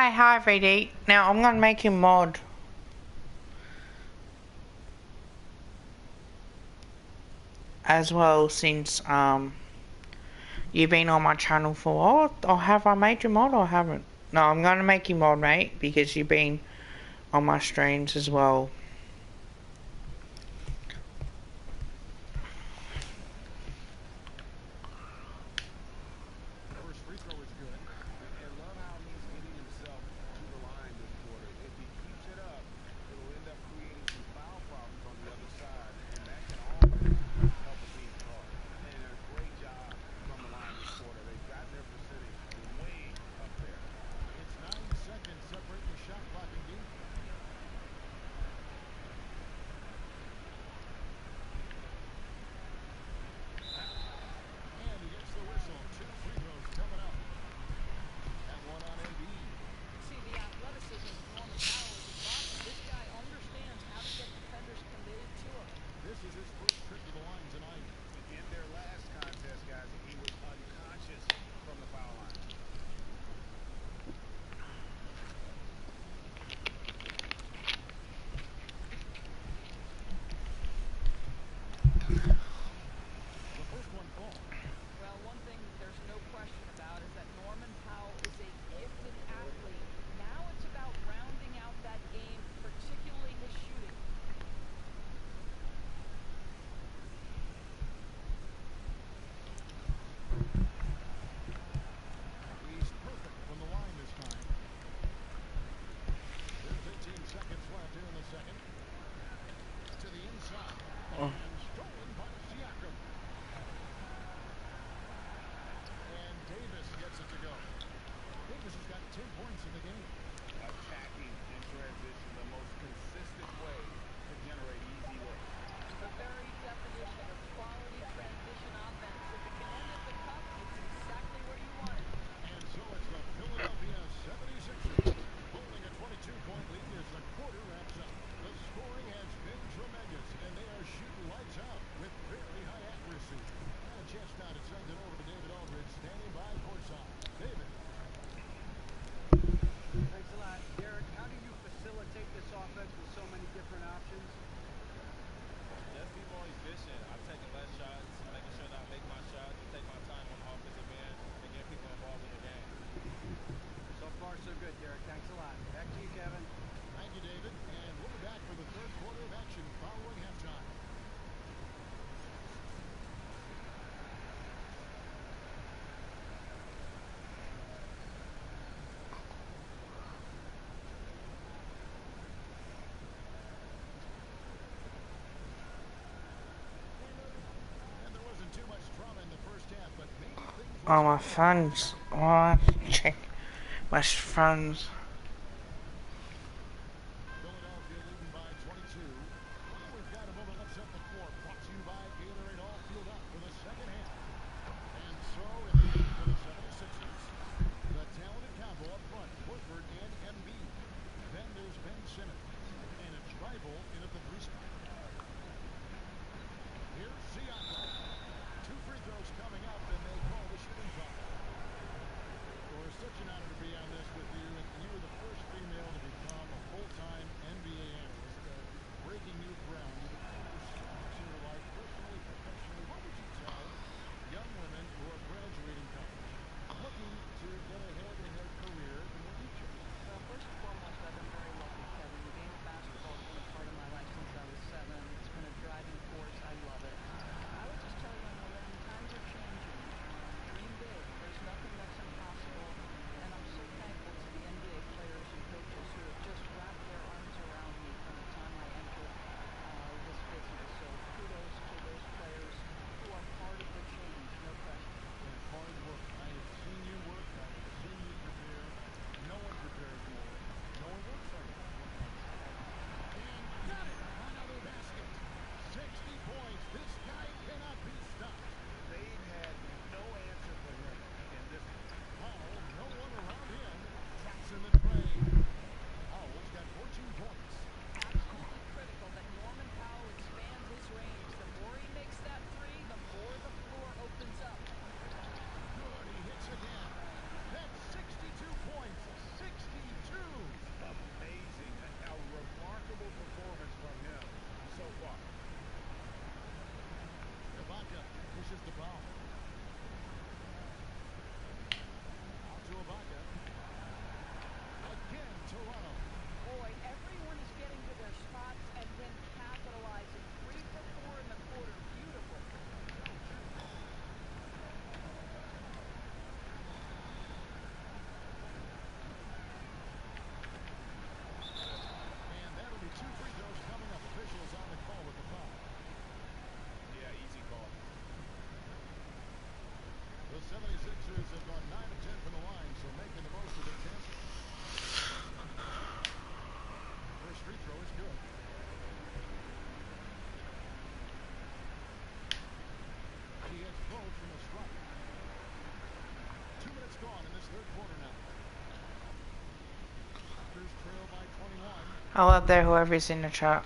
Hi, VD. Now I'm gonna make you mod. As well, since you've been on my channel for a while. Or have I made you mod or haven't? No, I'm gonna make you mod, mate, because you've been on my streams as well. Oh, my phone's... Oh, I have to check my phone's... I love that whoever's in the chat.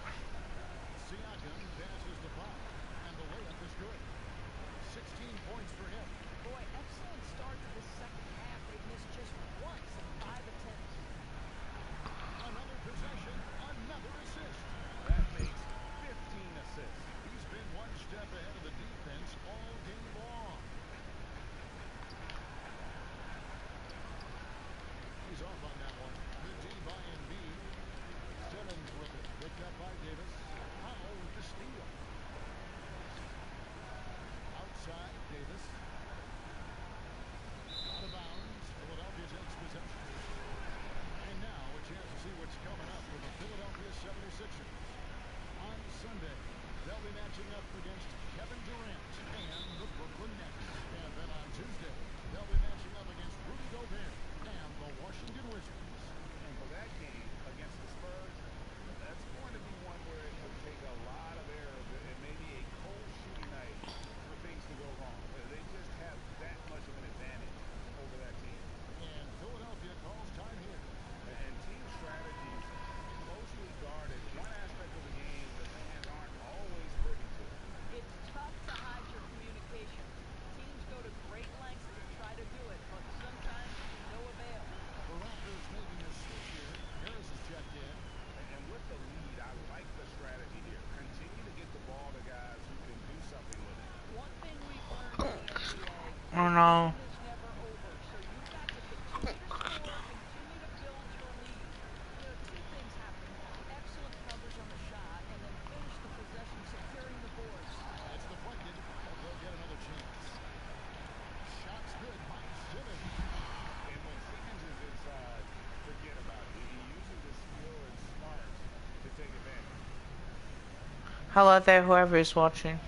Oh no. Hello there, whoever is watching.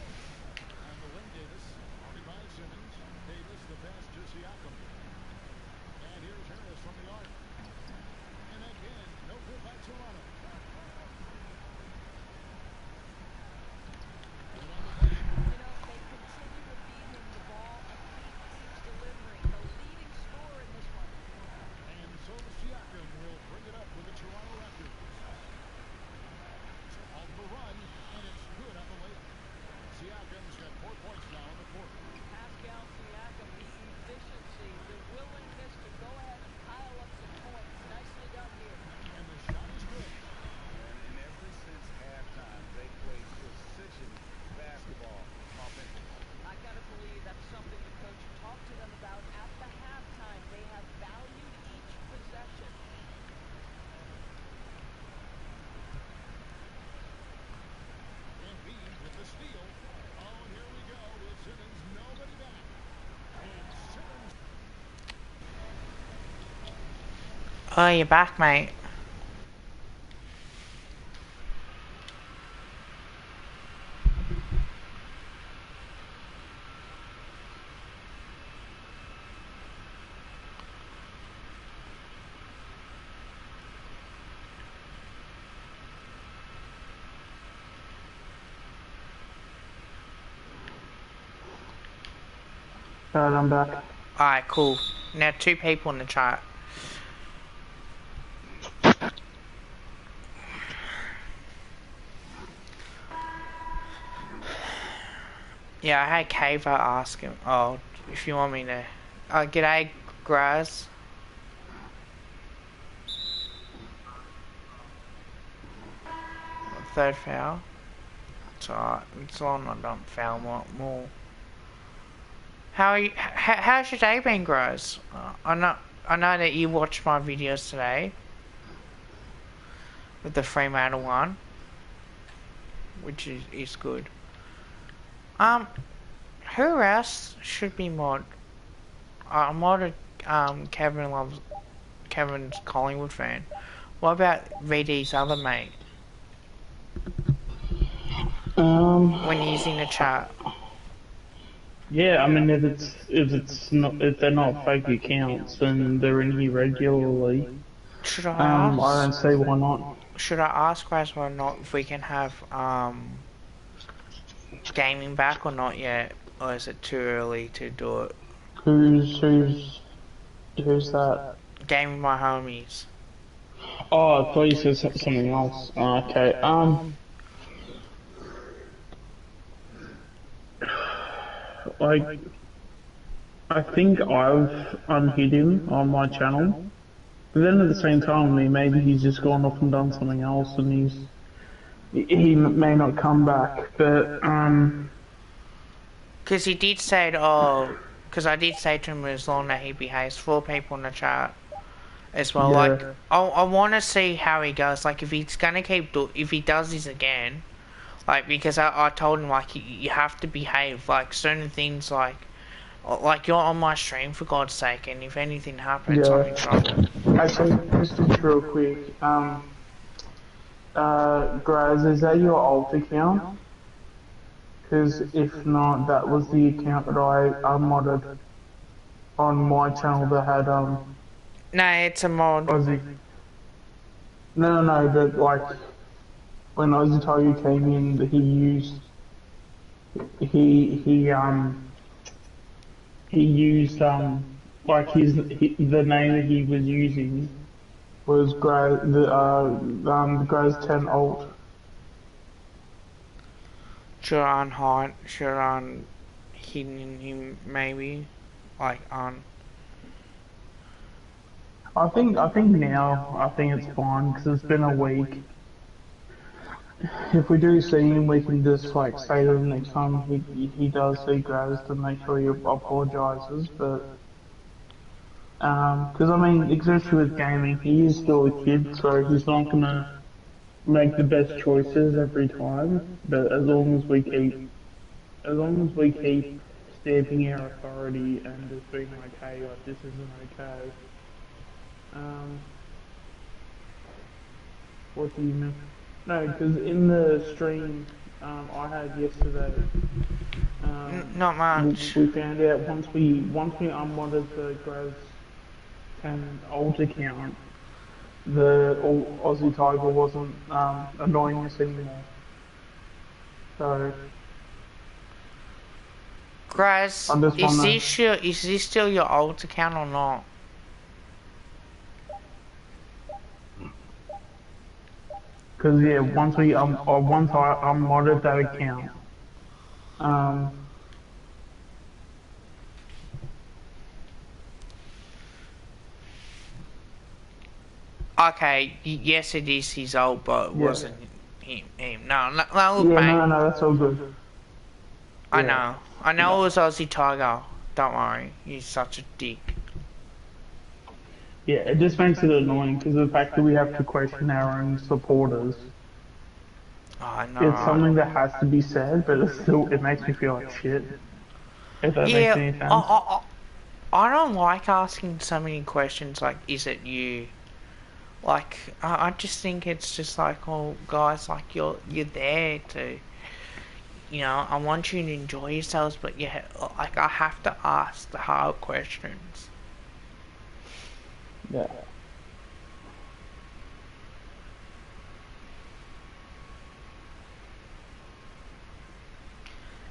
Oh, you're back, mate.
Alright, I'm back.
Alright, cool. Now 2 people in the chat. Yeah, I had Kava ask him. Oh, if you want me to. G'day, Graz. Third foul. It's alright. It's long I don't foul more. How's your day been, Graz? I know that you watched my videos today. With the Fremantle one. Which is good. Who else should be mod? I modded Kevin's Collingwood fan. What about VD's other mate? When using the chat.
Yeah, I mean if they're not fake accounts and they're in here regularly,
Should I ask?
I don't see why not.
Should I ask Raz or not if we can have gaming back or not yet? Or is it too early to do it?
Who's that?
Gaming my homies.
Oh, I thought you said something else. Oh, okay. Like, I think I've unhid him on my channel, but then at the same time, maybe he's just gone off and done something else, and he may not come back. But
because he did say, because I did say to him as long that he behaves. 4 people in the chat as well.
Yeah.
Like, I want to see how he goes. Like, if he's gonna if he does this again. Like, because I told him, like, you have to behave, like, certain things, like, you're on my stream, for God's sake, and if anything happens, I'm in trouble.
Actually, just real quick, Graz, is that your alt account? Because if not, that was the account that I modded on my channel that had,
No, it's a mod.
Aussie. No, that, like, when Aussie Tiger came in, he used like the name that he was using was the Graz 10 alt.
Should on hide, should on hidden him maybe, like on.
I think now it's fine because it's been a week. If we do see him, we can just like say to him next time he does see Graz to make sure he apologises. But because I mean, especially with gaming, he is still a kid, so he's not gonna make the best choices every time. But as long as we keep stamping our authority and just being like, hey, like this isn't okay. What do you mean? No, because in the stream I had yesterday,
Not much.
we found out once we unmodded the Graz 10 old account, the Aussie Tiger wasn't annoying us anymore. So
Graz, is this still your old account or not?
because yeah, once I unmodded that account,
Okay, yes it is his old, but it wasn't him. No, look,
yeah,
mate.
no, that's all good.
I know it was Aussie Tiger. Don't worry, he's such a dick.
Yeah, it just makes it annoying because of the fact that we have to question our own supporters.
Oh, no.
It's something that has to be said, but it makes me feel like shit. If that makes any sense.
I don't like asking so many questions like, is it you? Like, I just think it's just like, oh, guys, like, you're there to, you know, I want you to enjoy yourselves, but yeah, like, I have to ask the hard questions.
Yeah.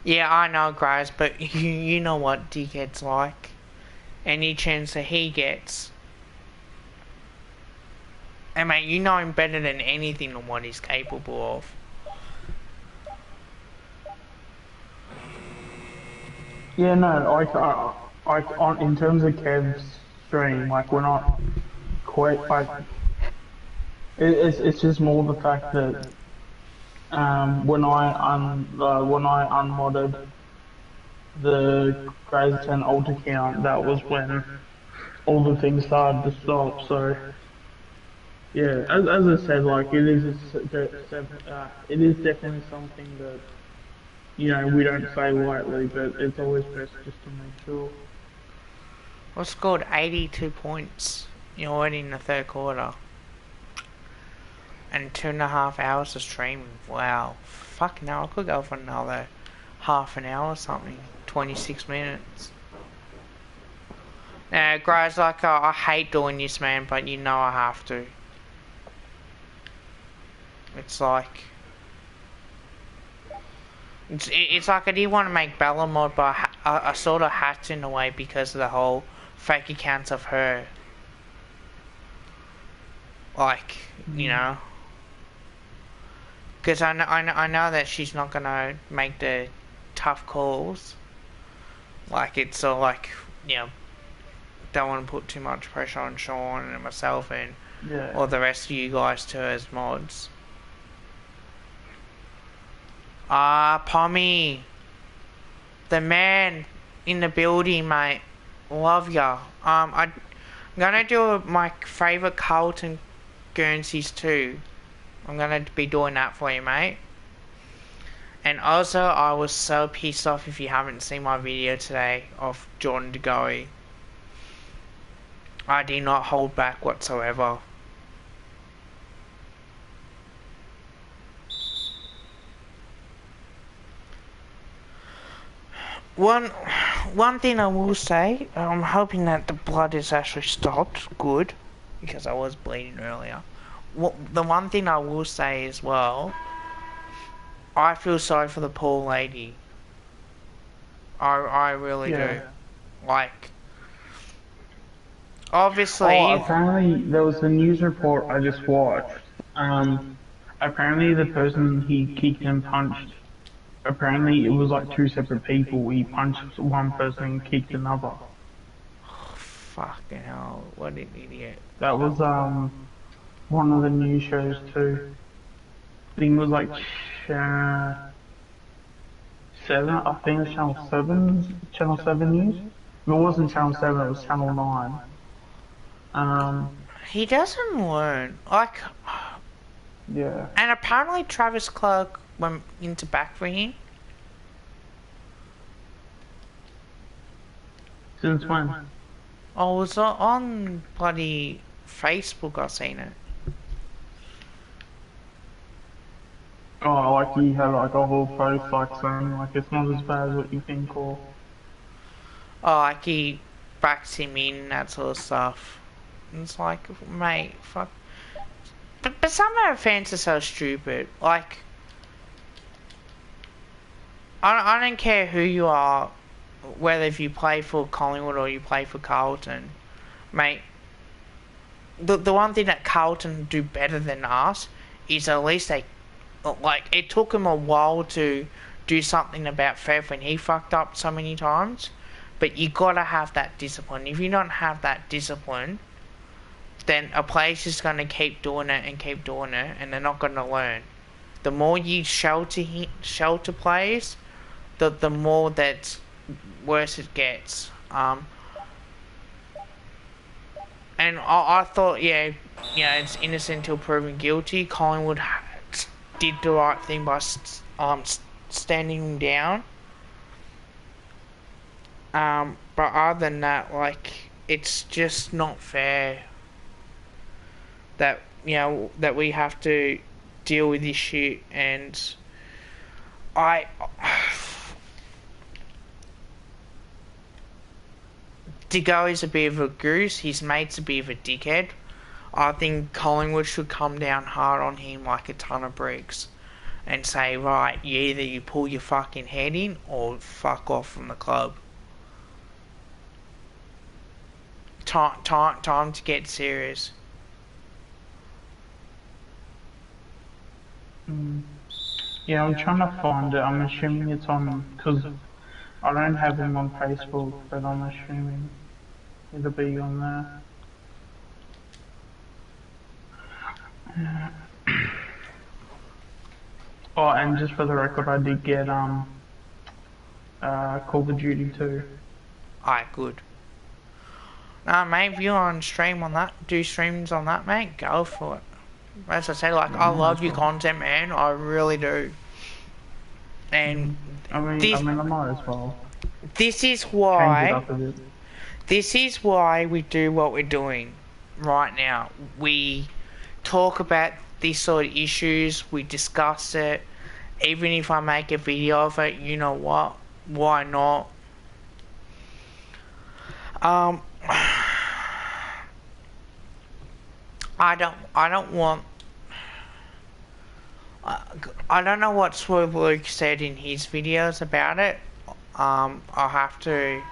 Yeah, I know, guys, but you know what dickhead's like. Any chance that he gets. And mate, you know him better than anything on what he's capable of.
Yeah, no, in terms of Kev's stream, like, we're not quite, like, it's just more the fact that, when I unmodded the Grays 10 alt account, that was when all the things started to stop, so, yeah, as I said, like, it is definitely something that, you know, we don't say lightly, but it's always best just to make sure.
I scored 82 points. You're already in the third quarter. And 2.5 hours of streaming. Wow. Fuck no, I could go for another half an hour or something. 26 minutes. Now, guys, like, I hate doing this, man, but you know I have to. It's like... It's like I didn't want to make Bella mod, but I sort of had to in a way because of the whole fake accounts of her. Like, you know. Because I know that she's not going to make the tough calls. Like, it's sort of like, you know, don't want to put too much pressure on Sean and myself and or the rest of you guys too as mods. Pommy, the man in the building, mate. Love ya. I'm gonna do my favourite Carlton Guernseys too. I'm gonna be doing that for you, mate. And also, I was so pissed off if you haven't seen my video today of Jordan De Goey. I did not hold back whatsoever. One thing I will say, I'm hoping that the blood is actually stopped good, because I was bleeding earlier. The one thing I will say as well, I feel sorry for the poor lady. I really do. Like, obviously...
Oh, apparently there was a news report I just watched. Apparently the person he kicked and punched, apparently it was like two separate people. He punched one person and kicked another.
Oh, fucking hell, what an idiot.
That was one of the news shows too. I think it was like Seven. I think it was Channel 7 News. If it wasn't Channel 7, it was Channel 9.
He doesn't learn. Like,
yeah.
And apparently Travis Clark went into back for him.
Since when?
Oh, it was on bloody Facebook, I seen it.
Oh, like he had like a whole post like saying like it's not as bad as what you think, or...
Oh, like he backs him in, that sort of stuff. And it's like, mate, fuck. But some of our fans are so stupid. Like, I don't care who you are, whether if you play for Collingwood or you play for Carlton, mate. The one thing that Carlton do better than us is at least they, like, it took him a while to do something about Fev when he fucked up so many times, but you gotta have that discipline. If you don't have that discipline, then a player's just gonna keep doing it, and they're not gonna learn. The more you shelter players, the more that worse it gets. And I thought, yeah, it's innocent until proven guilty. Collingwood did the right thing by standing him down. But other than that, like, it's just not fair. that, you know, that we have to deal with this shit, and Diggo is a bit of a goose, his mate's a bit of a dickhead. I think Collingwood should come down hard on him like a ton of bricks and say, right, either you pull your fucking head in or fuck off from the club. Time to get serious.
Yeah, I'm trying to find it. I'm assuming it's on, because I don't have him on Facebook, but I'm assuming it'll be on there. Oh, and just for the record, I did get Call of Duty 2.
Alright, good. Mate, if you're on stream on that, do streams on that, mate, go for it. As I said, like, I love your content, man, I really do. And
I might as well.
This is why we do what we're doing right now. We talk about these sort of issues, we discuss it. Even if I make a video of it, you know what? Why not? I don't want. I don't know what Swerve Luke said in his videos about it. I'll have to.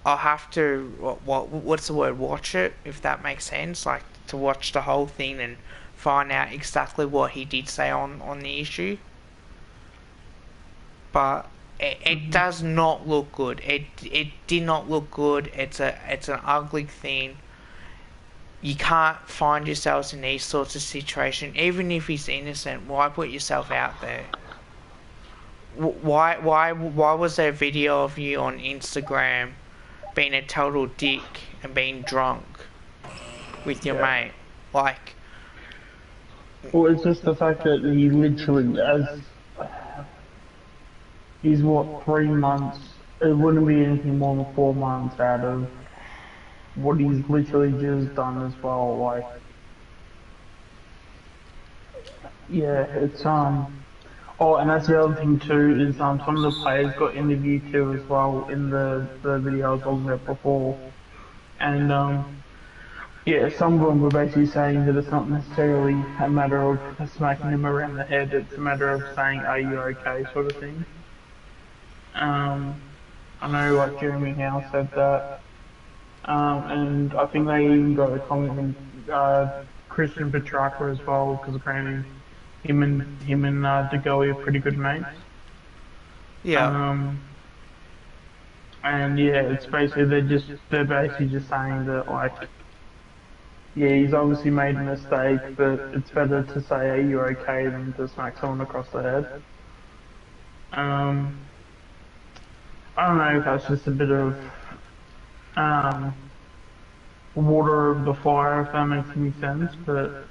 What's the word? Watch it, if that makes sense. Like, to watch the whole thing and find out exactly what he did say on the issue. But it does not look good. It did not look good. It's an ugly thing. You can't find yourselves in these sorts of situations. Even if he's innocent, why put yourself out there? Why was there a video of you on Instagram being a total dick and being drunk with your mate? Like,
well, it's just the fact that he literally, he's what, 3 months, it wouldn't be anything more than 4 months out of what he's literally just done as well. Like, yeah, it's oh, and that's the other thing too, is some of the players got interviewed too as well in the video I was talking about before, and yeah, some of them were basically saying that it's not necessarily a matter of smacking him around the head, it's a matter of saying, are you okay, sort of thing. I know, like, Jeremy Howe said that, and I think they even got a comment from Christian Petrarca as well, because apparently him and De Goey are pretty good mates.
yeah.
And yeah, it's basically they're basically just saying that, like, yeah, he's obviously made a mistake, but it's better to say, are you okay, than to smack someone across the head. I don't know if that's just a bit of water over the fire, if that makes any sense, but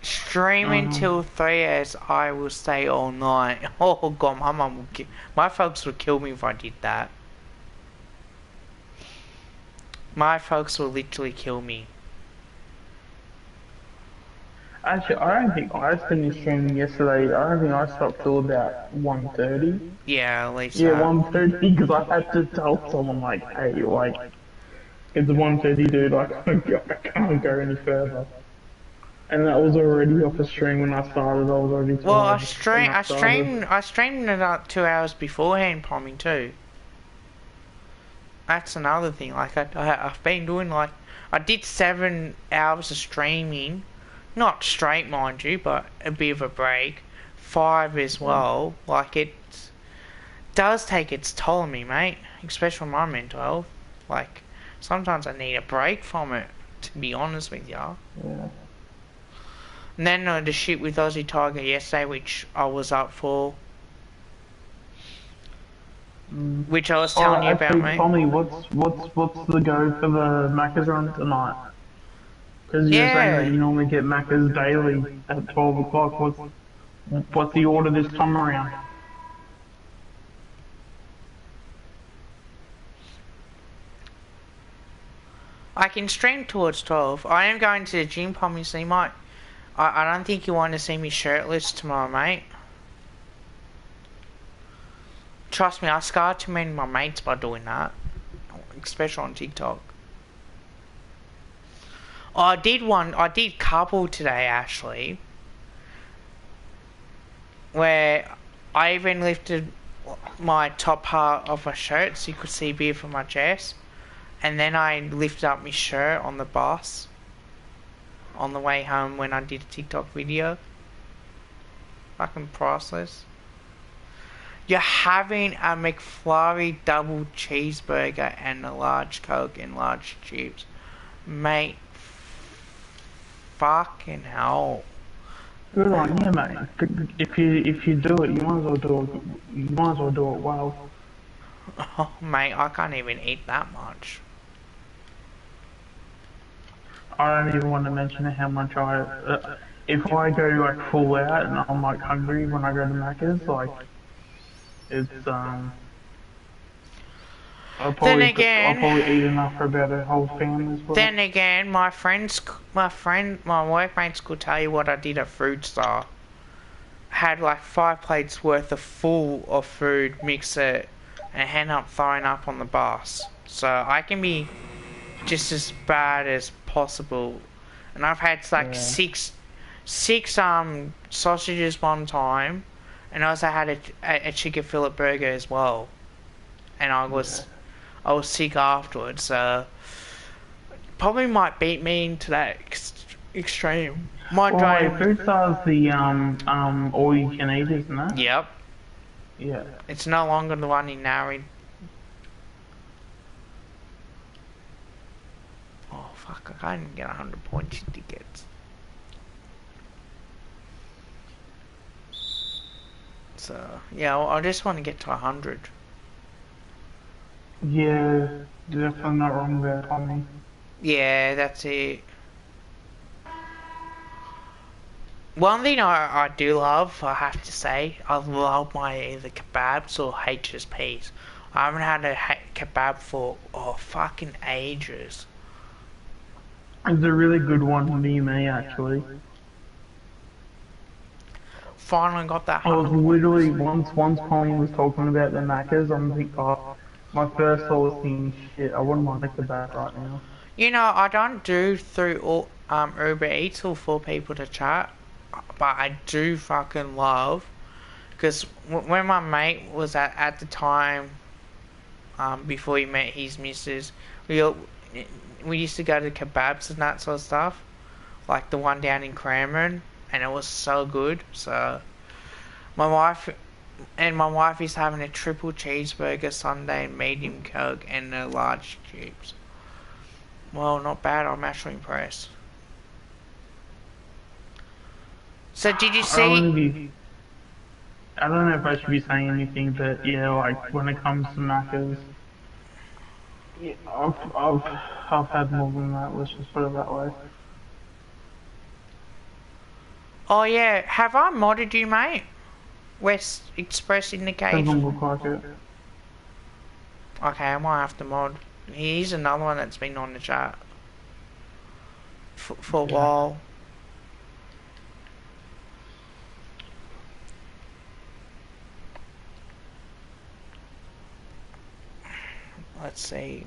streaming till 3 as I will stay all night. Oh god, my mum will my folks would kill me if I did that. My folks will literally kill me.
Actually, I don't think I finished streaming yesterday. I don't think I stopped till about 1:30.
Yeah, at least.
Yeah, 1:30, because I had to tell someone, like, hey, like, it's 1:30, dude, I can't go any further. And that was already off the stream when I started. I was already.
Well, I streamed about 2 hours beforehand, Pommy, too. That's another thing. Like, I've been doing, like, I did 7 hours of streaming. Not straight, mind you, but a bit of a break. 5 as well. Like, it does take its toll on me, mate. Especially my mental health. Like, sometimes I need a break from it, to be honest with ya.
Yeah.
And then the shit with Aussie Tiger yesterday, which I was up for. Which I was telling you about, mate.
Tommy, what's the go for the Macca's run tonight? Because you're saying that you normally get Macca's daily at 12 o'clock. What's the order this time around?
I can stream towards 12. I am going to the gym, Pommy, so you might... I don't think you want to see me shirtless tomorrow, mate. Trust me, I scarred too many of my mates by doing that. Especially on TikTok. Oh, I did couple today, actually. Where I even lifted my top part of my shirt so you could see a bit from my chest. And then I lifted up my shirt on the bus. On the way home when I did a TikTok video. Fucking priceless. You're having a McFlurry double cheeseburger and a large Coke and large chips. Mate. Fucking hell.
Good on you, mate. If you do it, you might as well do it. You might as well do it well.
Oh, mate, I can't even eat that much.
I don't even want to mention how much if I go like full out and I'm like hungry when I go to Macca's, like it's I'll probably eat enough for about a whole family's worth.
Then again, my workmates could tell you what I did at Food Star. Had like 5 plates worth of full of food, mix it, and end up throwing up on the bus. So I can be just as bad as possible. And I've had like six sausages one time, and I also had a chicken fillet burger as well. And I was sick afterwards, so probably might beat me into that extreme.
Food Star's the all you can eat, isn't it?
Yep.
Yeah.
It's no longer the one in Narry. Oh fuck! I can't even get 100 points in tickets. So yeah, I just want to get to 100.
Yeah, definitely not wrong there, Tommy.
Yeah, that's it. One thing I do love, I have to say, I love my either kebabs or HSPs. I haven't had a kebab for fucking ages.
It's a really good one near me, actually.
Finally got that.
I was literally once Polly was talking about the Maccas, I'm thinking, my first thought was thinking, shit, I wouldn't mind a kebab right now.
You know, I don't do through Uber Eats or for people to chat, but I do fucking love, because when my mate was at the time, before he met his missus, we used to go to kebabs and that sort of stuff, like the one down in Cranbourne, and it was so good. So my wife is having a triple cheeseburger sundae, medium Coke, and a large chips. Well, not bad. I'm actually impressed. So did you see?
I don't know if I should be saying anything, but yeah, like when it comes to Macca's, yeah, I've had more than that. Let's just put it that way.
Oh yeah, have I modded you, mate? West Express Indication.
Doesn't look like it.
Okay, I might have to mod. He's another one that's been on the chat for a while. Let's see.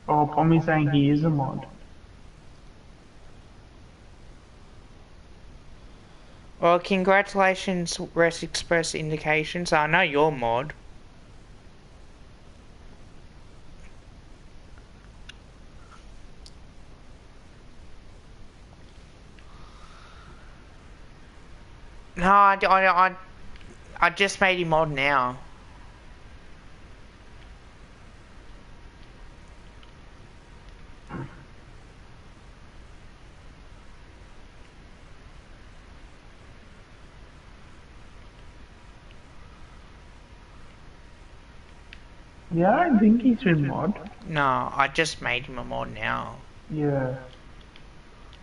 Oh, Pommy's saying he is a mod.
Well, congratulations, West Express Indications. I know you're mod. No, I just made him mod now.
Yeah, I don't think he's been mod.
No, I just made him a mod now.
Yeah.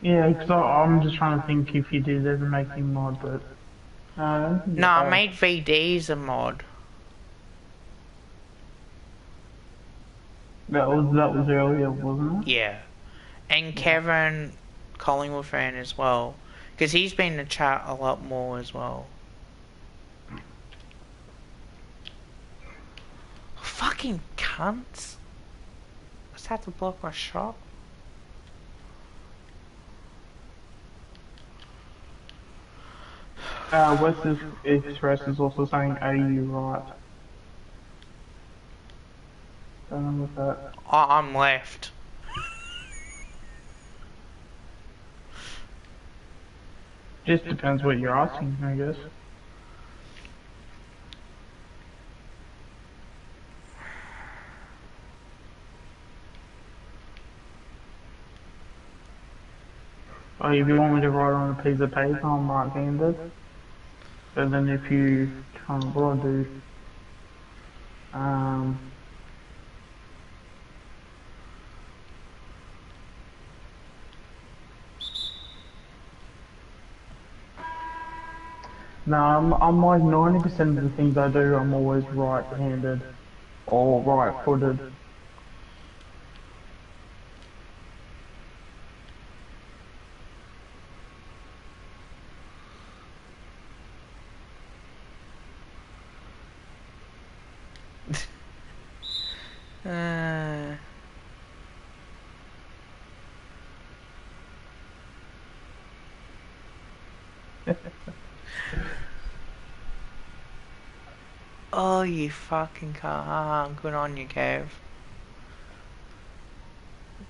Yeah, because I'm just trying to think if you did ever make him mod, but...
No, I made VDs a mod.
That was earlier, wasn't it?
Yeah. And Kevin Collingwood fan as well. Because he's been in the chat a lot more as well. Fucking cunts. Just have to block my shot.
West Express is also saying AU right. Don't know what that.
I'm left.
Just depends what you're asking, I guess. Oh, if you want me to write on a piece of paper, I'm right-handed. But then if you what I do, no, I'm like 90% of the things I do, I'm always right-handed or right-footed.
Oh, you fucking cunt. Good on you, Kev.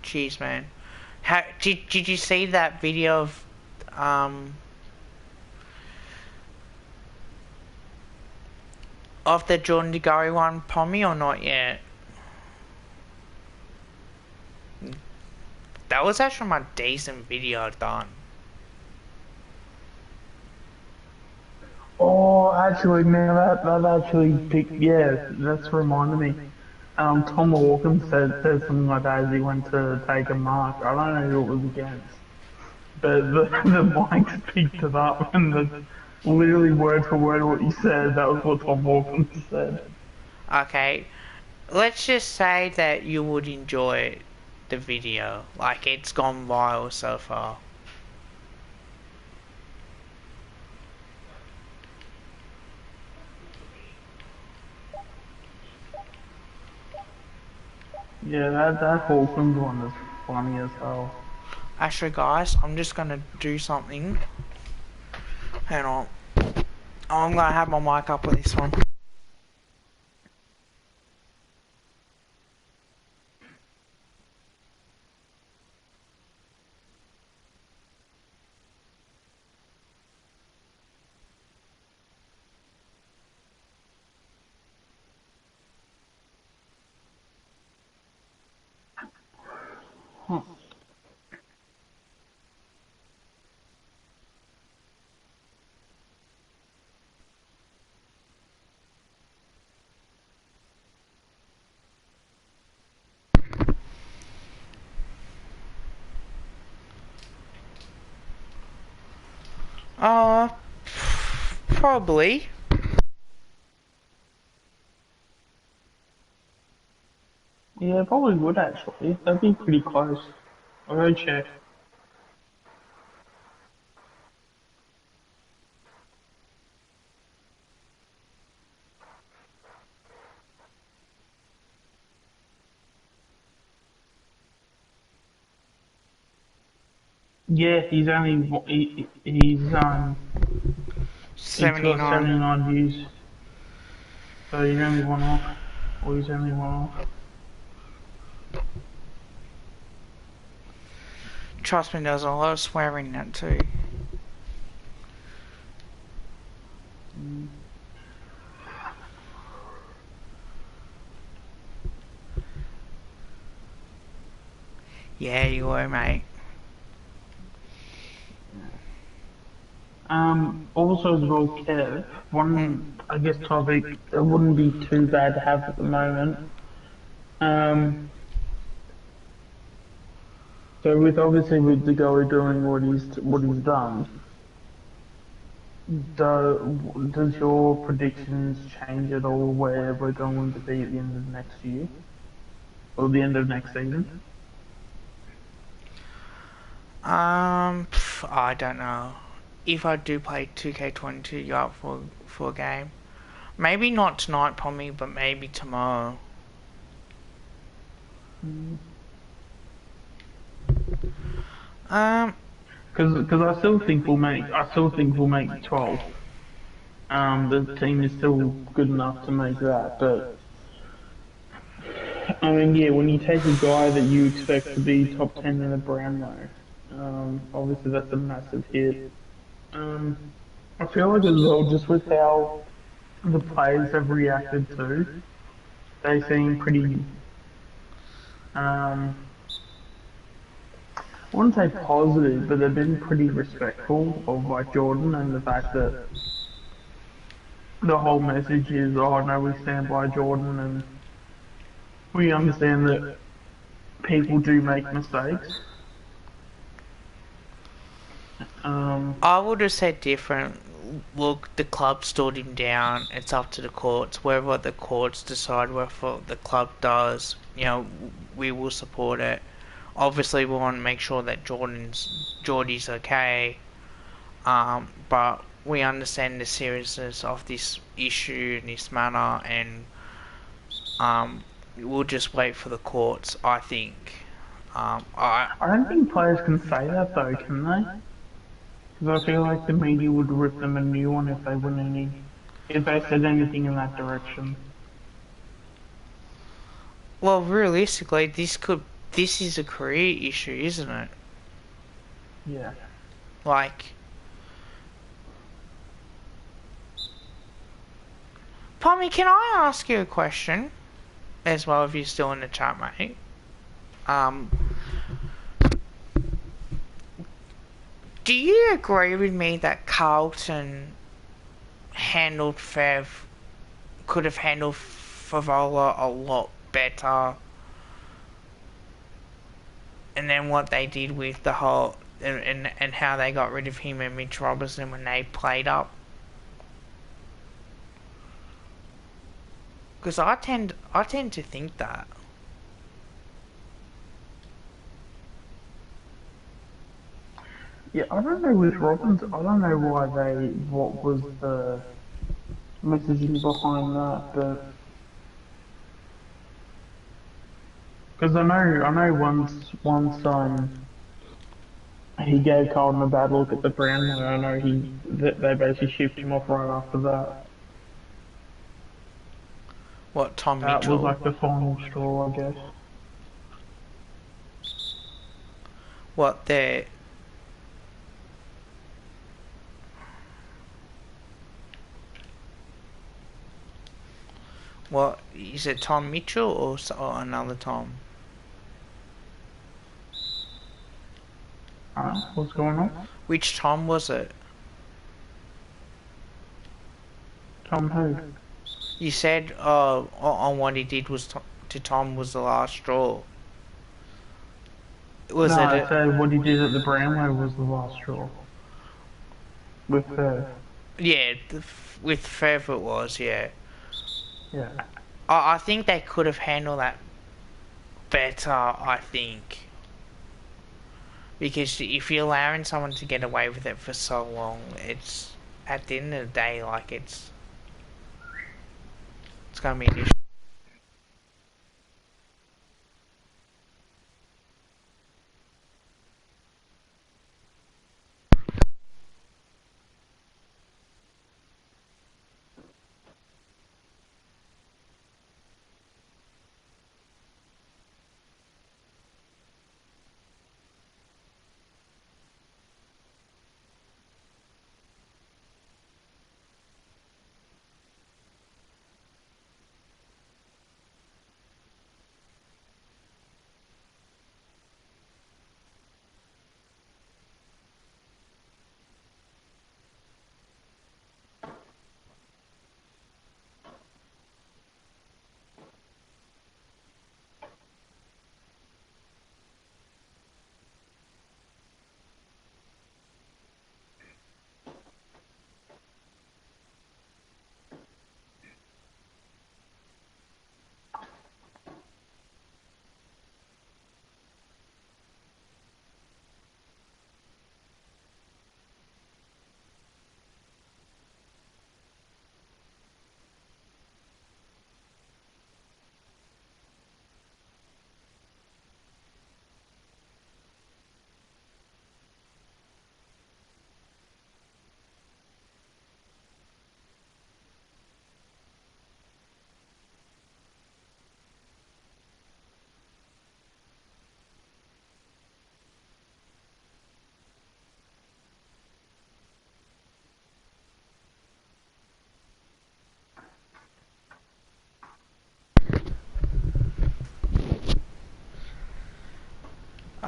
Jeez, man. Did you see that video of the Jordan DeGarry one, Pommy, or not yet? That was actually my decent video done.
Oh, actually, man, that actually picked, yeah, that's reminded me. Tom Hawkins said something like that as he went to take a mark. I don't know who it was against, but the mics picked it up, and the literally word for word what he said, that was what Tom Hawkins said.
Okay, let's just say that you would enjoy the video. Like, it's gone viral so far.
Yeah, that Hawkins one is funny as hell.
Actually, guys, I'm just gonna do something. Hang on. I'm gonna have my mic up with this one. Probably.
Yeah, probably would actually. That'd be pretty close. I'll go check. Yeah, he's
79.
79 views. So he's only one off. Or he's only one off.
Trust me, there's a lot of swearing in that too. Yeah, you were, mate.
Also as well, Kev, one, I guess, topic that wouldn't be too bad to have at the moment. So obviously with the goalie doing what he's done, does your predictions change at all where we're going to be at the end of next year? or the end of next season?
I don't know. If I do play 2K22, you up for a game? Maybe not tonight, Pommy, but maybe tomorrow.
Because I still think we'll make 12. The team is still good enough to make that, but I mean, yeah, when you take a guy that you expect to be top 10 in the Brownlow, obviously that's a massive hit. I feel like as well, just with how the players have reacted to, they seem pretty, I wouldn't say positive, but they've been pretty respectful of like Jordan and the fact that the whole message is, oh no, we stand by Jordan and we understand that people do make mistakes.
I would have said different. Look, the club stood him down. It's up to the courts. Wherever the courts decide what the club does, we will support it. Obviously, we want to make sure that Geordie's okay. But we understand the seriousness of this issue and this matter, and we'll just wait for the courts. I think.
I don't think players can say that though, can they? Because I feel like the media would rip them a new one if they said anything in that direction.
Well, realistically, this is a career issue, isn't it?
Yeah.
Like, Pommy, can I ask you a question? As well, if you're still in the chat, mate. Do you agree with me that Carlton could have handled Favola a lot better? And then what they did with the whole and how they got rid of him and Mitch Robinson when they played up? Because I tend to think that.
Yeah, I don't know with Robbins. I don't know what was the messaging behind that, but because I know once he gave Carlton a bad look at the Brownlow. I know they basically shipped him off right after that.
What, Tom
That
Mitchell?
was like the final straw, I guess.
What, they... What, is it Tom Mitchell or another Tom?
What's going on?
Which Tom was it?
Tom who?
You said on what he did to Tom was the last straw. Was
No,
it
I said what he did at the Brownlow was the last straw. With Fev.
Yeah, with Fev it was, yeah.
Yeah.
I think they could have handled that better, I think. Because if you're allowing someone to get away with it for so long, it's, at the end of the day, like, it's going to be an issue.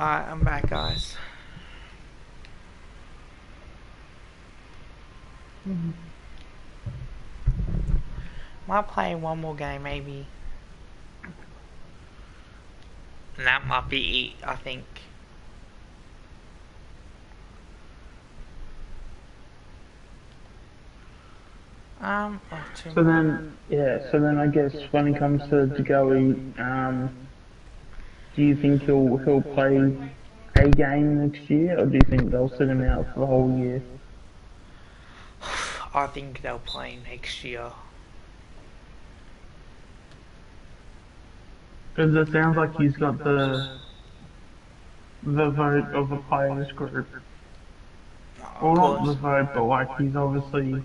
Alright, I'm back, guys. Might play one more game, maybe. And that might be it, I think.
So then I guess when it comes to Degoe, do you think he'll play a game next year, or do you think they'll sit him out for the whole year?
I think they'll play next year.
Because it sounds like he's got the vote of the players group. Well, not the vote, but like he's obviously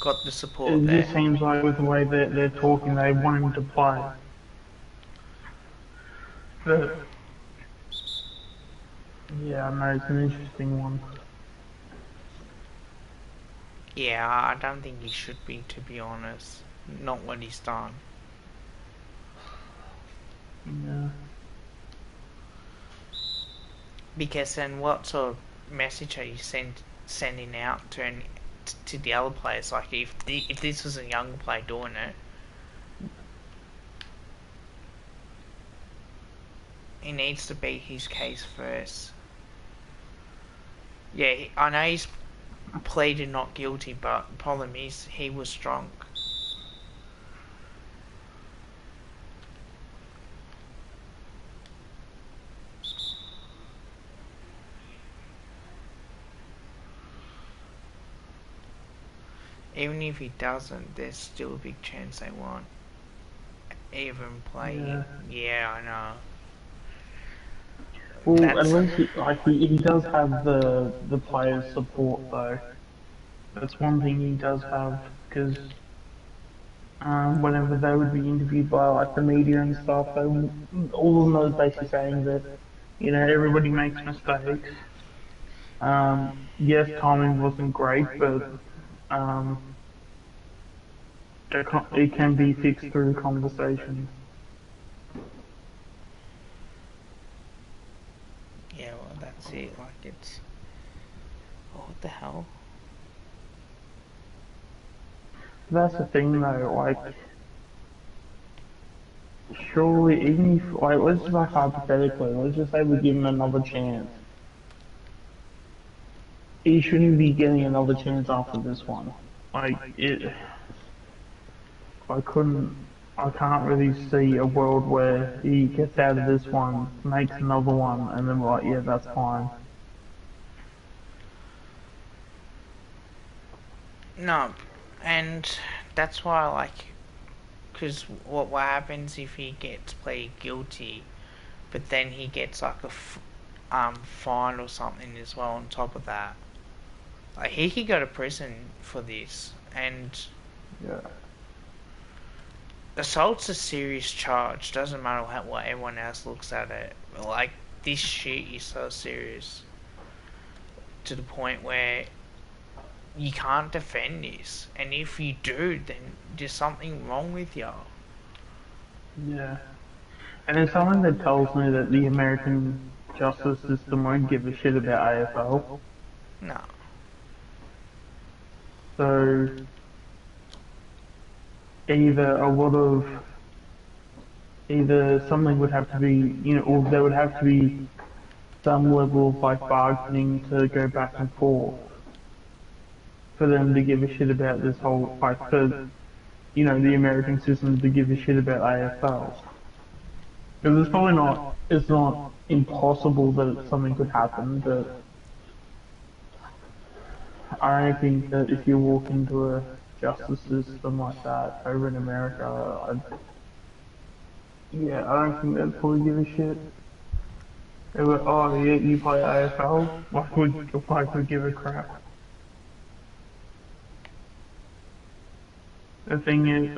got the support
it
there.
Just seems like with the way that they're talking, they want him to play. But yeah, I know it's an interesting one.
Yeah, I don't think he should be, to be honest. Not what he's done.
Yeah.
Because then what sort of message are you sending out to the other players? Like if this was a younger player doing it, he needs to beat his case first. Yeah, I know he's pleaded not guilty, but the problem is he was drunk. Even if he doesn't, there's still a big chance they won't even play him. Yeah, I know.
Well, at least he does have the players' support though. That's one thing he does have, because whenever they would be interviewed by like the media and stuff, all of them was basically saying that everybody makes mistakes. Yes, timing wasn't great, but it can be fixed through conversation.
Yeah, well, that's it. Like it's. Oh, what the hell?
That's the thing, though. Like, surely, even if let's just like hypothetically, let's just say we give him another chance. He shouldn't be getting another chance after this one. Like it. I can't really see a world where he gets out of this one, makes another one, and then we're like, yeah, that's fine.
No, and that's why, like, because what happens if he gets played guilty, but then he gets like a fine or something as well on top of that. Like he could go to prison for this, and
yeah.
Assault's a serious charge. Doesn't matter what everyone else looks at it. Like this shit is so serious to the point where you can't defend this, and if you do, then there's something wrong with you.
Yeah, and it's something that tells me that the American justice system won't give a shit about AFL.
No.
So either something would have to be, or there would have to be some level of like bargaining to go back and forth for them to give a shit about this whole, like, for, the American system to give a shit about AFL. Because it's not impossible that something could happen, but I don't think that if you walk into a justice system like that over in America, I don't think they'd probably give a shit. They were, oh yeah, you play AFL? Why would give a crap? The thing is,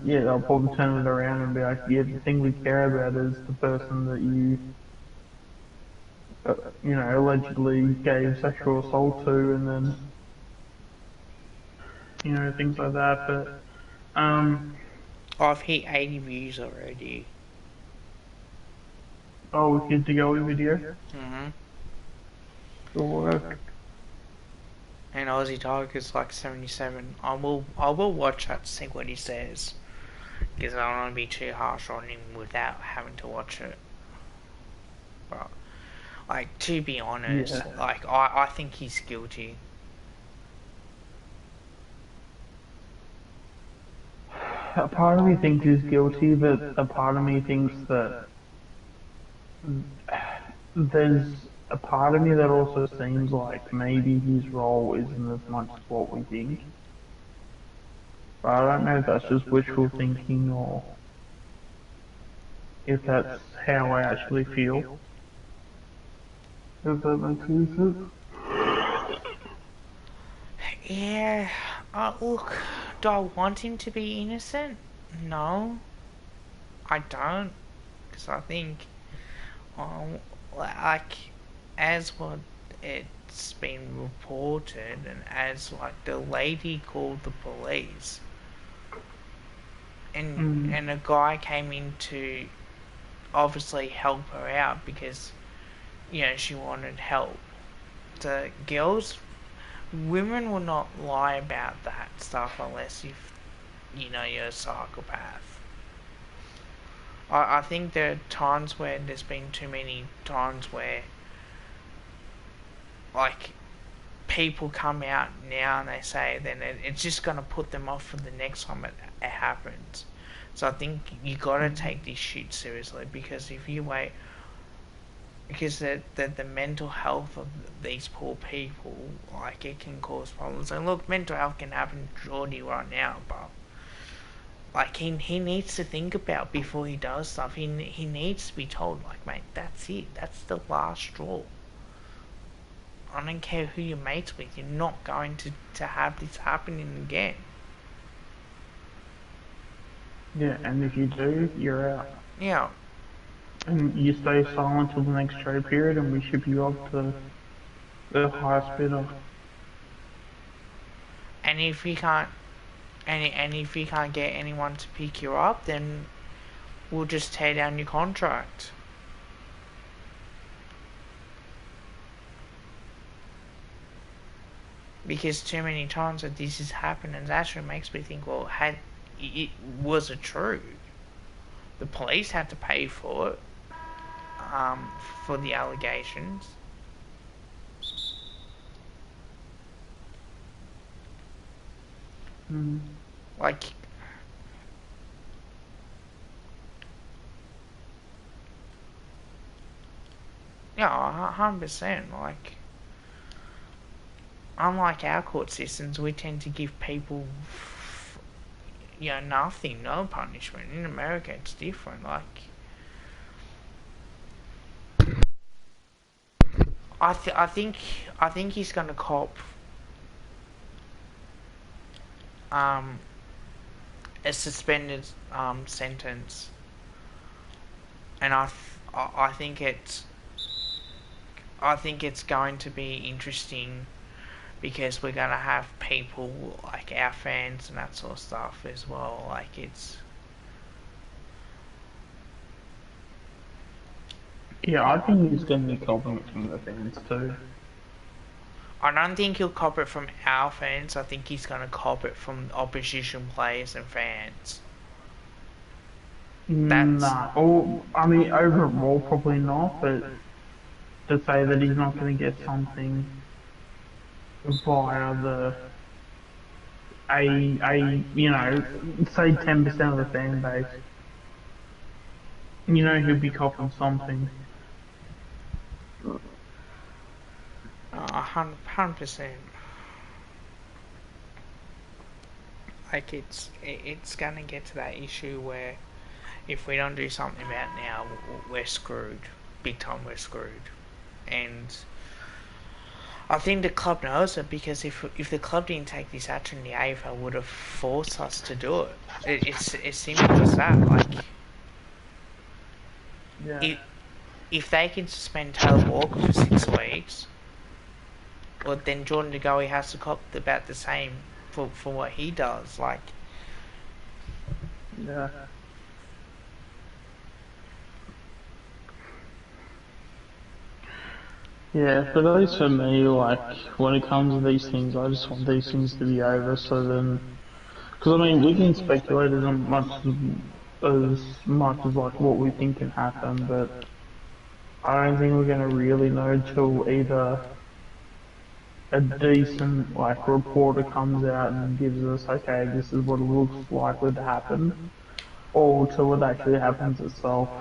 they'll probably turn it around and be like, yeah, the thing we care about is the person that you, allegedly gave sexual assault to, and then, things like that, but,
I've hit 80 views already.
Oh, with your Degoe video?
Mhm.
Good work.
And Aussie Tiger's like 77. I will watch that to see what he says. Because I don't want to be too harsh on him without having to watch it. But, like, to be honest,
Yeah.
like, I think he's guilty.
A part of me thinks he's guilty, but a part of me thinks that there's a part of me that also seems like maybe his role isn't as much as what we think. But I don't know if that's just wishful thinking or if that's how I actually feel. If that makes any sense.
Yeah, look, do I want him to be innocent? No, I don't. Because I think, like, as what it's been reported, and as, like, the lady called the police, and a guy came in to obviously help her out because, she wanted help. The girls, women will not lie about that stuff unless you're a psychopath. I think there are times where there's been too many times where, like, people come out now and they say then it's just going to put them off for the next time it happens. So I think you got to take this shit seriously, because if you wait, because the mental health of these poor people, like, it can cause problems. And look, mental health can happen to Geordie right now, but, like, he needs to think about before he does stuff. He needs to be told, like, mate, that's it. That's the last straw. I don't care who you're mates with. You're not going to have this happening again.
Yeah, and if you do, you're out.
Yeah.
And you stay silent till the next trade period, and we ship you off to the highest bidder.
And if you can't, and if you can't get anyone to pick you up, then we'll just tear down your contract. Because too many times that this has happened, and that actually makes me think, well, was it true? The police had to pay for it, for the allegations. Like, yeah, 100%. Like, unlike our court systems, we tend to give people, nothing, no punishment. In America, it's different. Like, I think he's gonna cop a suspended sentence, and I think it's going to be interesting, because we're gonna have people like our fans and that sort of stuff as well. Like,
Yeah, I think he's going to be copying it from the fans too.
I don't think he'll cop it from our fans. I think he's gonna cop it from opposition players and fans.
Nah, or I mean, overall probably not, but to say that he's not going to get something via say 10% of the fan base, he'll be copping something.
100%. Like, it's gonna get to that issue where if we don't do something about it now, we're screwed. Big time, we're screwed. And I think the club knows it, because if the club didn't take this action, the AFL would have forced us to do it. It's as simple as that. Like,
Yeah.
if they can suspend Taylor Walker for 6 weeks, well, then Jordan De Goey has to cop about the same for what he does. Like,
Yeah. Yeah, but at least for me, like, when it comes to these things, I just want these things to be over so then, because I mean, we can speculate as much as like what we think can happen, but I don't think we're gonna really know till either a decent like reporter comes out and gives us, okay, this is what it looks likely to happen, or till it actually happens itself.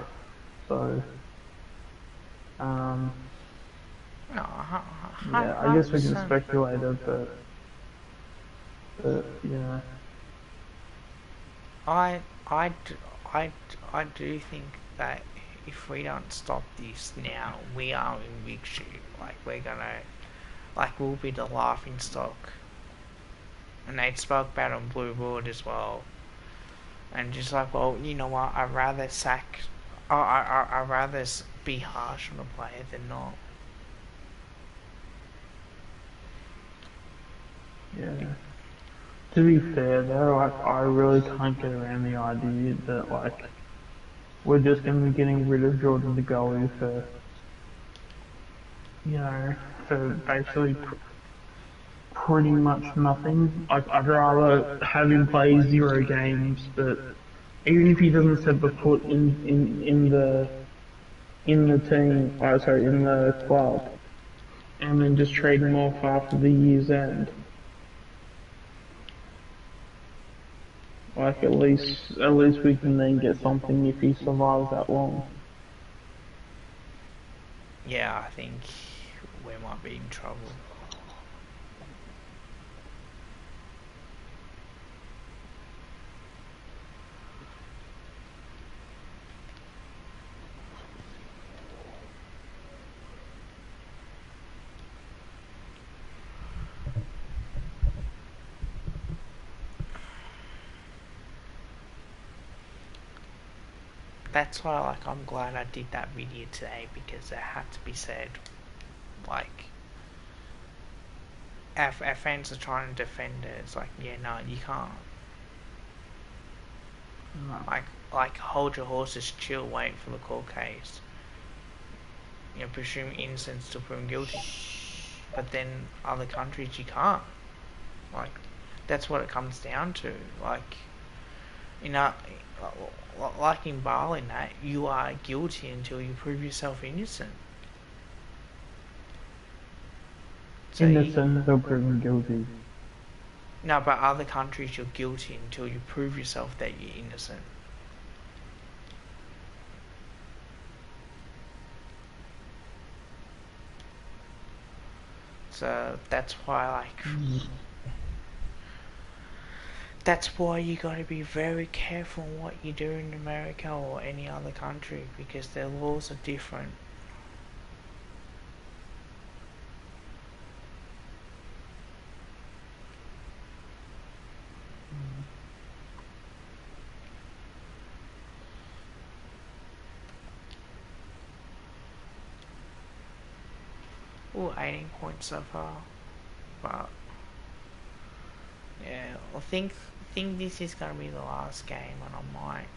So, um,
No,
yeah, I guess we can
100%.
speculate it, but yeah.
I, I, d- I, I do think that if we don't stop this now, we are in big shit. Like, we're gonna, like, we'll be the laughing stock. And they spoke about on Blue Board as well. And just like, well, you know what, I'd rather I'd rather be harsh on a player than not.
Yeah. To be fair though, like I really can't get around the idea that like we're just gonna be getting rid of Jordan De Goey for you know for basically pretty much nothing. Like I'd rather have him play 0 games, but even if he doesn't set the foot in the team, sorry, in the club, and then just trade him off after the year's end. Like at least we can then get something if he survives that long.
Yeah, I think we might be in trouble. That's why, like, I'm glad I did that video today, because it had to be said. Like, our fans are trying to defend it. It's like, yeah, no, you can't.
No.
Like, hold your horses, chill, wait for the court case. You know, presume innocence to prove guilty. But then other countries, you can't. Like, that's what it comes down to. Like, you know, like in Bali, that you are guilty until you prove yourself innocent. So
Innocent until proven guilty.
No, but other countries you're guilty until you prove yourself that you're innocent. So that's why, like, that's why you gotta be very careful what you do in America or any other country, because their laws are different. Ooh, 18 points so far. But yeah, I think this is gonna be the last game, and I might.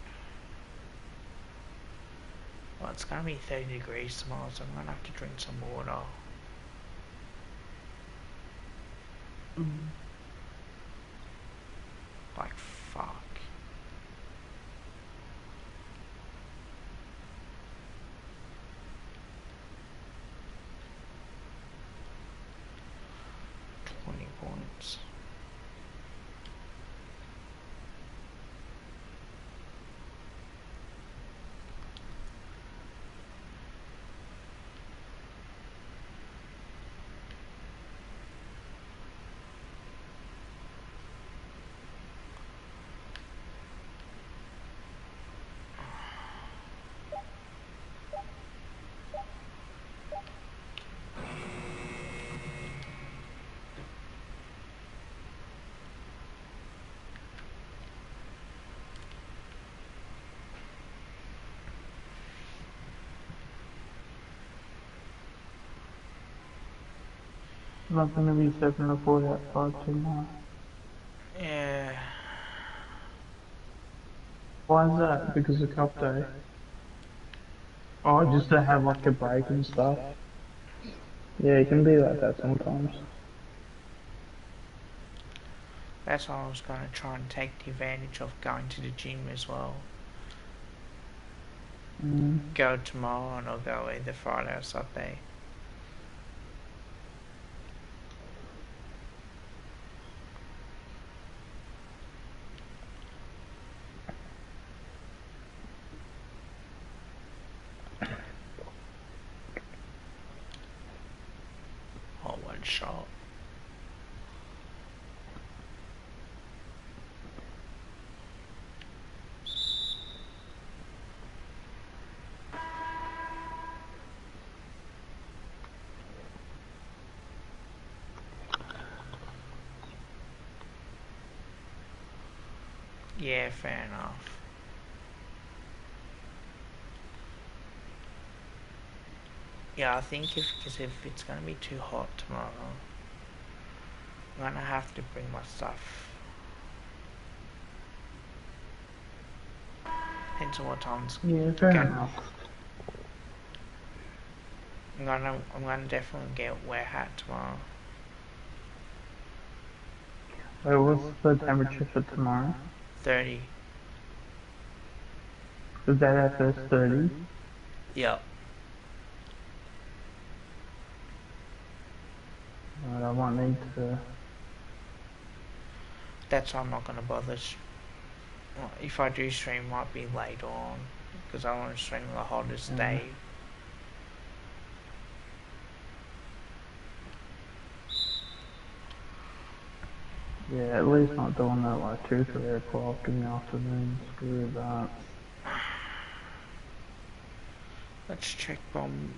Well, it's gonna be 30 degrees tomorrow, so I'm gonna have to drink some water. Like, fuck. Points.
Not gonna be 7 or 4 outside tomorrow.
Yeah.
Why is that? Because of Cup Day? Oh, just to have like a break and stuff. Yeah, it can be like that sometimes.
That's why I was going to try and take the advantage of going to the gym as well. Go tomorrow and I'll go either Friday or Saturday. Oh, one shot. Yeah, fair enough. Yeah, I think because if it's going to be too hot tomorrow, I'm going to have to bring my stuff. Depends on what time it's
fair enough.
I'm gonna definitely get a wet hat tomorrow.
Wait, what's the temperature for tomorrow?
30.
Is that at first 30?
Yep.
Right, I might need to...
That's why I'm not gonna bother. If I do stream, it might be later on, because I want to stream the hottest day.
Yeah, at least not doing that like 2, 3 o'clock in the afternoon. Screw that.
Let's check on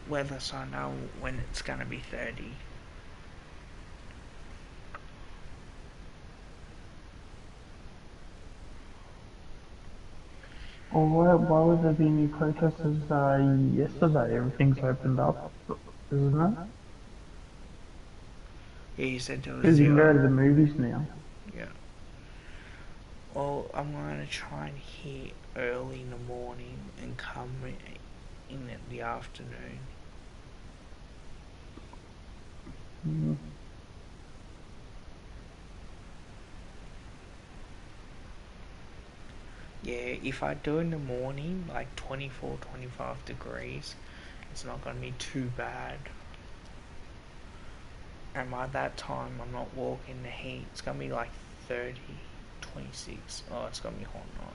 weather so I know when it's gonna be 30.
Or why would there be any protesters yesterday? Everything's opened up, isn't it?
Yeah, you said there was
Because you can go to
0.
the movies now.
Yeah. Well, I'm gonna try and hit early in the morning and come in the afternoon. Yeah, if I do in the morning, like 24, 25 degrees, it's not going to be too bad. And by that time, I'm not walking the heat. It's going to be like 30, 26. Oh, it's going to be hot night.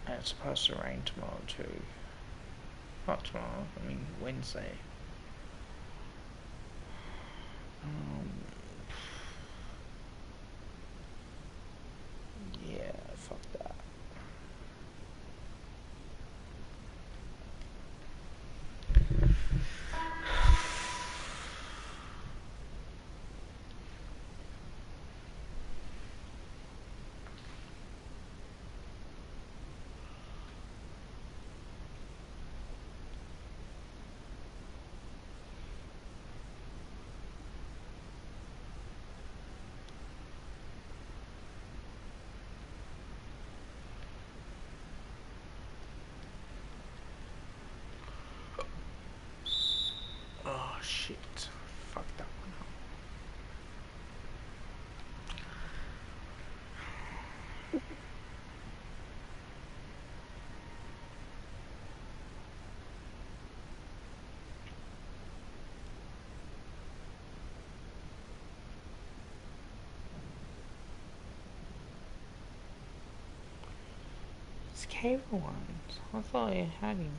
And it's supposed to rain tomorrow too. Not tomorrow, I mean Wednesday. Yeah, fuck that. Oh shit. Fuck that one up. It's cable ones. I thought I had him.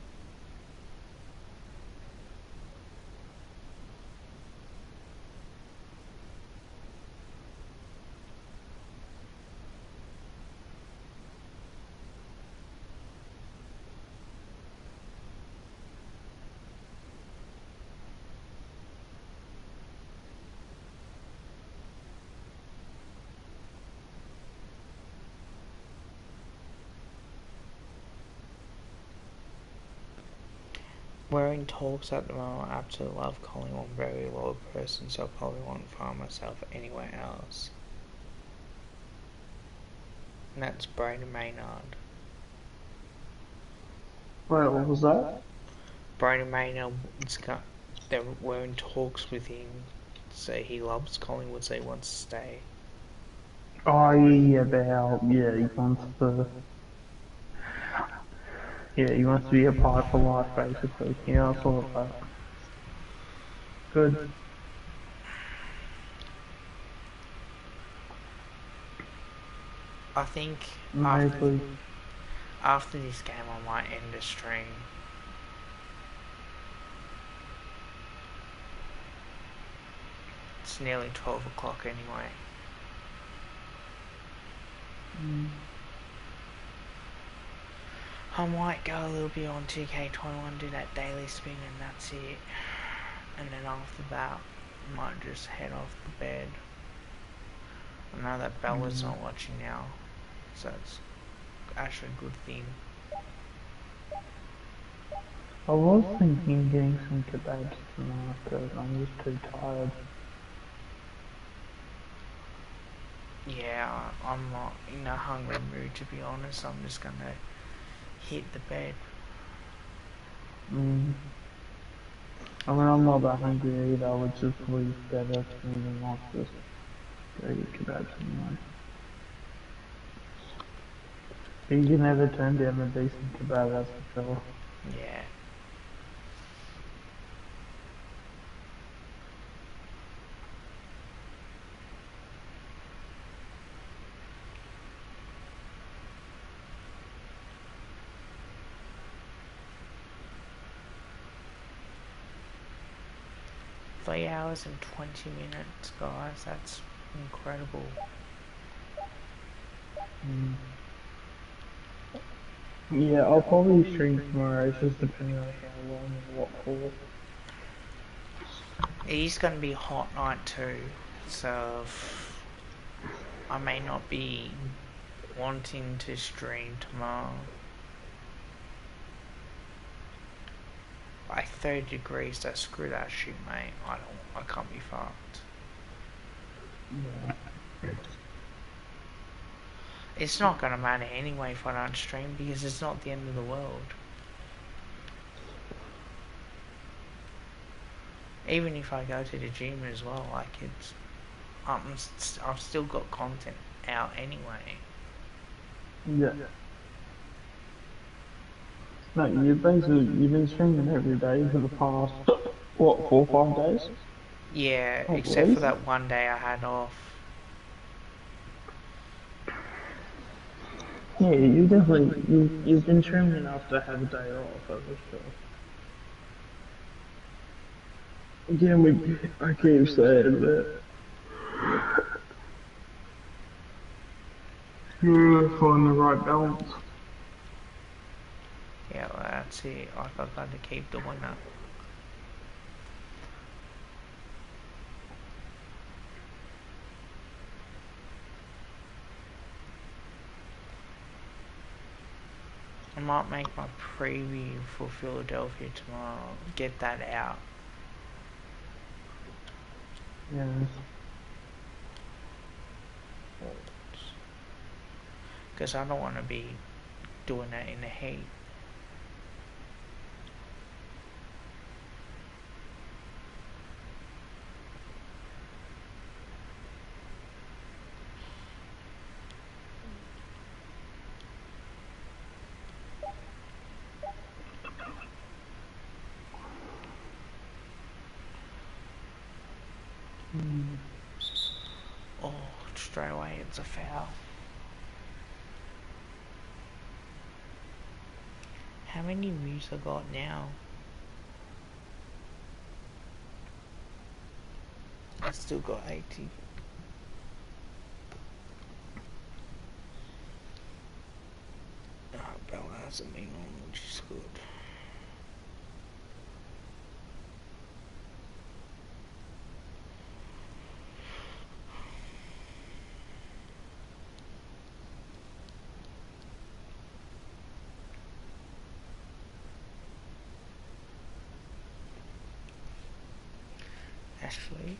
We're in talks at the moment. I absolutely love calling one very low person, so I probably won't find myself anywhere else. And that's Brandon Maynard.
Wait, what was that?
Brody Maynard, they were in talks with him, so he loves Collingwood, so he wants to stay.
Oh, yeah, about, yeah, he wants to be a part for life, basically. Yeah, I saw that. Good.
I think
Maybe.
after this game I might end the stream. It's nearly 12 o'clock anyway. I might go a little bit on 2K21, do that daily spin, and that's it. And then after that, I might just head off to bed. I know that Bella's not watching now, so it's actually a good thing.
I was thinking of getting some kebabs tonight, but I'm just too tired.
Yeah, I'm not in a hungry mood, to be honest. I'm just gonna hit the bed.
I mean, I'm not that hungry either, which is probably better for me than not just go get kebabs anyway. But you can never turn down a decent kebab, that's for sure.
Yeah. Three hours and 20 minutes, guys. That's incredible.
Yeah, I'll probably stream tomorrow, it's just depending on how long and what for.
It is going to be a hot night too, so I may not be wanting to stream tomorrow. By 30 degrees, that screw that shit, mate. I can't be fucked.
Yeah.
It's not gonna matter anyway if I don't stream, because it's not the end of the world. Even if I go to the gym as well, like I've still got content out anyway.
Yeah. No, you've been streaming every day for the past, what, 4 or 5 days?
Yeah,
Oh,
except for that one day I had off.
Yeah, you've been streaming enough to have a day off, that's for sure. Again, I keep saying that. You find the right balance.
Yeah, well, that's it. I've got to keep doing that. I might make my preview for Philadelphia tomorrow. Get that out.
Yeah.
Because I don't want to be doing that in the heat. Oh, straight away it's a foul. How many views I got now? I still got 80. Bella hasn't been on, which is good. Ashley.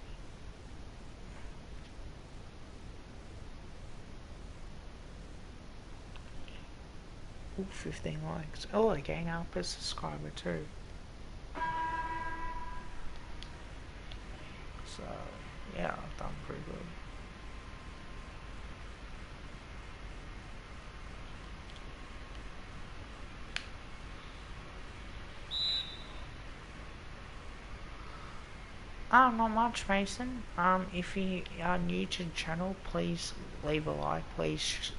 Ooh, 15 likes. Oh, I gained up a subscriber too. So, yeah, I've done pretty good. Not much, Mason. If you are new to the channel, please leave a like, please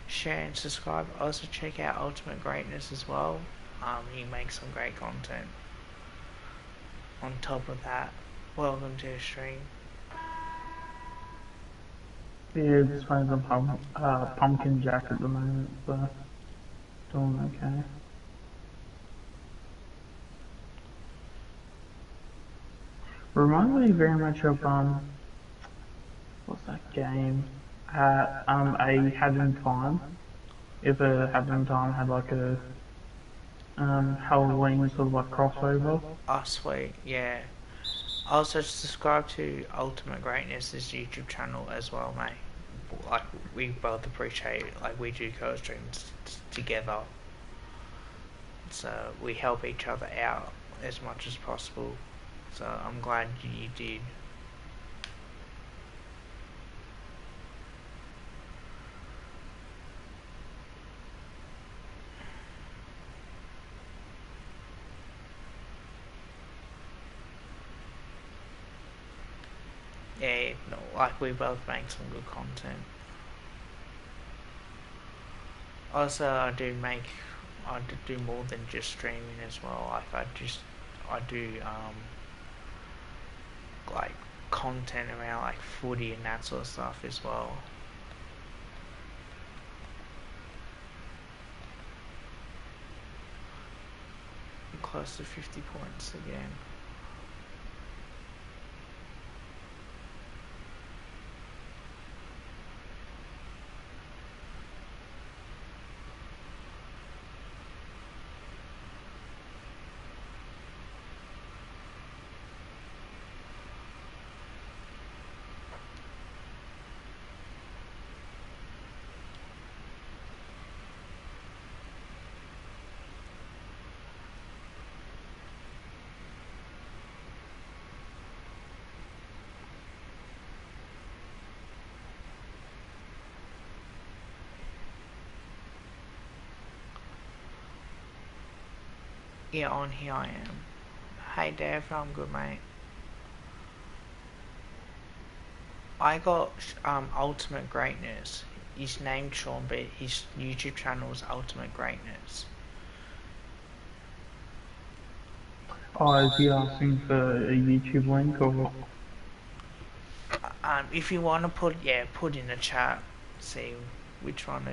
share and subscribe. Also check out Ultimate Greatness as well. He makes some great content. On top of that, welcome to the stream.
Yeah, just playing the Pumpkin Jack at the moment, so doing okay. Reminds me very much of what's that game? A Hat in Time. If a Hat in Time had like a Halloween sort of like crossover.
Oh sweet, yeah. Also subscribe to Ultimate Greatness's YouTube channel as well, mate. Like, we both appreciate it. Like, we do co-streams together, so we help each other out as much as possible. So I'm glad you did. Yeah, no, like, we both make some good content. Also, I do more than just streaming as well. Like, I do like content around like footy and that sort of stuff as well. I'm close to 50 points again. Yeah, on here I am. Hey Dev, I'm good, mate. I got Ultimate Greatness. He's named Sean, but his YouTube channel is Ultimate Greatness.
Oh, is he asking for a YouTube link or?
If you want to put in the chat, see which one.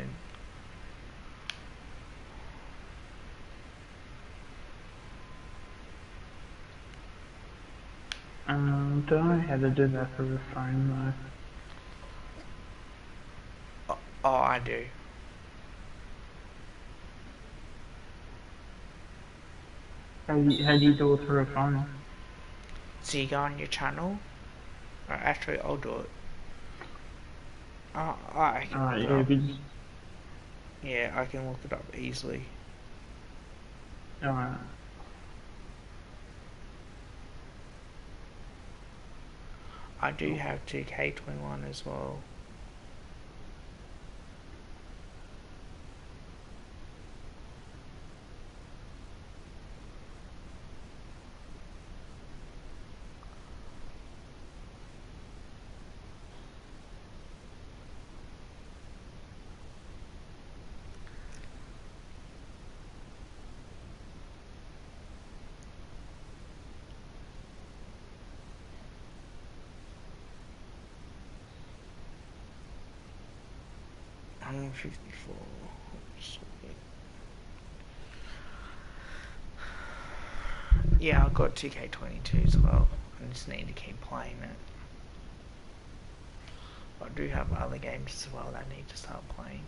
Don't know how to do that through a phone
though. Oh, I do.
How do you do it through a phone?
So you go on your channel. Actually, I'll do it. I can look it up. Yeah, I can look it up easily.
Alright.
I do have 2K21 as well. I'm 54. Yeah, I've got 2K22 as well. I just need to keep playing it. I do have other games as well that I need to start playing.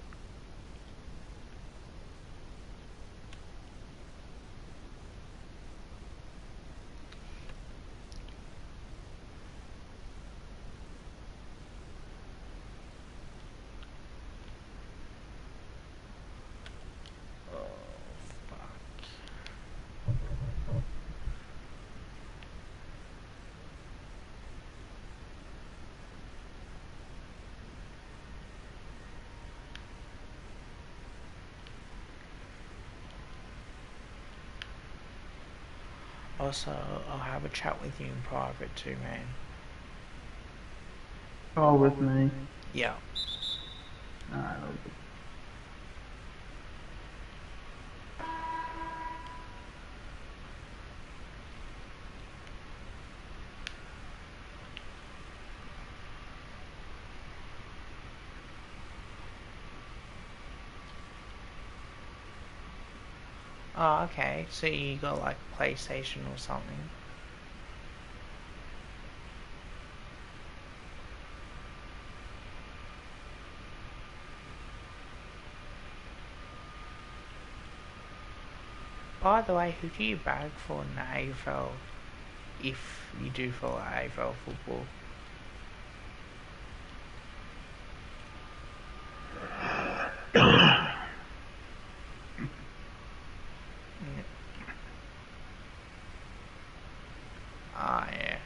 Also, I'll have a chat with you in private too, man.
Oh, with me?
Yeah.
Alright.
Oh, okay. So you got like PlayStation or something? By the way, who do you bag for in the AFL? If you do follow AFL football? Ah, yeah.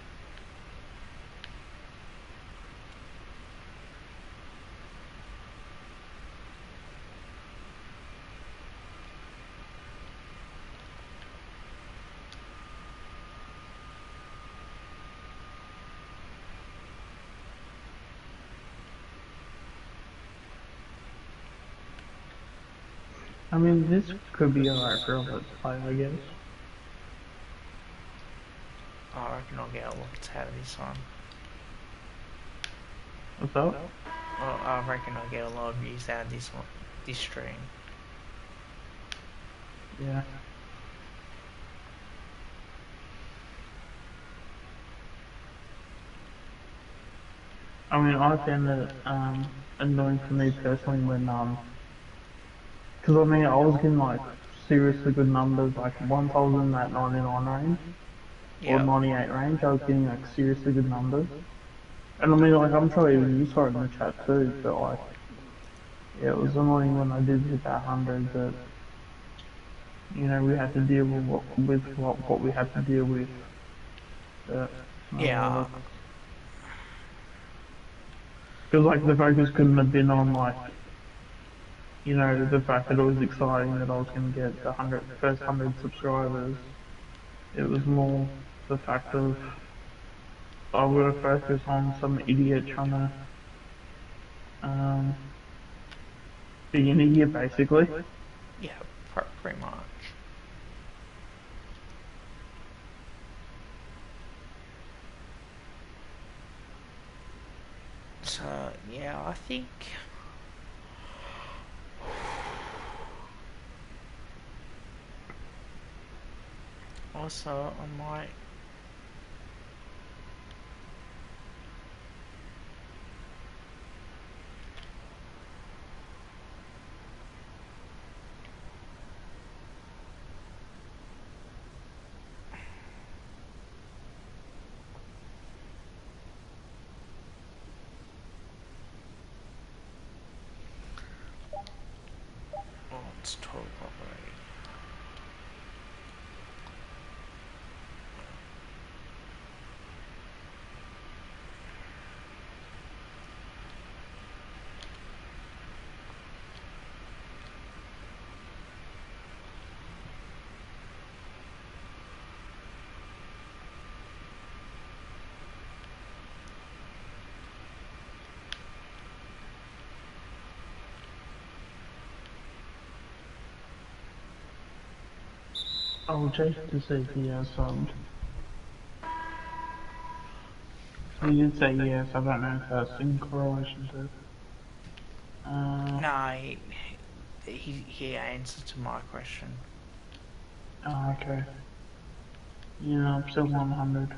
I mean, this could be alright for a let's play, I guess.
I reckon I'll get a lot out of this one.
What's up?
Well, I reckon I'll get a lot of views out of this one, this stream.
Yeah. I mean, I found it annoying for me personally when because I mean, I was getting like seriously good numbers, like once I was in that 99 range or
Yep.
98 range, I was getting like seriously good numbers. And I mean, like, I'm sure even you saw it in the chat too, but like, yeah, it was annoying when I did hit that 100 that, you know, we had to deal with what we had to deal with. But,
Yeah.
because like the focus couldn't have been on like, you know, the fact that it was exciting that I was going to get the first 100 subscribers. It was more the fact of I would have focused on some idiot trying to be an idiot basically.
Yeah, pretty much. So, yeah, I think... Also, I might... Oh, let's talk properly.
I'll check to see if he has subbed. He did say yes, I don't know if that's in correlation to...
No, he answered to my question.
Oh, okay. Yeah, I'm still 100.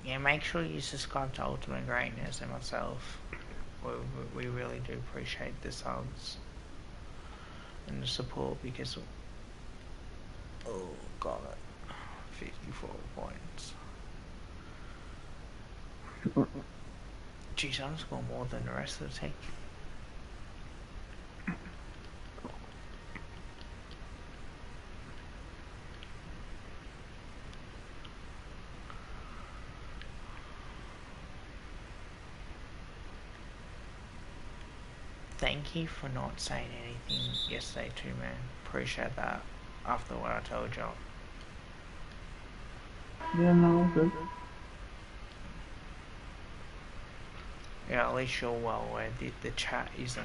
Yeah, make sure you subscribe to Ultimate Greatness and myself. We really do appreciate the subs and the support because... Oh, got it. 54 points. Geez, I'm scoring more than the rest of the team. thank you for not saying anything yesterday too, man. Appreciate that after what I told you.
Yeah, no, good.
Yeah, at least you're well aware the chat isn't.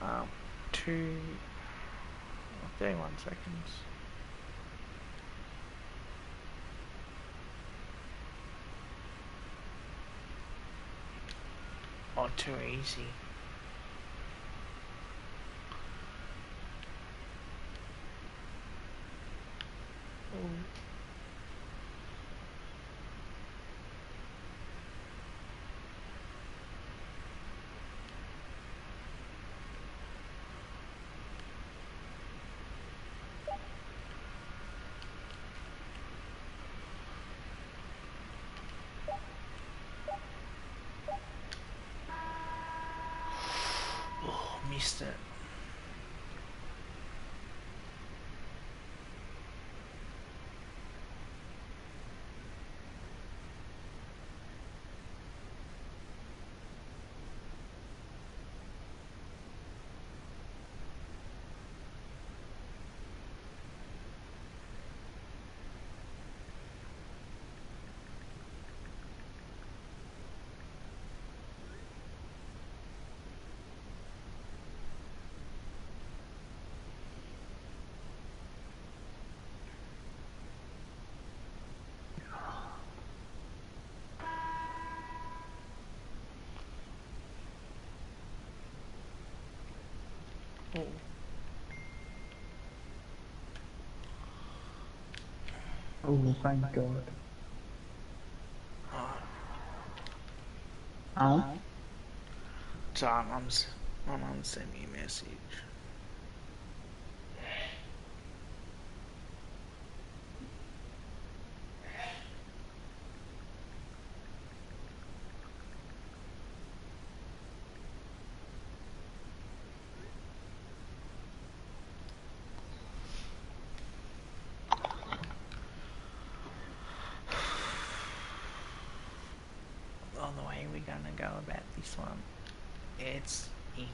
Um, 31 seconds. Oh, too easy. Oh, missed it. Oh.
Oh, thank God.
Oh.
Oh?
Sorry, my mum sent me a message. On the way we're gonna go about this one, it's in.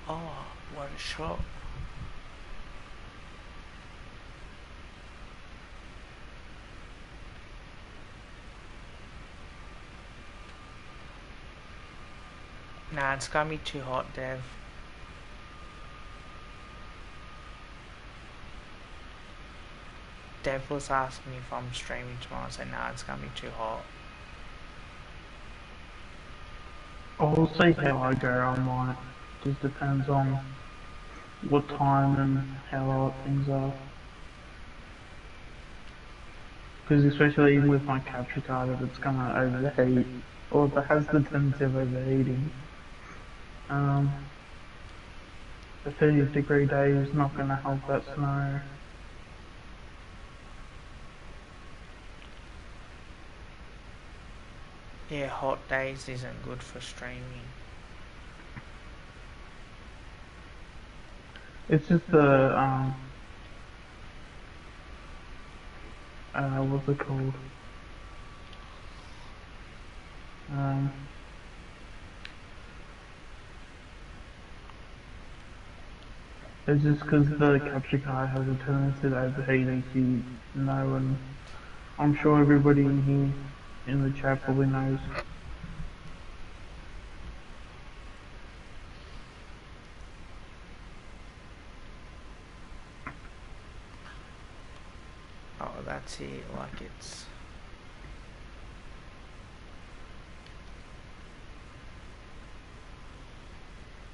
Oh, what a shot. Nah, it's gonna be too hot, Dev. Dev was asking me if I'm streaming tomorrow. I said, nah, it's gonna be too hot.
I'll see how I go. I might. Just depends on what time and how hot things are. Because especially even with my capture card, if it's gonna overheat, or if it has the tendency of overheating, a 30-degree day is not gonna help that snow.
Yeah, hot days isn't good for streaming.
It's just the what's it called? It's just because the capture card has a tendency to overheat, as you know, and I'm sure everybody in here in the chat probably knows.
that's it, like it's...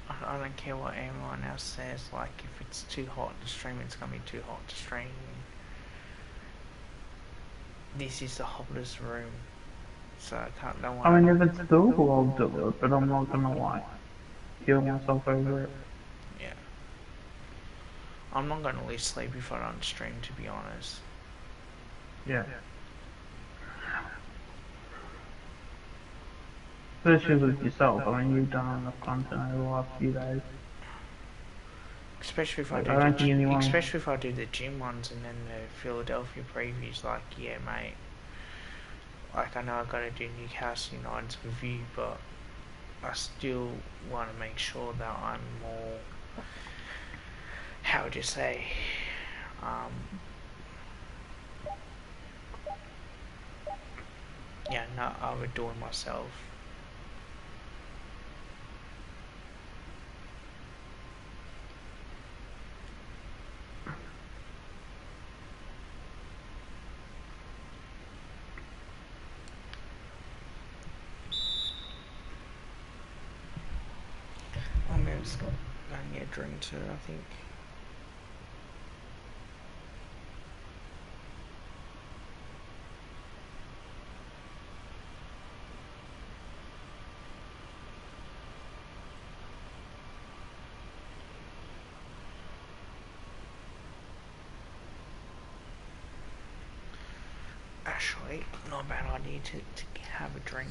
I don't care what anyone else says, like if it's too hot to stream, it's gonna be too hot to stream. This is the hottest room, so I can't, don't want
I mean, if it's doable, I'll do it, but I'm not gonna like kill myself over it.
Yeah. I'm not gonna lose sleep if I don't stream, to be honest.
Yeah. Especially with yourself. I mean, you've done enough content over the last few days.
Especially if
Like,
I especially if I do the gym ones and then the Philadelphia previews. Like, yeah, mate. Like, I know I gotta do Newcastle United's review, but I still want to make sure that I'm more, how would you say, yeah, not overdoing myself. I'm gonna just go and get a drink too, I think. Actually, not a bad idea to have a drink.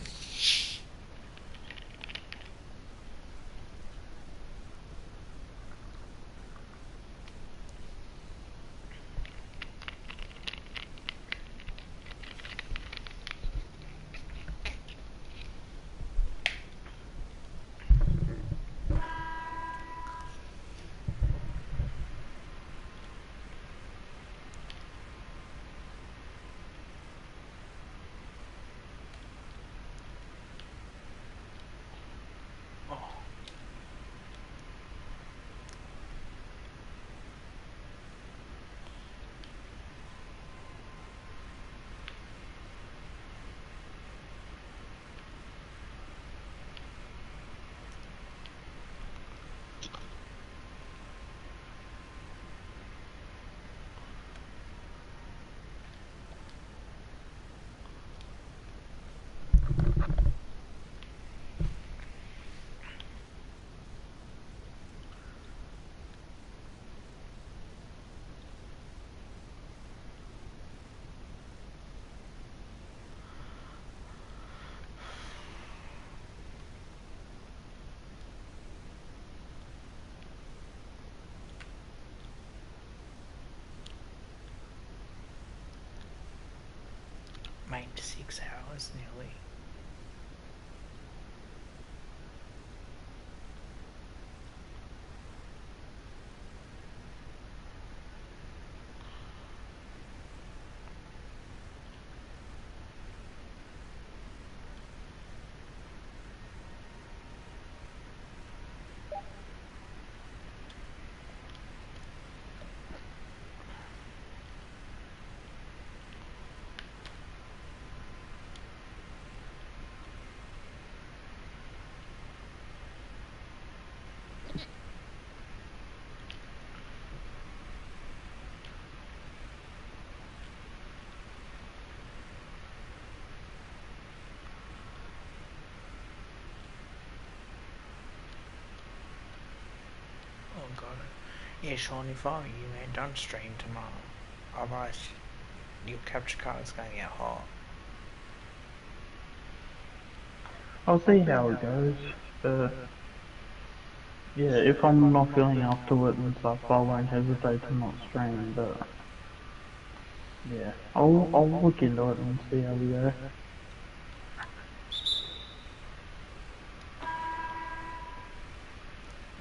Made 6 hours nearly. Oh god. Yeah, Sean, if I were you, man, don't stream tomorrow. Otherwise, your capture card's going to get hot.
I'll see how it goes. Yeah, if I'm not feeling up to it and stuff, I won't hesitate to not stream, but yeah, I'll look into it and see how we go.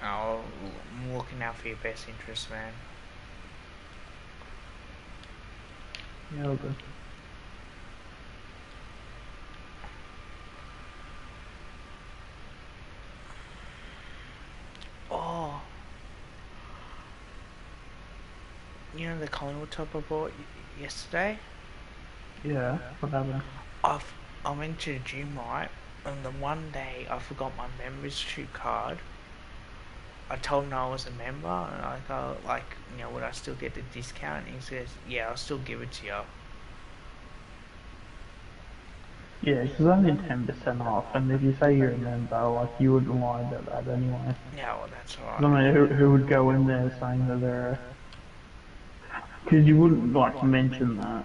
I'm looking out for your best interest, man.
Yeah, I'll do.
Oh, you know the Collingwood top I bought yesterday?
Yeah, what happened?
I went to the gym, right, and the one day I forgot my membership card. I told him I was a member, and I go, like, would I still get the discount? And he says, yeah, I'll still give it to you.
Yeah, because only 10% off, and if you say you're a member, like, you wouldn't lie about that anyway.
Yeah, well, that's
I
alright.
mean, who would go in there saying that they're... Because you wouldn't, like, mention that.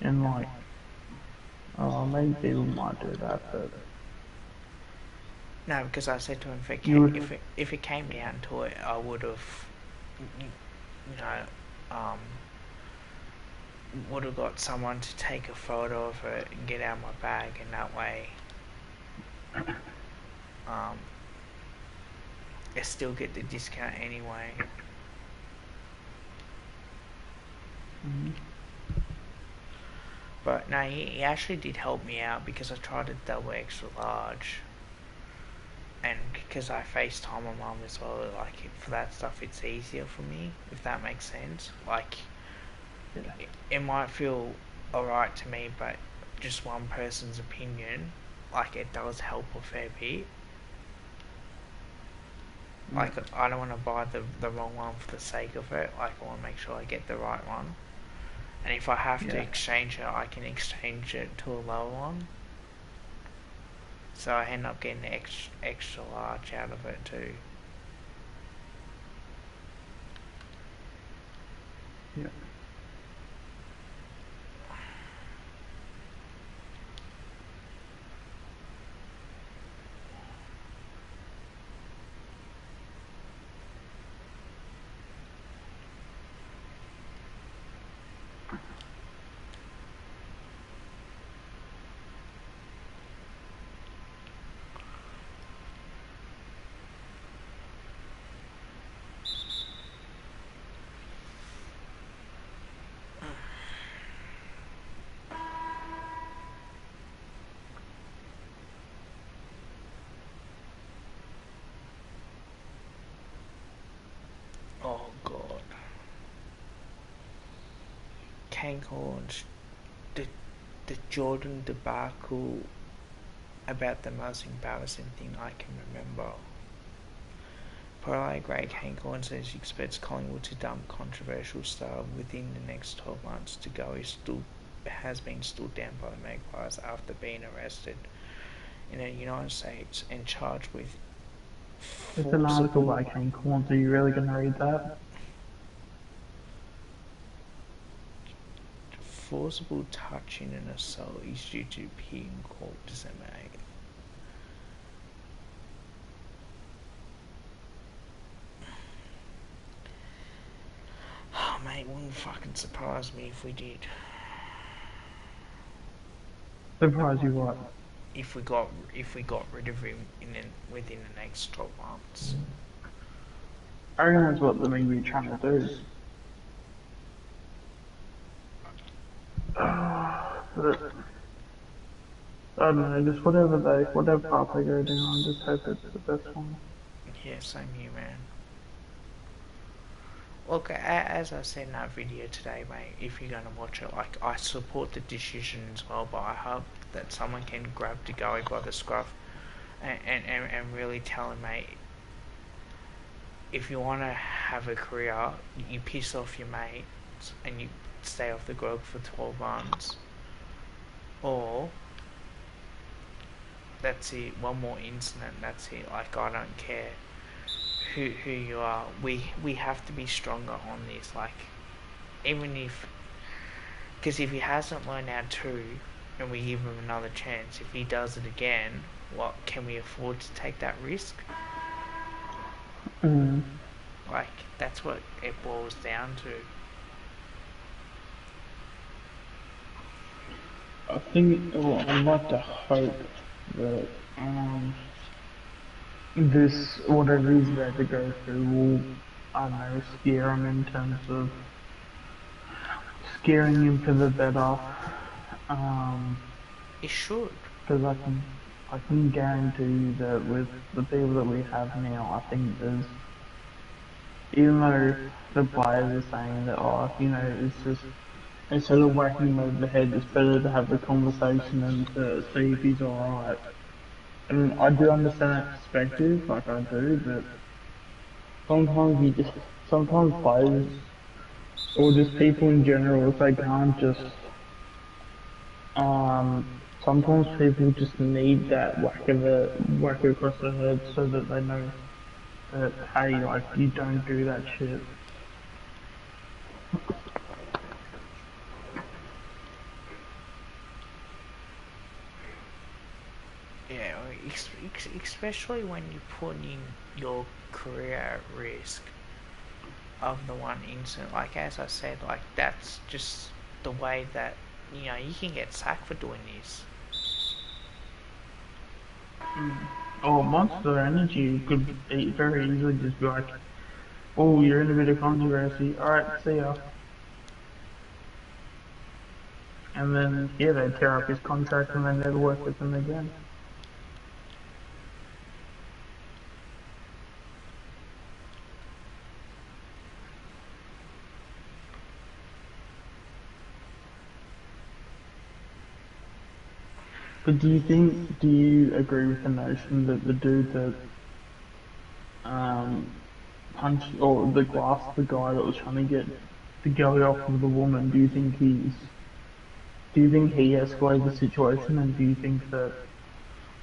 And, like, oh, maybe people might do that, but...
No, because I said to him, if it came down to it, I would have, would have got someone to take a photo of it and get out my bag, and that way, I still get the discount anyway. But no, he actually did help me out because I tried a double extra large. And because I FaceTime my mum as well, like, for that stuff it's easier for me, if that makes sense. Like, it might feel alright to me, but just one person's opinion, like, it does help a fair bit. Like, I don't want to buy the wrong one for the sake of it. Like, I want to make sure I get the right one. And if I have to exchange it, I can exchange it to a lower one. So I end up getting the extra large out of it too.
Yeah.
Oh god. Cancun's the Jordan debacle about the most embarrassing thing I can remember. Parlay Greg Cancun says he expects Collingwood to dump controversial star within the next 12 months to go. He has been stood down by the Magpies after being arrested in the United States and charged with
It's an article by Cancun, are you really going to read that?
forcible touching and assault is due to appear in court December 8th. Oh mate, wouldn't fucking surprise me if we did.
Surprise you what?
If we got rid of him within the next 12 months.
I reckon that's what the media are trying to do. But, I don't know, just whatever path they go down, I just hope it's the best one.
Yeah, same here, man. Look, as I said in that video today, mate, if you're going to watch it, like, I support the decision as well, but I hope that someone can grab DeGoey by the scruff and really tell him, mate, if you want to have a career, you piss off your mates and you stay off the grog for 12 months, or that's it, one more incident, that's it. Like, I don't care who you are, we have to be stronger on this. Like, even if, because if he hasn't learned our two and we give him another chance, if he does it again, what can we afford to take that risk? Like, that's what it boils down to.
I think, well, I'd like to hope that this, whatever he's about to go through, will, I don't know, scare him in terms of scaring him for the better.
It should.
Because I can guarantee you that with the people that we have now, I think there's, even though the players are saying that, oh, you know, it's just instead of whacking him over the head, it's better to have the conversation and to see if he's alright. And I do understand that perspective, like I do, but sometimes players, or just people in general, if they can't just, sometimes people just need that whack across the head so that they know that, hey, like, you don't do that shit.
Yeah, especially when you're putting your career at risk of the one incident. Like, as I said, like, that's just the way that, you know, you can get sacked for doing this.
Or Monster Energy could very easily just be like, oh, you're in a bit of controversy, alright, see ya. And then, yeah, they tear up his contract and they never work with him again. But do you agree with the notion that the dude that punched, or the guy that was trying to get the girl off of the woman, do you think he escalated the situation, and do you think that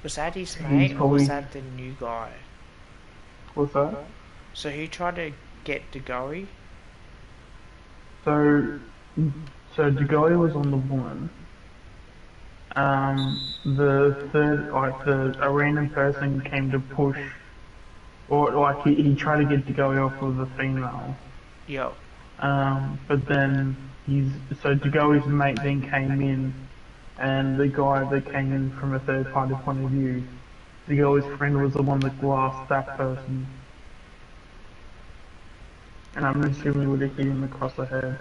was that his mate, or was that the new guy?
What's that?
So he tried to get Degori?
So Degori was on the woman. A random person came to push, or like he tried to get Degori off of the female.
Yep.
But then Degori's mate then came in, and the guy that came in from a third party point of view, Degori's friend was the one that glassed that person. And I'm assuming would have hit him across the head.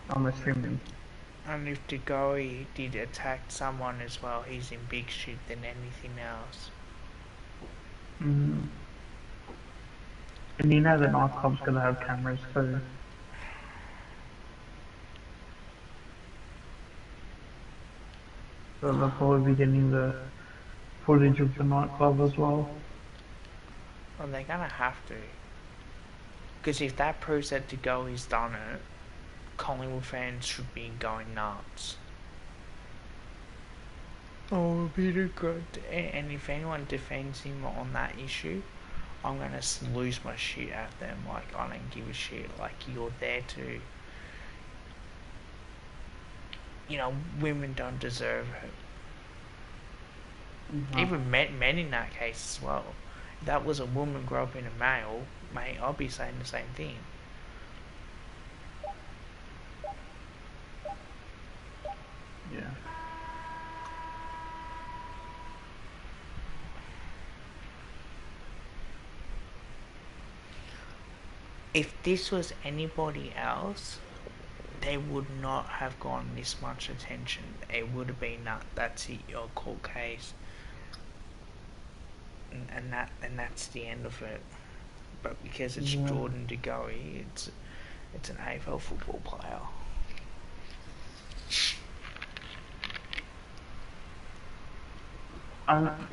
I'm assuming.
And if Degori did attack someone as well, he's in big shit than anything else.
And you know the nightclub's gonna have cameras too. So they'll probably be getting the footage of the nightclub as well.
Well, they're gonna have to. Because if that proves that Degori's done it, Collingwood fans should be going nuts. Oh, Peter good. And if anyone defends him on that issue, I'm gonna lose my shit at them. Like, I don't give a shit. Like, you're there to... You know, women don't deserve it. Even men in that case as well. If that was a woman grew up in a male, mate, I'll be saying the same thing.
Yeah.
If this was anybody else, they would not have gotten this much attention. It would have been that's it, your court case, and that's the end of it. But because it's Jordan Degori, it's an AFL football player.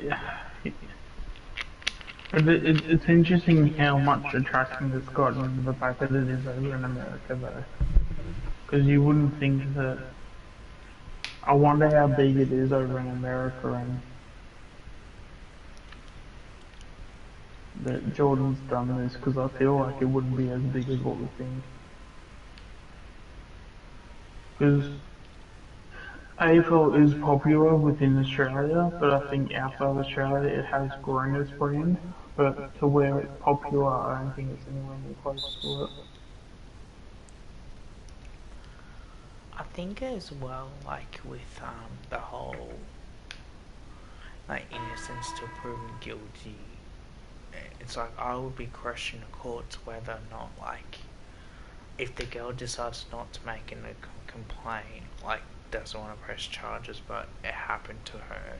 Yeah. But it's interesting how much attraction it's gotten, the fact that it is over in America though. Because you wouldn't think that... I wonder how big it is over in America, and that Jordan's done this, because I feel like it wouldn't be as big as what we think. Because AFL is popular within Australia, but I think outside Australia it has grown its brand. But to where it's popular, I don't think it's anywhere near close to it.
I think as well, like with the whole like innocence till proven guilty, it's like I would be questioning the courts whether or not, like, if the girl decides not to make a complaint, like doesn't want to press charges, but it happened to her,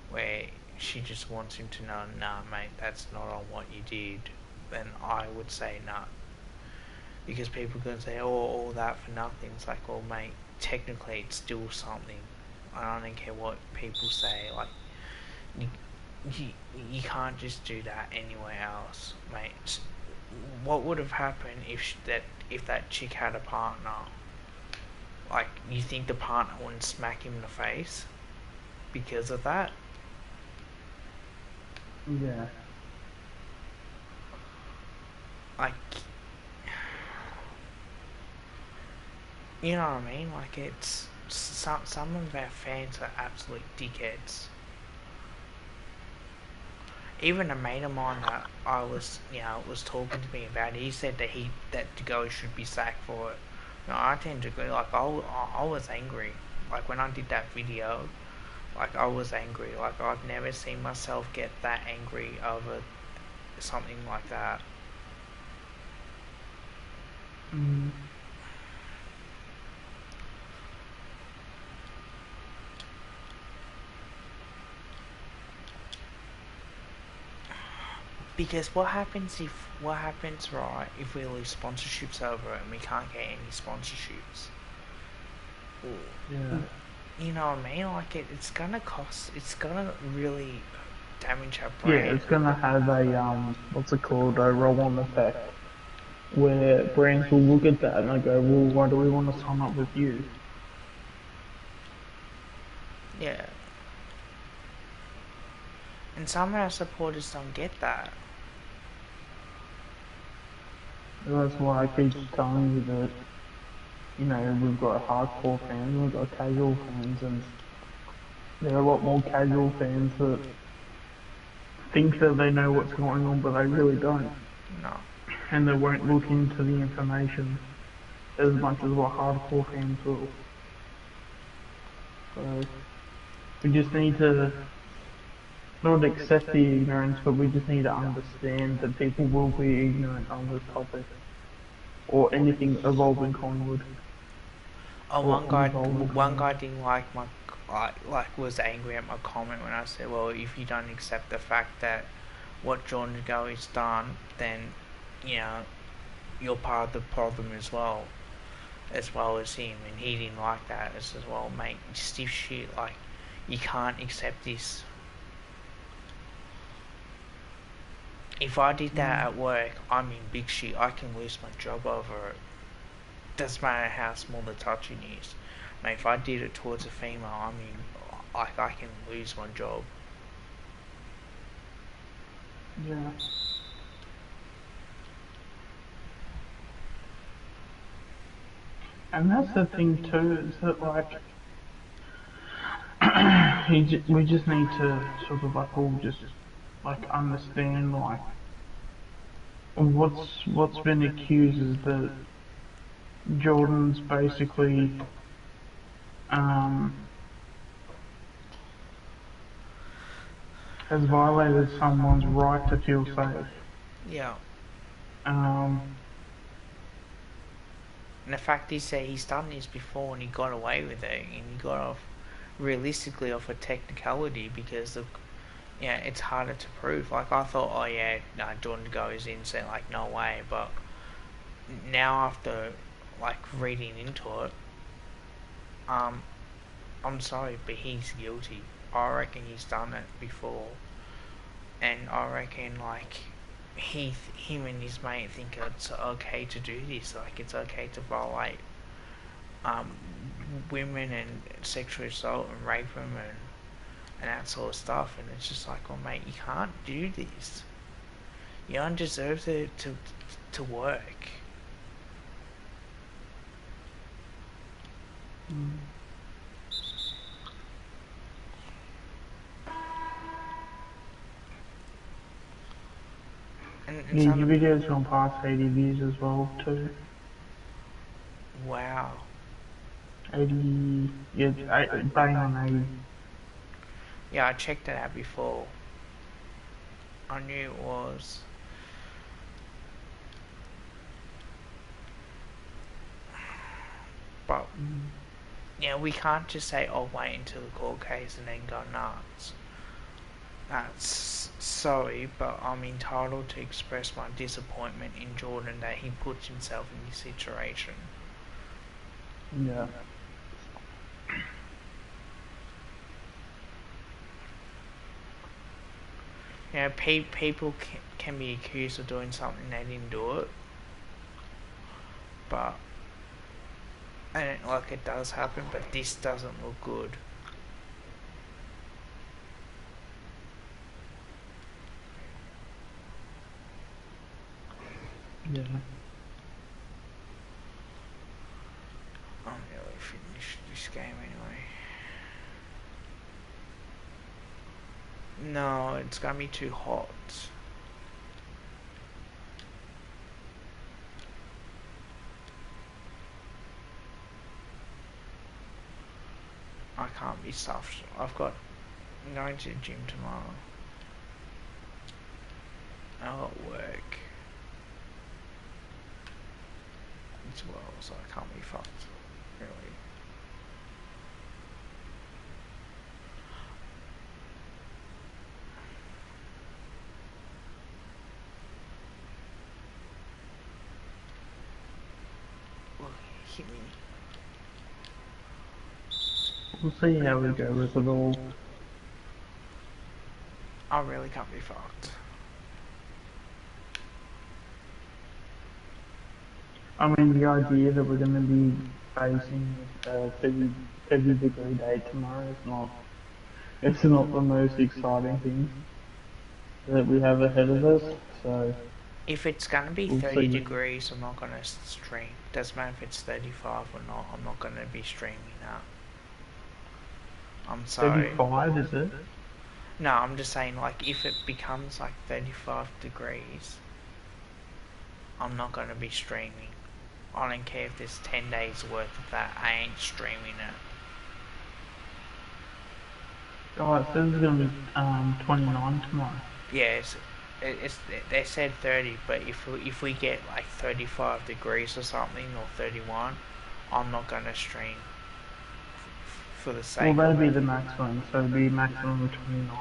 where she just wants him to know, nah mate, that's not on what you did, then I would say nah. Because people are going to say, oh, all that for nothing. It's like, well, mate, technically it's still something. I don't care what people say. Like, you, you can't just do that anywhere else, mate. What would have happened if that chick had a partner? Like, you think the partner wouldn't smack him in the face because of that?
Yeah.
Like, you know what I mean? Like, it's some of our fans are absolute dickheads. Even a mate of mine that was talking to me about it, he said that the guy should be sacked for it. You know, I tend to agree. Like, I was angry. Like, when I did that video, like, I was angry. Like, I've never seen myself get that angry over something like that.
Mm.
Because what happens right if we lose sponsorships over it and we can't get any sponsorships?
Yeah.
You know what I mean? Like, it's gonna cost. It's gonna really damage our brand.
Yeah, it's gonna have a what's it called? A roll-on effect, where brands will look at that and they go, well, why do we want to sign up with you?
Yeah. And some of our supporters don't get that.
That's why I keep telling you that, you know, we've got hardcore fans, we've got casual fans, and there are a lot more casual fans that think that they know what's going on, but they really don't.
No.
And they won't look into the information as much as what hardcore fans will. So, we just need to not accept the ignorance, but we just need to understand that people will be ignorant on this topic, or anything involving Collingwood.
Oh, one guy didn't like my, was angry at my comment when I said, well, if you don't accept the fact that what Jordan Goey's done, then, you know, you're part of the problem as well as him, and he didn't like that. It's as well, mate, stiff shit, like, you can't accept this. If I did that at work, I'm in big shit. I can lose my job over it. Doesn't matter how small the touching is. Mate, if I did it towards a female, I mean, like, I can lose my job.
Yeah. And that's the thing too, is that like, we just need to sort of like all just like understand like what's been accused is that Jordan's basically has violated someone's right to feel safe.
Yeah.
Um,
And the fact is that he's done this before and he got away with it, and he got off realistically off a technicality because of, yeah, it's harder to prove. Like, I thought, oh yeah, no, Jordan goes in, so like, no way. But now after like reading into it, I'm sorry, but he's guilty. I reckon he's done it before, and I reckon like him and his mate think it's okay to do this. Like, it's okay to violate women and sexual assault and rape them and that sort of stuff. And it's just like, well, mate, you can't do this. You don't deserve to work. And
yeah, your video's gone past 80 views as well too.
Wow.
80, yeah, bang on 80.
Yeah, I checked it out before. I knew it was. But, yeah, we can't just say, oh, wait until the court case and then go nuts. Sorry, but I'm entitled to express my disappointment in Jordan that he puts himself in this situation.
Yeah.
You know, people can be accused of doing something they didn't do it, but I don't like it does happen, but this doesn't look good.
Yeah.
I'm nearly finished this game anyway. No, it's gonna be too hot. I can't be soft. I'm going to the gym tomorrow. I'll work as well, so I can't be fucked, really. Hit me.
We'll see how we go with it all.
I really can't be fucked.
I mean, the idea that we're going to be facing a 30-degree day tomorrow it's not the most exciting thing that we have ahead of us, so...
If it's gonna be 30 degrees, I'm not gonna stream. Doesn't matter if it's 35 or not, I'm not gonna be streaming that. I'm sorry.
35, is it?
No, I'm just saying, like, if it becomes like 35 degrees, I'm not gonna be streaming. I don't care if there's 10 days worth of that, I ain't streaming it.
Oh, it says it's going to be 29 tomorrow.
Yes, they said 30, but if we get like 35 degrees or something, or 31, I'm not gonna stream for the sake.
Well, that'd be the maximum, so it'd be maximum of 29.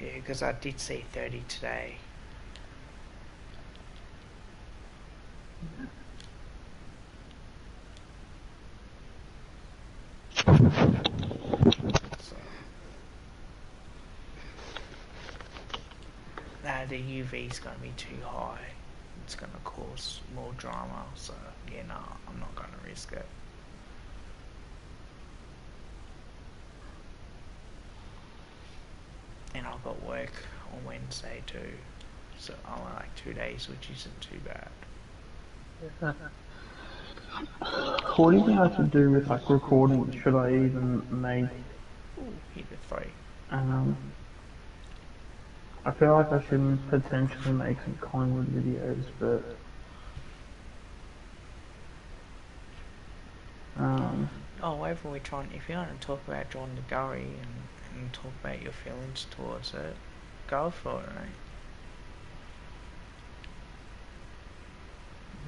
Yeah, because I did see 30 today. So, the UV's going to be too high. It's going to cause more drama, so yeah, no, I'm not going to risk it. And I've got work on Wednesday too, so only like 2 days, which isn't too bad.
What do you think I should do with like recording? Should I even make?
Hit the 3.
I feel like I should potentially make some Collingwood videos, but
oh, whatever we're trying. If you want to talk about John DeGurry and talk about your feelings towards it, go for it, right?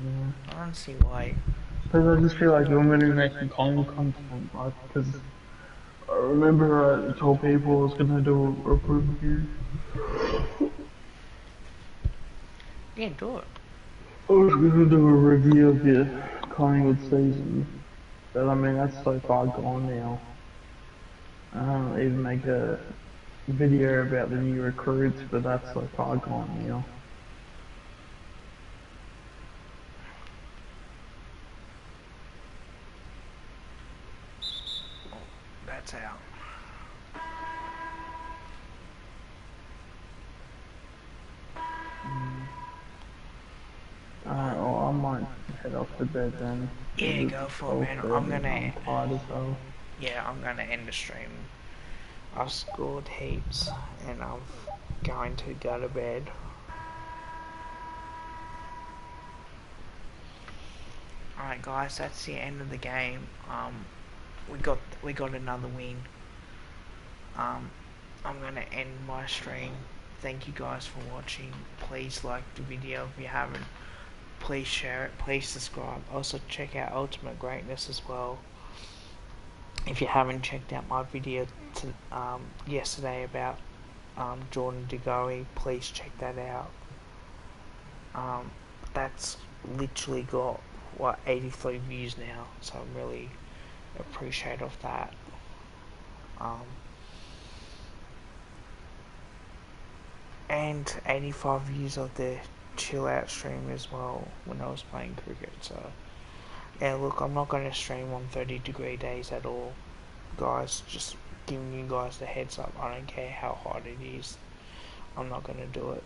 Yeah.
I don't see why.
Because I just feel like I'm going to be making Collingwood content, like, because I remember I told people I was going to do a review.
Yeah, do it.
I was going to do a review of the Collingwood season, but I mean, that's so far gone now. I don't even make a video about the new recruits, but that's so far gone now.
That's out.
Alright, well, I might head off to bed then.
Yeah, go for it, man. I'm gonna.
I'm tired as well.
Yeah, I'm gonna end the stream. I've scored heaps, and I'm going to go to bed. Alright, guys, that's the end of the game. We got another win. I'm gonna end my stream. Thank you guys for watching. Please like the video if you haven't. Please share it. Please subscribe. Also check out Ultimate Greatness as well. If you haven't checked out my video yesterday about Jordan De Goey, please check that out. That's literally got 83 views now, so I'm really appreciative of that. And 85 views of the chill out stream as well when I was playing cricket. So yeah, look, I'm not going to stream on 30-degree days at all, guys. Just giving you guys the heads up. I don't care how hot it is, I'm not going to do it.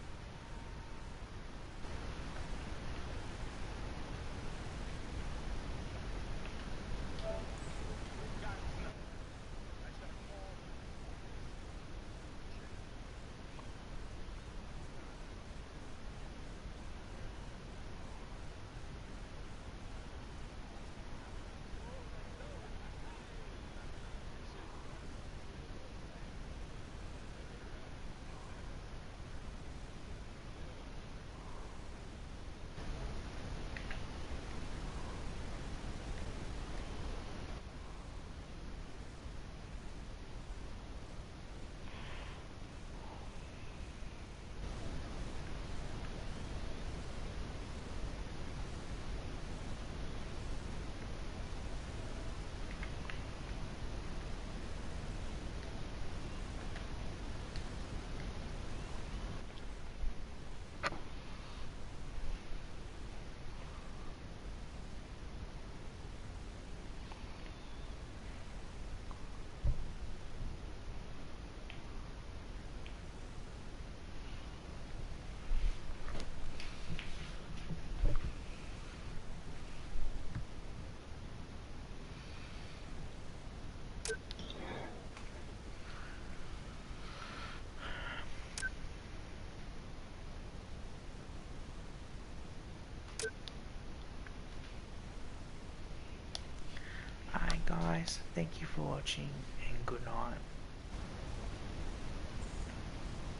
Alright guys, thank you for watching and good night.